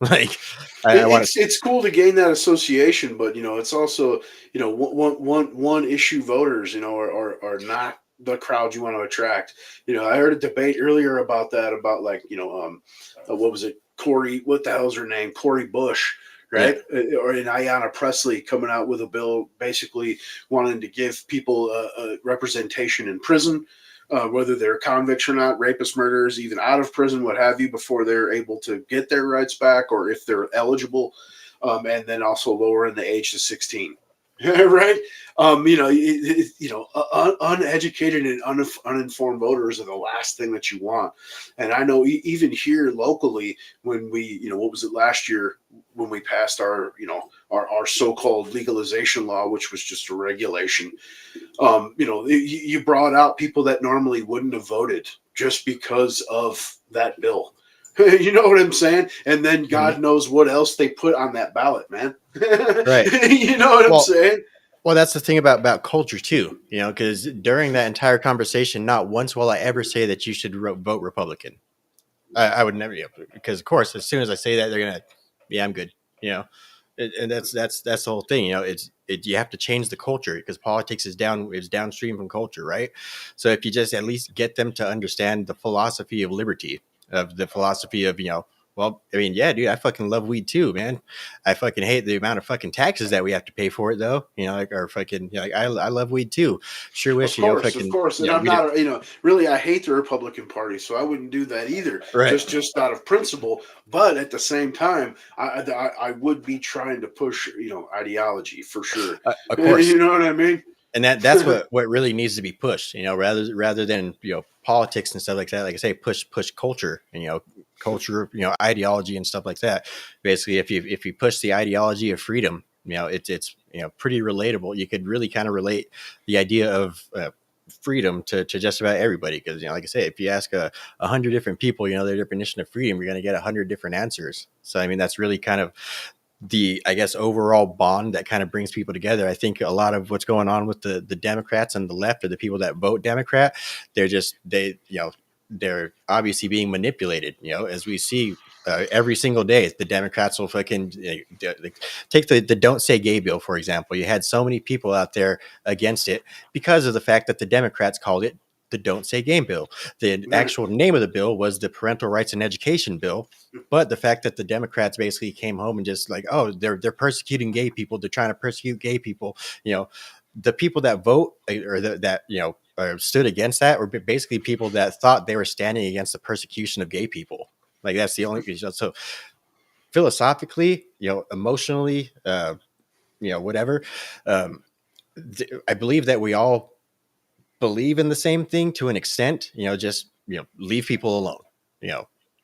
like I want it's cool to gain that association, but it's also one issue voters are not the crowd you want to attract. I heard a debate earlier about that, about like what was it, Corey, what the hell's her name, Corey Bush, right? Yeah. Or in Ayanna Pressley coming out with a bill basically wanting to give people a representation in prison, whether they're convicts or not, rapists, murderers, even out of prison, what have you, before they're able to get their rights back, or if they're eligible, and then also lowering the age to 16. Right? Uneducated and uninformed voters are the last thing that you want. And I know even here locally, when we, what was it last year when we passed our so-called legalization law, which was just a regulation, you brought out people that normally wouldn't have voted just because of that bill. You know what I'm saying? And then God knows what else they put on that ballot, man. Right. You know what I'm saying? Well, that's the thing about culture too, because during that entire conversation, not once will I ever say that you should vote Republican. I would never, because of course, as soon as I say that, they're gonna, yeah, I'm good, and that's the whole thing, you have to change the culture, because politics is downstream from culture, right? So if you just at least get them to understand the philosophy of liberty, of the philosophy of, well, I mean, yeah, dude, I fucking love weed too, man. I fucking hate the amount of fucking taxes that we have to pay for it, though. Like our fucking, like I love weed too. Sure wish, of course. And I'm not, really, I hate the Republican Party, so I wouldn't do that either. Right. Just out of principle. But at the same time, I would be trying to push, ideology for sure. Of course. You know what I mean? And that's what really needs to be pushed, rather than, politics and stuff like that. Like I say, push culture, and, culture, ideology and stuff like that. Basically, if you push the ideology of freedom, it's pretty relatable. You could really kind of relate the idea of freedom to just about everybody, because like I say, if you ask 100 different people, their definition of freedom, you're going to get 100 different answers. So I mean, that's really kind of the, I guess, overall bond that kind of brings people together. I think a lot of what's going on with the Democrats and the left, or the people that vote Democrat, they're obviously being manipulated, as we see every single day. The Democrats will fucking take the Don't Say Gay bill, for example. You had so many people out there against it because of the fact that the Democrats called it the Don't Say Gay bill. The actual name of the bill was the Parental Rights and Education bill. But the fact that the Democrats basically came home and just like, oh, they're persecuting gay people. They're trying to persecute gay people. The people that vote, or that stood against that, were basically people that thought they were standing against the persecution of gay people. Like, that's the only reason. So philosophically, emotionally, whatever, I believe that we all believe in the same thing to an extent. Just leave people alone.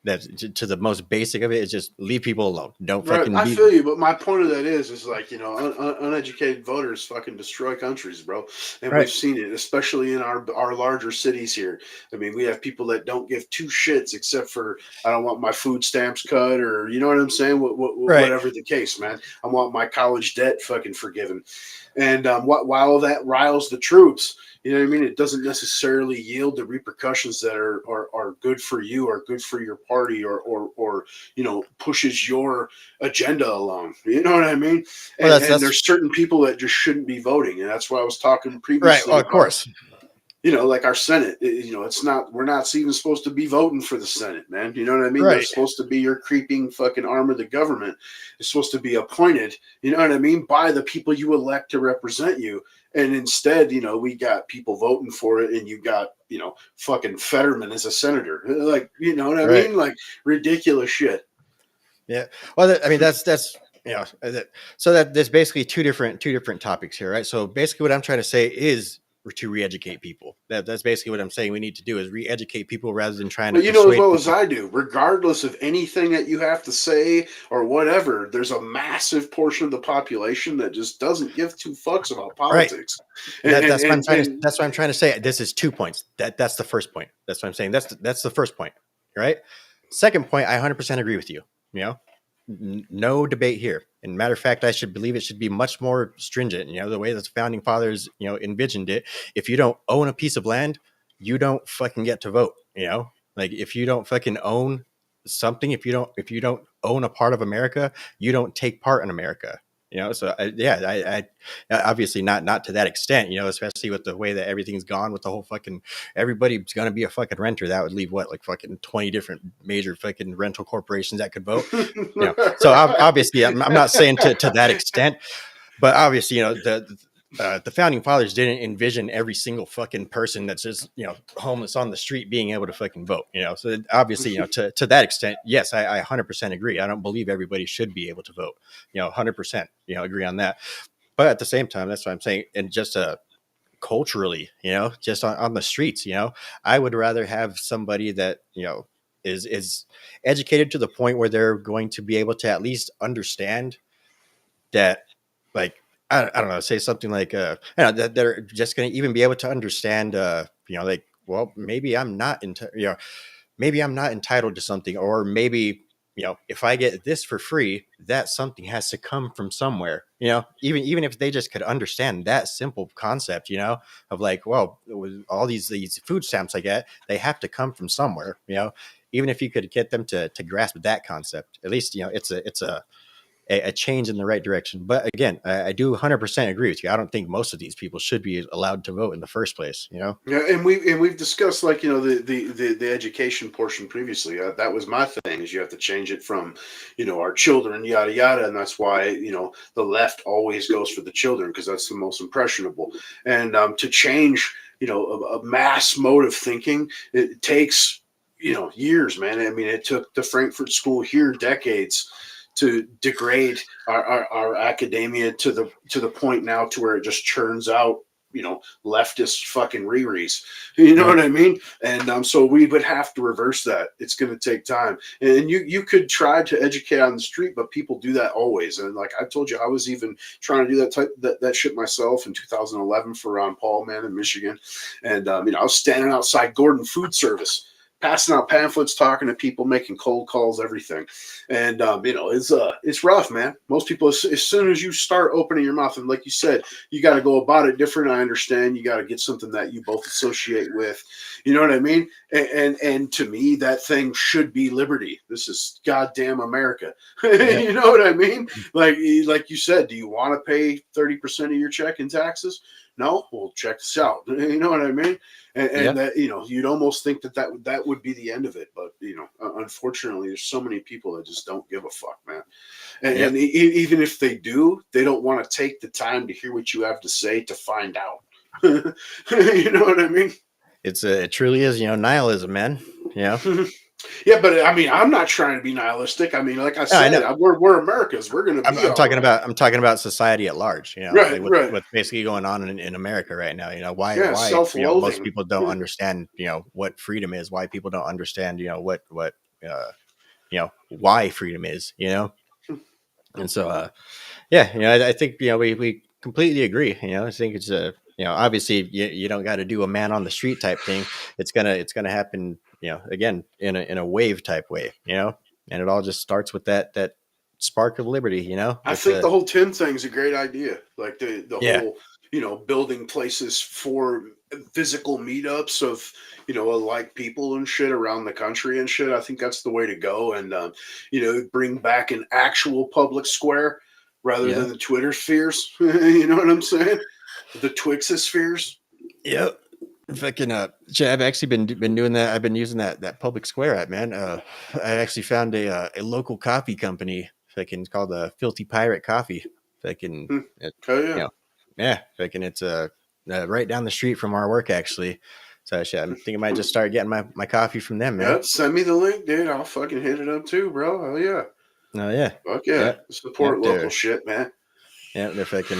That's to the most basic of it, is just leave people alone. Don't fucking. I feel you, but my point of that is like, uneducated voters fucking destroy countries, bro. And we've seen it, especially in our larger cities here. I mean, we have people that don't give two shits except for, I don't want my food stamps cut, or you know what I'm saying? Whatever the case, man. I want my college debt fucking forgiven. And while that riles the troops, you know what I mean? It doesn't necessarily yield the repercussions that are good for you, or good for your party, or pushes your agenda along. You know what I mean? And there's certain people that just shouldn't be voting, and that's why I was talking previously. Right, of course. Like our Senate, we're not even supposed to be voting for the Senate, man. You know what I mean? Right. They're supposed to be your creeping fucking arm of the government. It's supposed to be appointed, you know what I mean, by the people you elect to represent you. And instead, we got people voting for it, and you got, fucking Fetterman as a senator. Like, you know what I mean? Like, ridiculous shit. Yeah. Well, I mean, that's so that there's basically two different topics here, right? So basically what I'm trying to say is to re-educate people. That's basically what I'm saying we need to do is re-educate people rather than trying to But you know as persuade well as people. I do, regardless of anything that you have to say or whatever, there's a massive portion of the population that just doesn't give two fucks about Right. politics. That's what I'm trying to say. This is 2 points. That's the first point. That's what I'm saying. That's the first point. Right. Second point, I 100% agree with you. You know, no debate here. And matter of fact, I should believe it should be much more stringent. You know, the way that the founding fathers, envisioned it. If you don't own a piece of land, you don't fucking get to vote. You know, like if you don't fucking own something, if you don't own a part of America, you don't take part in America. You know, so I obviously not to that extent, especially with the way that everything's gone with the whole fucking, everybody's going to be a fucking renter. That would leave like fucking 20 different major fucking rental corporations that could vote, so obviously I'm not saying to that extent, but obviously, the founding fathers didn't envision every single fucking person that's just, homeless on the street being able to fucking vote, so obviously, to that extent, yes, I 100% agree. I don't believe everybody should be able to vote, 100%, agree on that. But at the same time, that's what I'm saying. And just culturally, just on the streets, I would rather have somebody that, is educated to the point where they're going to be able to at least understand that, like, I don't know, say something like, that they're just going to even be able to understand, like, well, maybe I'm not maybe I'm not entitled to something, or maybe, if I get this for free, that something has to come from somewhere, even if they just could understand that simple concept, of like, well, all these food stamps I get, they have to come from somewhere, even if you could get them to grasp that concept, at least, it's a change in the right direction. But again, I do 100% agree with you. I don't think most of these people should be allowed to vote in the first place. Yeah, and we've discussed, like, the education portion previously. That was my thing, is you have to change it from, our children, yada yada, and that's why the left always goes for the children, because that's the most impressionable. And to change a mass mode of thinking, it takes years, man. I mean, it took the Frankfurt School here decades to degrade our academia to the point now to where it just churns out leftist fucking rerees. You know what I mean? And so we would have to reverse that. It's going to take time. And you could try to educate on the street, but people do that always. And like I told you, I was even trying to do that shit myself in 2011 for Ron Paul, man, in Michigan. And I was standing outside Gordon Food Service, passing out pamphlets, talking to people, making cold calls, everything. And it's rough, man. Most people, as soon as you start opening your mouth, and like you said, you got to go about it different. I understand. You got to get something that you both associate with. You know what I mean? And to me, that thing should be liberty. This is goddamn America. You know what I mean? Like you said, do you want to pay 30% of your check in taxes? No? Well, check this out. You know what I mean? And that, you'd almost think that would be the end of it. But, unfortunately, there's so many people that just don't give a fuck, man. And even if they do, they don't want to take the time to hear what you have to say to find out. You know what I mean? It truly is, nihilism, man. Yeah. Yeah, but I mean, I'm not trying to be nihilistic. I mean, like I said, we're Americans. We're going to be. I'm talking about society at large. Right, what's basically going on in America right now. Why most people don't understand. What freedom is. Why people don't understand. What why freedom is. And so I think we completely agree. I think it's obviously you don't got to do a man on the street type thing. It's gonna happen. Again, in a wave type way, and it all just starts with that spark of liberty, I think the whole Tim thing is a great idea. Like the whole, building places for physical meetups of, like people and shit around the country and shit. I think that's the way to go. And, bring back an actual public square rather than the Twitter spheres. You know what I'm saying? The Twixospheres. Yep. Fucking I've actually been doing that. I've been using that public square app, man. I actually found a local coffee company. It's called Filthy Pirate Coffee. Fucking it's right down the street from our work, actually. So I think I might just start getting my coffee from them, man. Yep, send me the link, dude. I'll fucking hit it up too, bro. Hell yeah. No, yeah. Fuck yeah. Support local shit, man. Yeah, they're fucking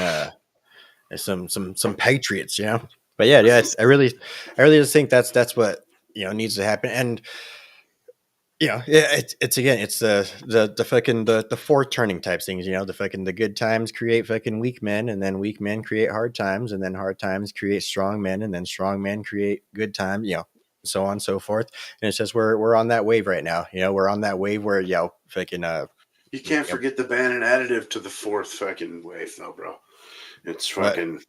some patriots, you know. But yeah, I really just think that's what needs to happen. And it's again, it's the fucking the fourth turning type things, the fucking the good times create fucking weak men, and then weak men create hard times, and then hard times create strong men, and then strong men create good times, so on and so forth. And it's just we're on that wave right now. We're on that wave where fucking you can't forget the Bannon additive to the fourth fucking wave though, bro. It's fucking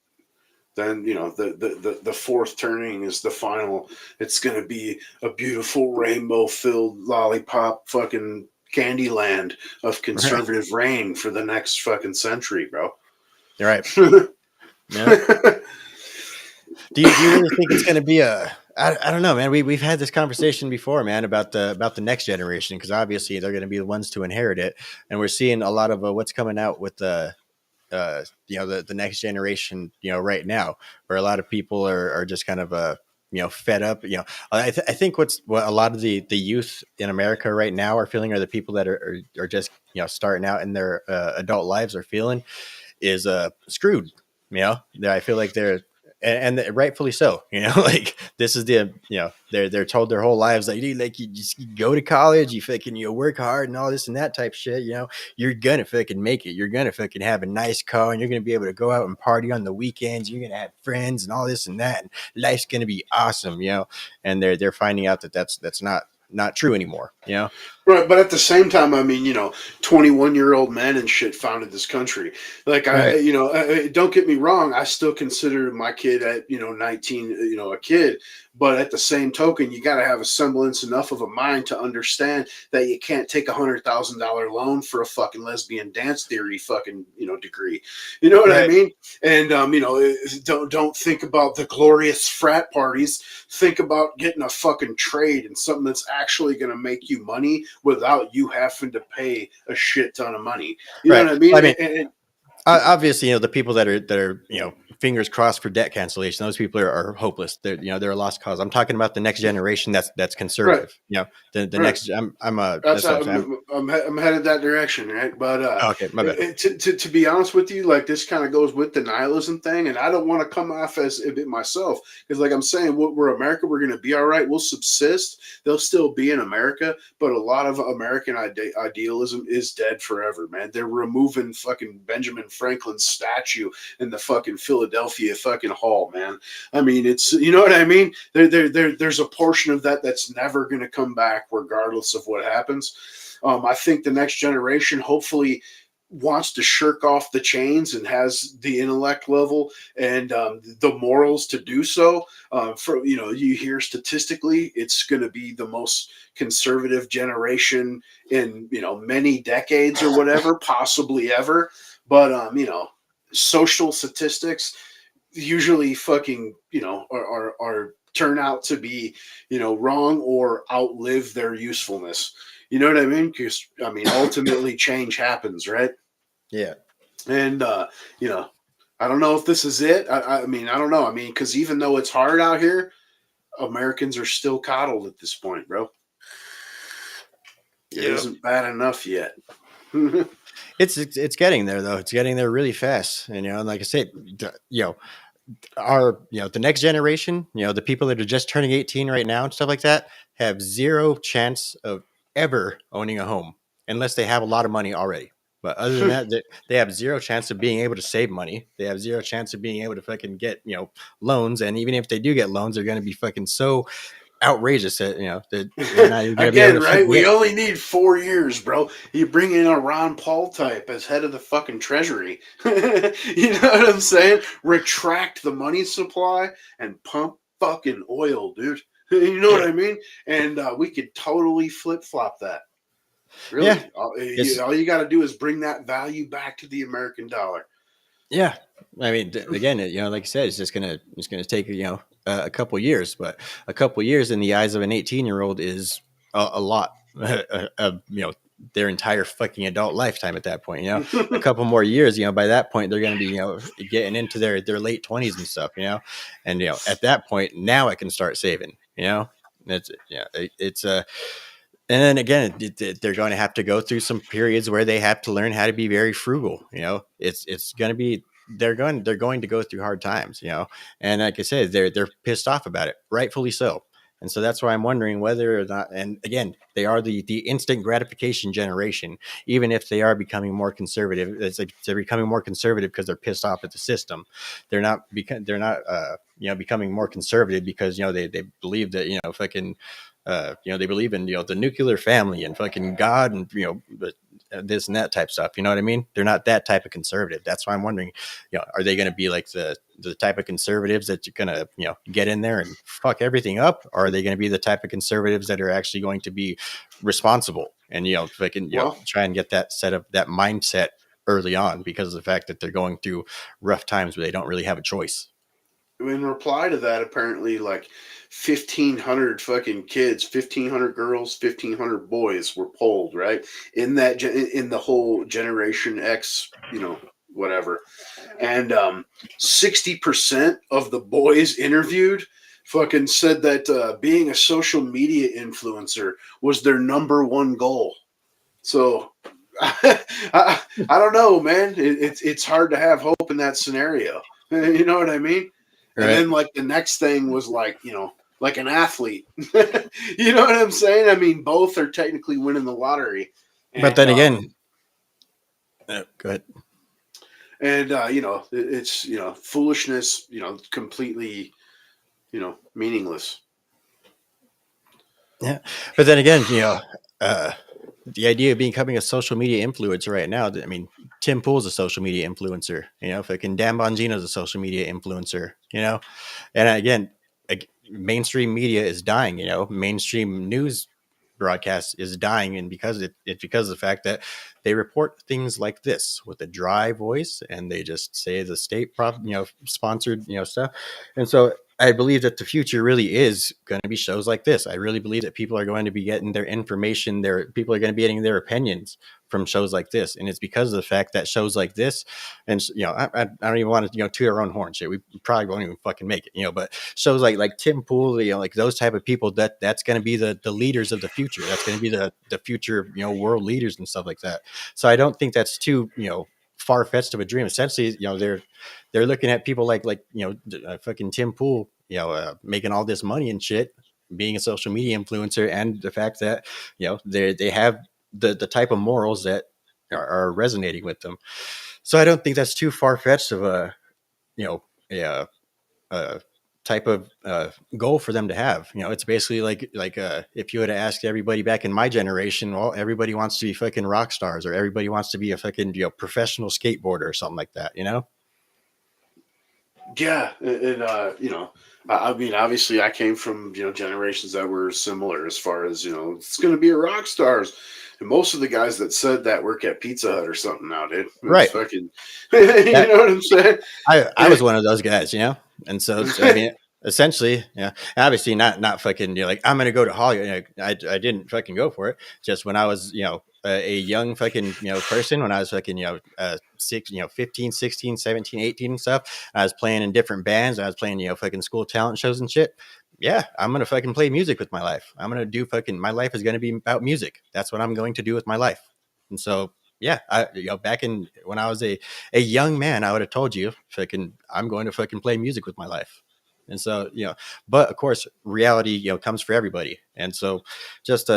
then the fourth turning is the final. It's gonna be a beautiful rainbow filled lollipop fucking candy land of conservative reign for the next fucking century, bro. You're right. Yeah. Do you really think it's gonna be I don't know, man. We've had this conversation before, man, about the next generation, because obviously they're going to be the ones to inherit it, and we're seeing a lot of what's coming out with the next generation, right now, where a lot of people are just kind of fed up. I think what a lot of the youth in America right now are feeling, are the people that are just starting out in their adult lives are feeling is screwed. I feel like they're and rightfully so. Like this is the they're told their whole lives like, dude, like you just go to college, you fucking work hard and all this and that type shit. You're gonna fucking make it. You're gonna fucking have a nice car, and you're gonna be able to go out and party on the weekends. You're gonna have friends and all this and that, and life's gonna be awesome. And they're finding out that that's not true anymore. Right, but at the same time, I mean, 21-year-old men and shit founded this country. Like, don't get me wrong, I still consider my kid at 19, a kid. But at the same token, you got to have a semblance enough of a mind to understand that you can't take $100,000 loan for a fucking lesbian dance theory fucking degree. You know what I mean? And don't think about the glorious frat parties. Think about getting a fucking trade and something that's actually going to make you money without you having to pay a shit ton of money. You know what I mean? Obviously, the people that are fingers crossed for debt cancellation, those people are hopeless. They're they're a lost cause. I'm talking about the next generation that's conservative. The next. I'm headed that direction, right? But okay, my bad. To be honest with you, like this kind of goes with the nihilism thing, and I don't want to come off as a bit myself, because like I'm saying, we're America. We're going to be all right. We'll subsist. They'll still be in America, but a lot of American idealism is dead forever, man. They're removing fucking Benjamin Franklin's statue in the fucking Philadelphia fucking hall, man. I mean, it's, you know what I mean? There's a portion of that that's never going to come back regardless of what happens. I think the next generation hopefully wants to shirk off the chains and has the intellect level and the morals to do so. You hear statistically, it's going to be the most conservative generation in many decades or whatever, possibly ever. But social statistics usually fucking are turn out to be wrong or outlive their usefulness. You know what I mean? Because ultimately change happens, right? Yeah. And I don't know if this is it. I mean, I don't know. I mean, because even though it's hard out here, Americans are still coddled at this point, bro. It isn't bad enough yet. It's getting there though. It's getting there really fast. And like I said, the next generation, the people that are just turning 18 right now and stuff like that have zero chance of ever owning a home unless they have a lot of money already. But other than that, they have zero chance of being able to save money. They have zero chance of being able to fucking get, loans. And even if they do get loans, they're going to be fucking so outrageous that, they're not even gonna be able to right? We only need 4 years, bro. You bring in a Ron Paul type as head of the fucking treasury. You know what I'm saying? Retract the money supply and pump fucking oil, dude. You know what I mean? And we could totally flip-flop that. Really? Yeah. All you got to do is bring that value back to the American dollar. Yeah. I mean, again, like I said, it's gonna take a couple years, but a couple years in the eyes of an 18-year-old is a lot. Their entire fucking adult lifetime at that point. A couple more years, by that point they're going to be getting into their late 20s and stuff. And at that point, now I can start saving. It's And then again, they're going to have to go through some periods where they have to learn how to be very frugal. It's going to be they're going to go through hard times. And like I said, they're pissed off about it, rightfully so. And so that's why I'm wondering whether or not. And again, they are the instant gratification generation. Even if they are becoming more conservative, it's like they're becoming more conservative because they're pissed off at the system. They're not becoming more conservative because they believe that fucking they believe in the nuclear family and fucking God and this and that type stuff. You know what I mean? They're not that type of conservative. That's why I'm wondering, are they going to be like the type of conservatives that you're going to get in there and fuck everything up, or are they going to be the type of conservatives that are actually going to be responsible and fucking try and get that mindset early on because of the fact that they're going through rough times where they don't really have a choice. In reply to that, apparently, like 1,500 fucking kids, 1,500 girls, 1,500 boys were polled, right? In the whole Generation X, whatever. And 60% of the boys interviewed fucking said that being a social media influencer was their number one goal. So I don't know, man. It's hard to have hope in that scenario. You know what I mean? Right. And then like the next thing was like, like an athlete. You know what I'm saying? I mean, both are technically winning the lottery. But then again, go ahead. And it's foolishness, completely, meaningless. Yeah. But then again, the idea of becoming a social media influencer right now, I mean, Tim Pool's a social media influencer, fucking Dan Bongino's a social media influencer, and again, mainstream media is dying, mainstream news broadcast is dying, and because it's because of the fact that they report things like this with a dry voice and they just say the state sponsored stuff. And so I believe that the future really is going to be shows like this. I really believe that people are going to be getting their information, people are going to be getting their opinions from shows like this. And it's because of the fact that shows like this, and I don't even want to toot our own horn shit. We probably won't even fucking make it, but shows like Tim Pool, like those type of people, that's going to be the leaders of the future. That's going to be the future, world leaders and stuff like that. So I don't think that's too, far-fetched of a dream. Essentially, they're looking at people like fucking Tim Pool, making all this money and shit, being a social media influencer, and the fact that they have the type of morals that are resonating with them. So I don't think that's too far-fetched of a type of goal for them to have. It's basically like if you would have asked everybody back in my generation, well, everybody wants to be fucking rock stars, or everybody wants to be a fucking professional skateboarder or something like that. Yeah, and I mean, obviously, I came from generations that were similar as far as it's going to be a rock stars, and most of the guys that said that work at Pizza Hut or something now, dude. Right? Fucking, you know what I'm saying? I was one of those guys, and so I mean, essentially, obviously not fucking. Like I'm going to go to Hollywood. I didn't fucking go for it. Just when I was a young fucking person, when I was fucking 15, 16, 17, 18 and stuff, I was playing in different bands. I was playing fucking school talent shows and shit. Yeah, I'm gonna fucking play music with my life. I'm gonna do my life is gonna be about music. That's what I'm going to do with my life. And so yeah, back in when I was a young man, I would have told you fucking I'm going to fucking play music with my life. And so, but of course, reality, comes for everybody. And so just,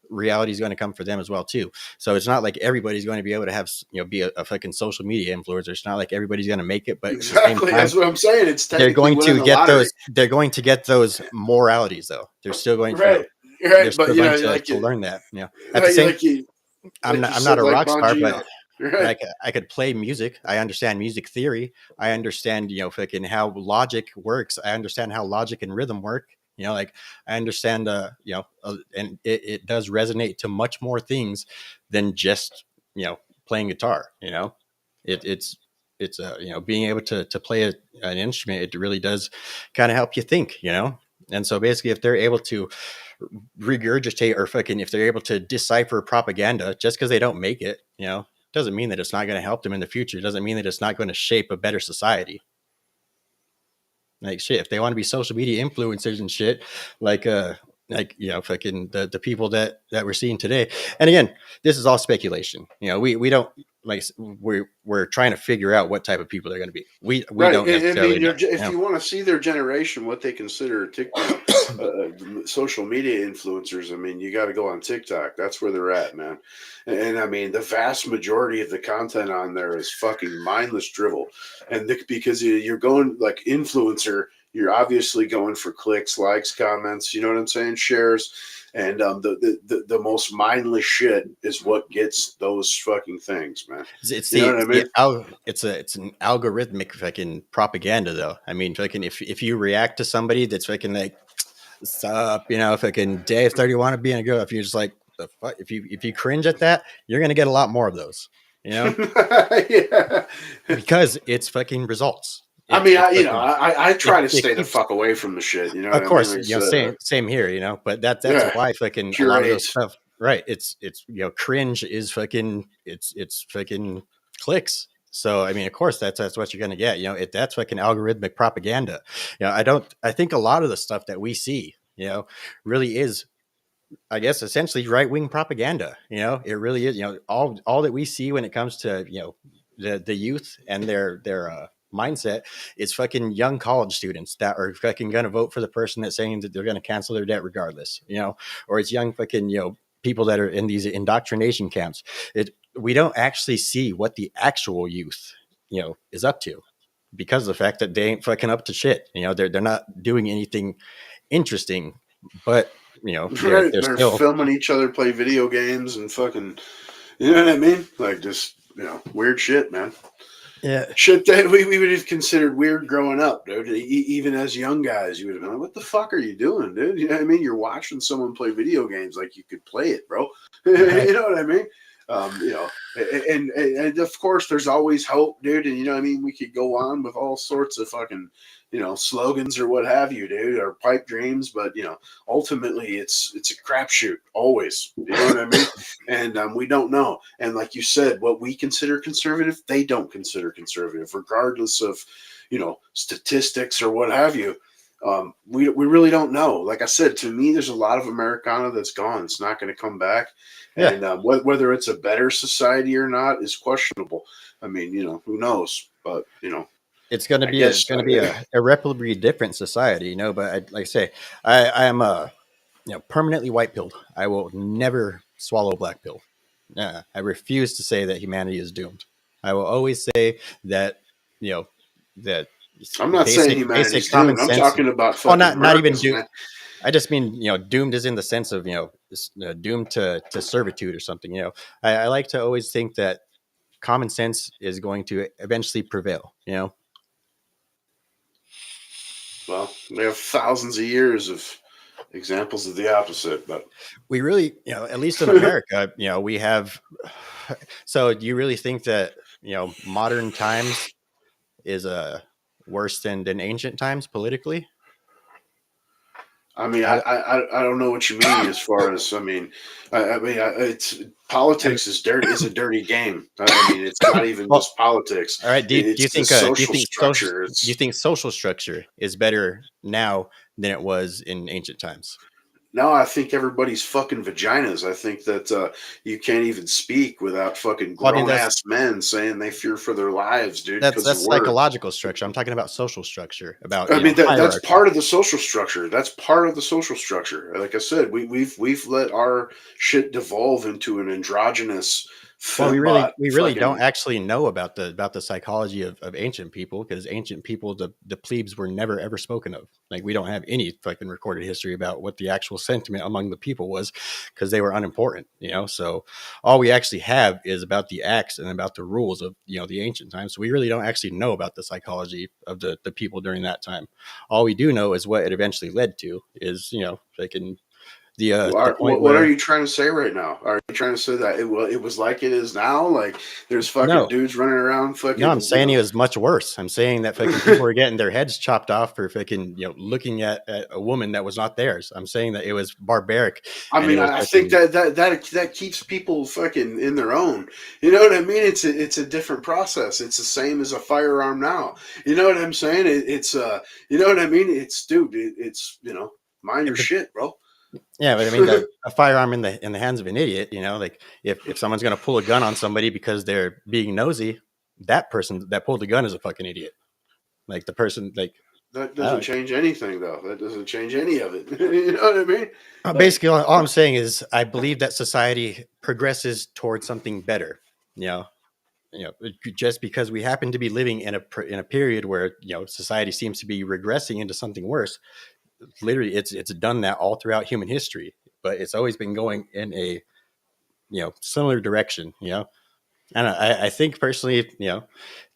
reality is going to come for them as well, too. So it's not like everybody's going to be able to have, be a fucking social media influencer. It's not like everybody's going to make it, but exactly. At the same time, that's what I'm saying. It's they're going to get they're going to get those moralities though. They're still going to, right. They're still going to learn that. At the same I'm not a rock star, but right. I could play music. I understand music theory. I understand, fucking how logic works. I understand how logic and rhythm work. I understand, and it does resonate to much more things than just, playing guitar. It's being able to play an instrument. It really does kind of help you think, And so basically, if they're able to regurgitate or fucking, if they're able to decipher propaganda, just because they don't make it, doesn't mean that it's not going to help them in the future. It doesn't mean that it's not going to shape a better society. Like shit, if they want to be social media influencers and shit, like like, you know, fucking the people that we're seeing today. And again, this is all speculation. You know, we don't, like, we're trying to figure out what type of people they're going to be. We Right. don't I necessarily mean, know. if you want to see their generation, what they consider social media influencers, I mean, you got to go on TikTok. That's where they're at, man. And I mean, the vast majority of the content on there is fucking mindless drivel. And because you're going like influencer, you're obviously going for clicks, likes, comments, you know what I'm saying? Shares. And the most mindless shit is what gets those fucking things, man. It's You know what I mean? it's an algorithmic fucking propaganda, though. I mean, fucking if you react to somebody that's fucking like, sup, you know, fucking Dave 30 want to be in a girl, if you're just like, the fuck, if you cringe at that, you're gonna get a lot more of those, you know. Yeah. Because it's fucking results. I mean, I try to stay the fuck away from the shit. You know, of course, I mean? you know, same here, you know. But that's why fucking pure a lot of those hate. stuff, right? It's you know, cringe is fucking it's fucking clicks. So I mean, of course, that's what you're gonna get. You know, that's fucking algorithmic propaganda. You know, I think a lot of the stuff that we see, you know, really is, I guess, essentially right-wing propaganda. You know, it really is. You know, all that we see when it comes to, you know, the youth and their mindset is fucking young college students that are fucking going to vote for the person that's saying that they're going to cancel their debt regardless, you know, or it's young fucking, you know, people that are in these indoctrination camps. We don't actually see what the actual youth, you know, is up to, because of the fact that they ain't fucking up to shit. You know, they're not doing anything interesting, but you know, they're still filming each other play video games and fucking, you know what I mean? Like, just, you know, weird shit, man. Yeah, shit that we would have considered weird growing up, dude. Even as young guys, you would have been like, "What the fuck are you doing, dude?" You know what I mean? You're watching someone play video games like you could play it, bro. Right. You know what I mean? You know, and of course, there's always hope, dude. And you know what I mean? We could go on with all sorts of fucking, you know, slogans or what have you, dude, or pipe dreams. But you know, ultimately, it's a crapshoot always. You know what I mean? And we don't know. And like you said, what we consider conservative, they don't consider conservative, regardless of, you know, statistics or what have you. We really don't know. Like I said, to me, there's a lot of Americana that's gone. It's not going to come back. Yeah. And whether it's a better society or not is questionable. I mean, you know, who knows? But you know, it's going to be a irreparably different society, you know. But like I say, I am a, you know, permanently white pilled. I will never swallow black pill. I refuse to say that humanity is doomed. I will always say that, you know, that I'm not saying humanity's common doomed. I'm sense. talking about fucking not even Americans, doomed. man. I just mean, you know, doomed is in the sense of, you know, doomed to servitude or something. You know, I like to always think that common sense is going to eventually prevail. You know. Well, we have thousands of years of examples of the opposite, but we really, you know, at least in America, you know, we have. So, do you really think that, you know, modern times is worse than ancient times politically? I mean, I don't know what you mean as far as, I mean, it's politics is dirty. Is a dirty game. I mean, it's not even just politics. All right. Do you think structure? Do you think social structure is better now than it was in ancient times? No, I think everybody's fucking vaginas. I think that you can't even speak without fucking grown-ass men saying they fear for their lives, dude. That's psychological structure. I'm talking about social structure. About, I mean, that's part of the social structure. That's part of the social structure. Like I said, we've let our shit devolve into an androgynous. Well, we really don't actually know about the psychology of ancient people, because ancient people, the plebes were never ever spoken of. Like, we don't have any fucking recorded history about what the actual sentiment among the people was, because they were unimportant, you know. So all we actually have is about the acts and about the rules of, you know, the ancient times. So we really don't actually know about the psychology of the people during that time. All we do know is what it eventually led to is, you know, they can. What are you trying to say right now? Are you trying to say that it was like it is now? Like, there's fucking dudes running around fucking. No, I'm saying it was much worse. I'm saying that fucking people were getting their heads chopped off for fucking, you know, looking at a woman that was not theirs. I'm saying that it was barbaric. I mean, I think that keeps people fucking in their own. You know what I mean? It's a different process. It's the same as a firearm now. You know what I'm saying? It's you know what I mean? It's, dude, it's, you know, mind your shit, bro. Yeah, but I mean, a firearm in the hands of an idiot, like if someone's going to pull a gun on somebody because they're being nosy, that person that pulled the gun is a fucking idiot. Like the person, like That doesn't change anything, though. That doesn't change any of it. You know what I mean? basically, all I'm saying is I believe that society progresses towards something better. Just because we happen to be living in a period where society seems to be regressing into something worse. Literally, it's done that all throughout human history, but it's always been going in a similar direction. And I think personally,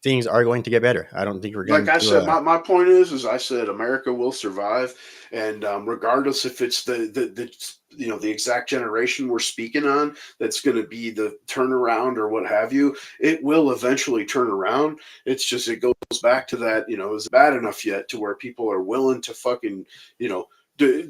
things are going to get better. I don't think we're going Like I to. said, my point is I said America will survive, and regardless if it's the exact generation we're speaking on that's going to be the turnaround or what have you, it will eventually turn around. It's just it goes back to that, is it bad enough yet to where people are willing to fucking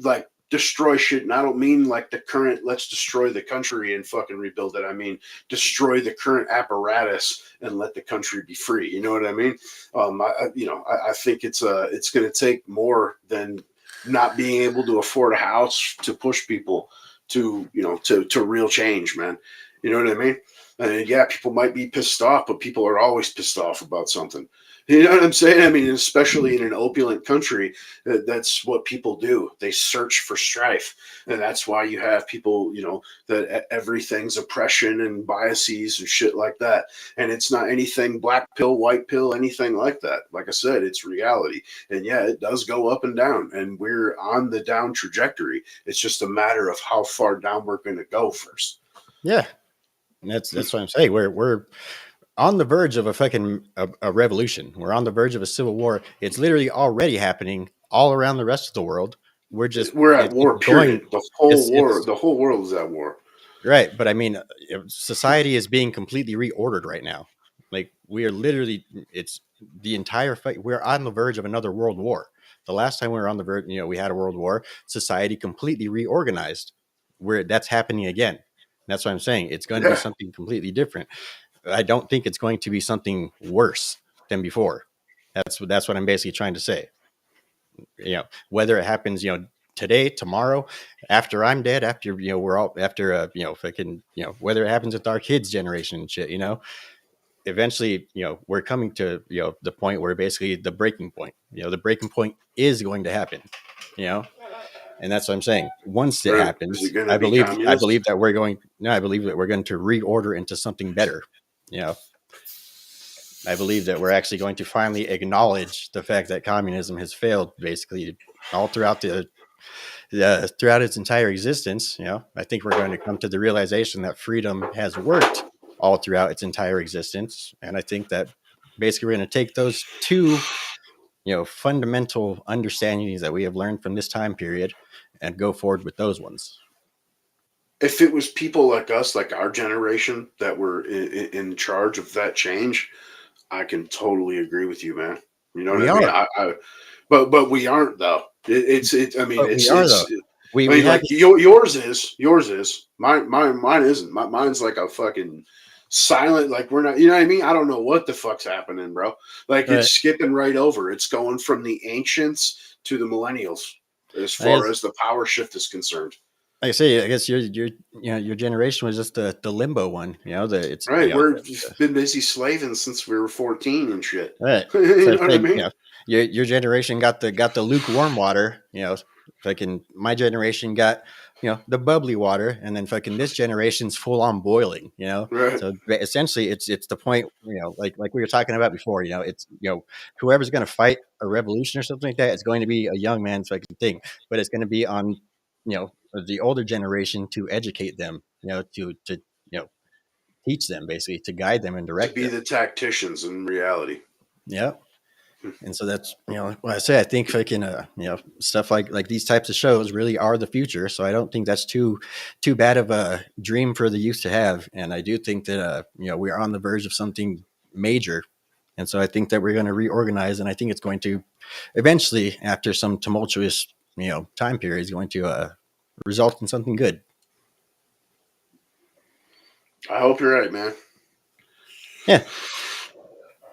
like destroy shit. And I don't mean like the current let's destroy the country and fucking rebuild it. I mean destroy the current apparatus and let the country be free. You know what I mean? I think it's going to take more than not being able to afford a house to push people to to real change, man. You know what I mean? And yeah, people might be pissed off, but people are always pissed off about something. You know what I'm saying? I mean, especially in an opulent country, that's what people do. They search for strife. And that's why you have people, that everything's oppression and biases and shit like that. And it's not anything black pill, white pill, anything like that. Like I said, it's reality. And yeah, it does go up and down. And we're on the down trajectory. It's just a matter of how far down we're going to go first. Yeah. And that's what I'm saying. We're on the verge of a revolution. We're on the verge of a civil war. It's literally already happening all around the rest of the world. We're at war, period. The whole world is at war. Right. But I mean, society is being completely reordered right now. Like we are literally, it's the entire fight. We're on the verge of another world war. The last time we were on the verge, we had a world war, society completely reorganized. That's happening again. That's what I'm saying. It's going to be something completely different. I don't think it's going to be something worse than before. That's what I'm basically trying to say. Whether it happens, today, tomorrow, after I'm dead, after we're all after whether it happens with our kids' generation and shit, eventually, we're coming to the point where basically the breaking point. The breaking point is going to happen. And that's what I'm saying. Once it happens, I believe that we're going. No, I believe that we're going to reorder into something better. I believe that we're actually going to finally acknowledge the fact that communism has failed, basically all throughout throughout its entire existence. I think we're going to come to the realization that freedom has worked all throughout its entire existence, and I think that basically we're going to take those two, fundamental understandings that we have learned from this time period and go forward with those ones. If it was people like us, like our generation, that were in charge of that change, I can totally agree with you, man. You know what I mean? But we aren't though. Yours is. Mine isn't. Mine's like a fucking silent. Like we're not. You know what I mean? I don't know what the fuck's happening, bro. Like it's skipping right over. It's going from the ancients to the millennials as far as the power shift is concerned. Like I say, I guess your generation was just the limbo one. It's right. We've been busy slaving since we were 14 and shit. Right. You know what I mean? Your generation got the lukewarm water. Fucking my generation got the bubbly water, and then fucking this generation's full on boiling. Right. So essentially, it's the point. Like we were talking about before. It's whoever's going to fight a revolution or something like that, it's going to be a young man's fucking thing, but it's going to be on the older generation to educate them, to teach them, basically to guide them and direct to be the tacticians in reality. Yeah. And so that's, what I say, I think fucking, stuff like these types of shows really are the future. So I don't think that's too bad of a dream for the youth to have. And I do think that, we are on the verge of something major. And so I think that we're going to reorganize, and I think it's going to eventually, after some tumultuous, time period, is going to, result in something good. I hope you're right, man. Yeah.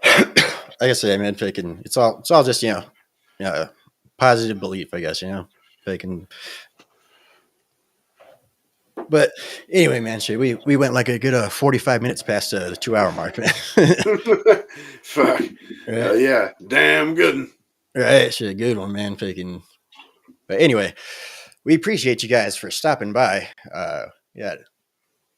Like I said, I mean, it's all just, positive belief, I guess, But anyway, man, shit, we went like a good 45 minutes past the 2 hour mark, man. Fuck. Right? Yeah, damn good one. Right, shit, good one, man. Freaking. But anyway, we appreciate you guys for stopping by. Yeah,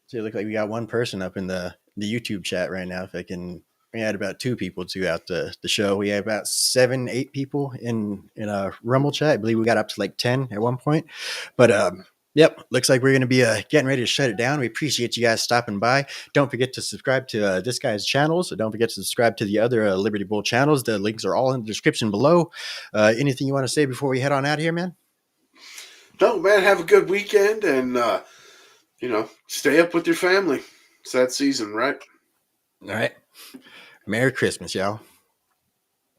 so it looked like we got one person up in the YouTube chat right now. If I can, we had about 2 people throughout the show. We had about 7, 8 people in a Rumble chat. I believe we got up to like 10 at one point. But yep, looks like we're going to be getting ready to shut it down. We appreciate you guys stopping by. Don't forget to subscribe to this guy's channels. Don't forget to subscribe to the other Liberty Bull channels. The links are all in the description below. Anything you want to say before we head on out of here, man? No, man, have a good weekend and, stay up with your family. It's that season, right? All right. Merry Christmas, y'all.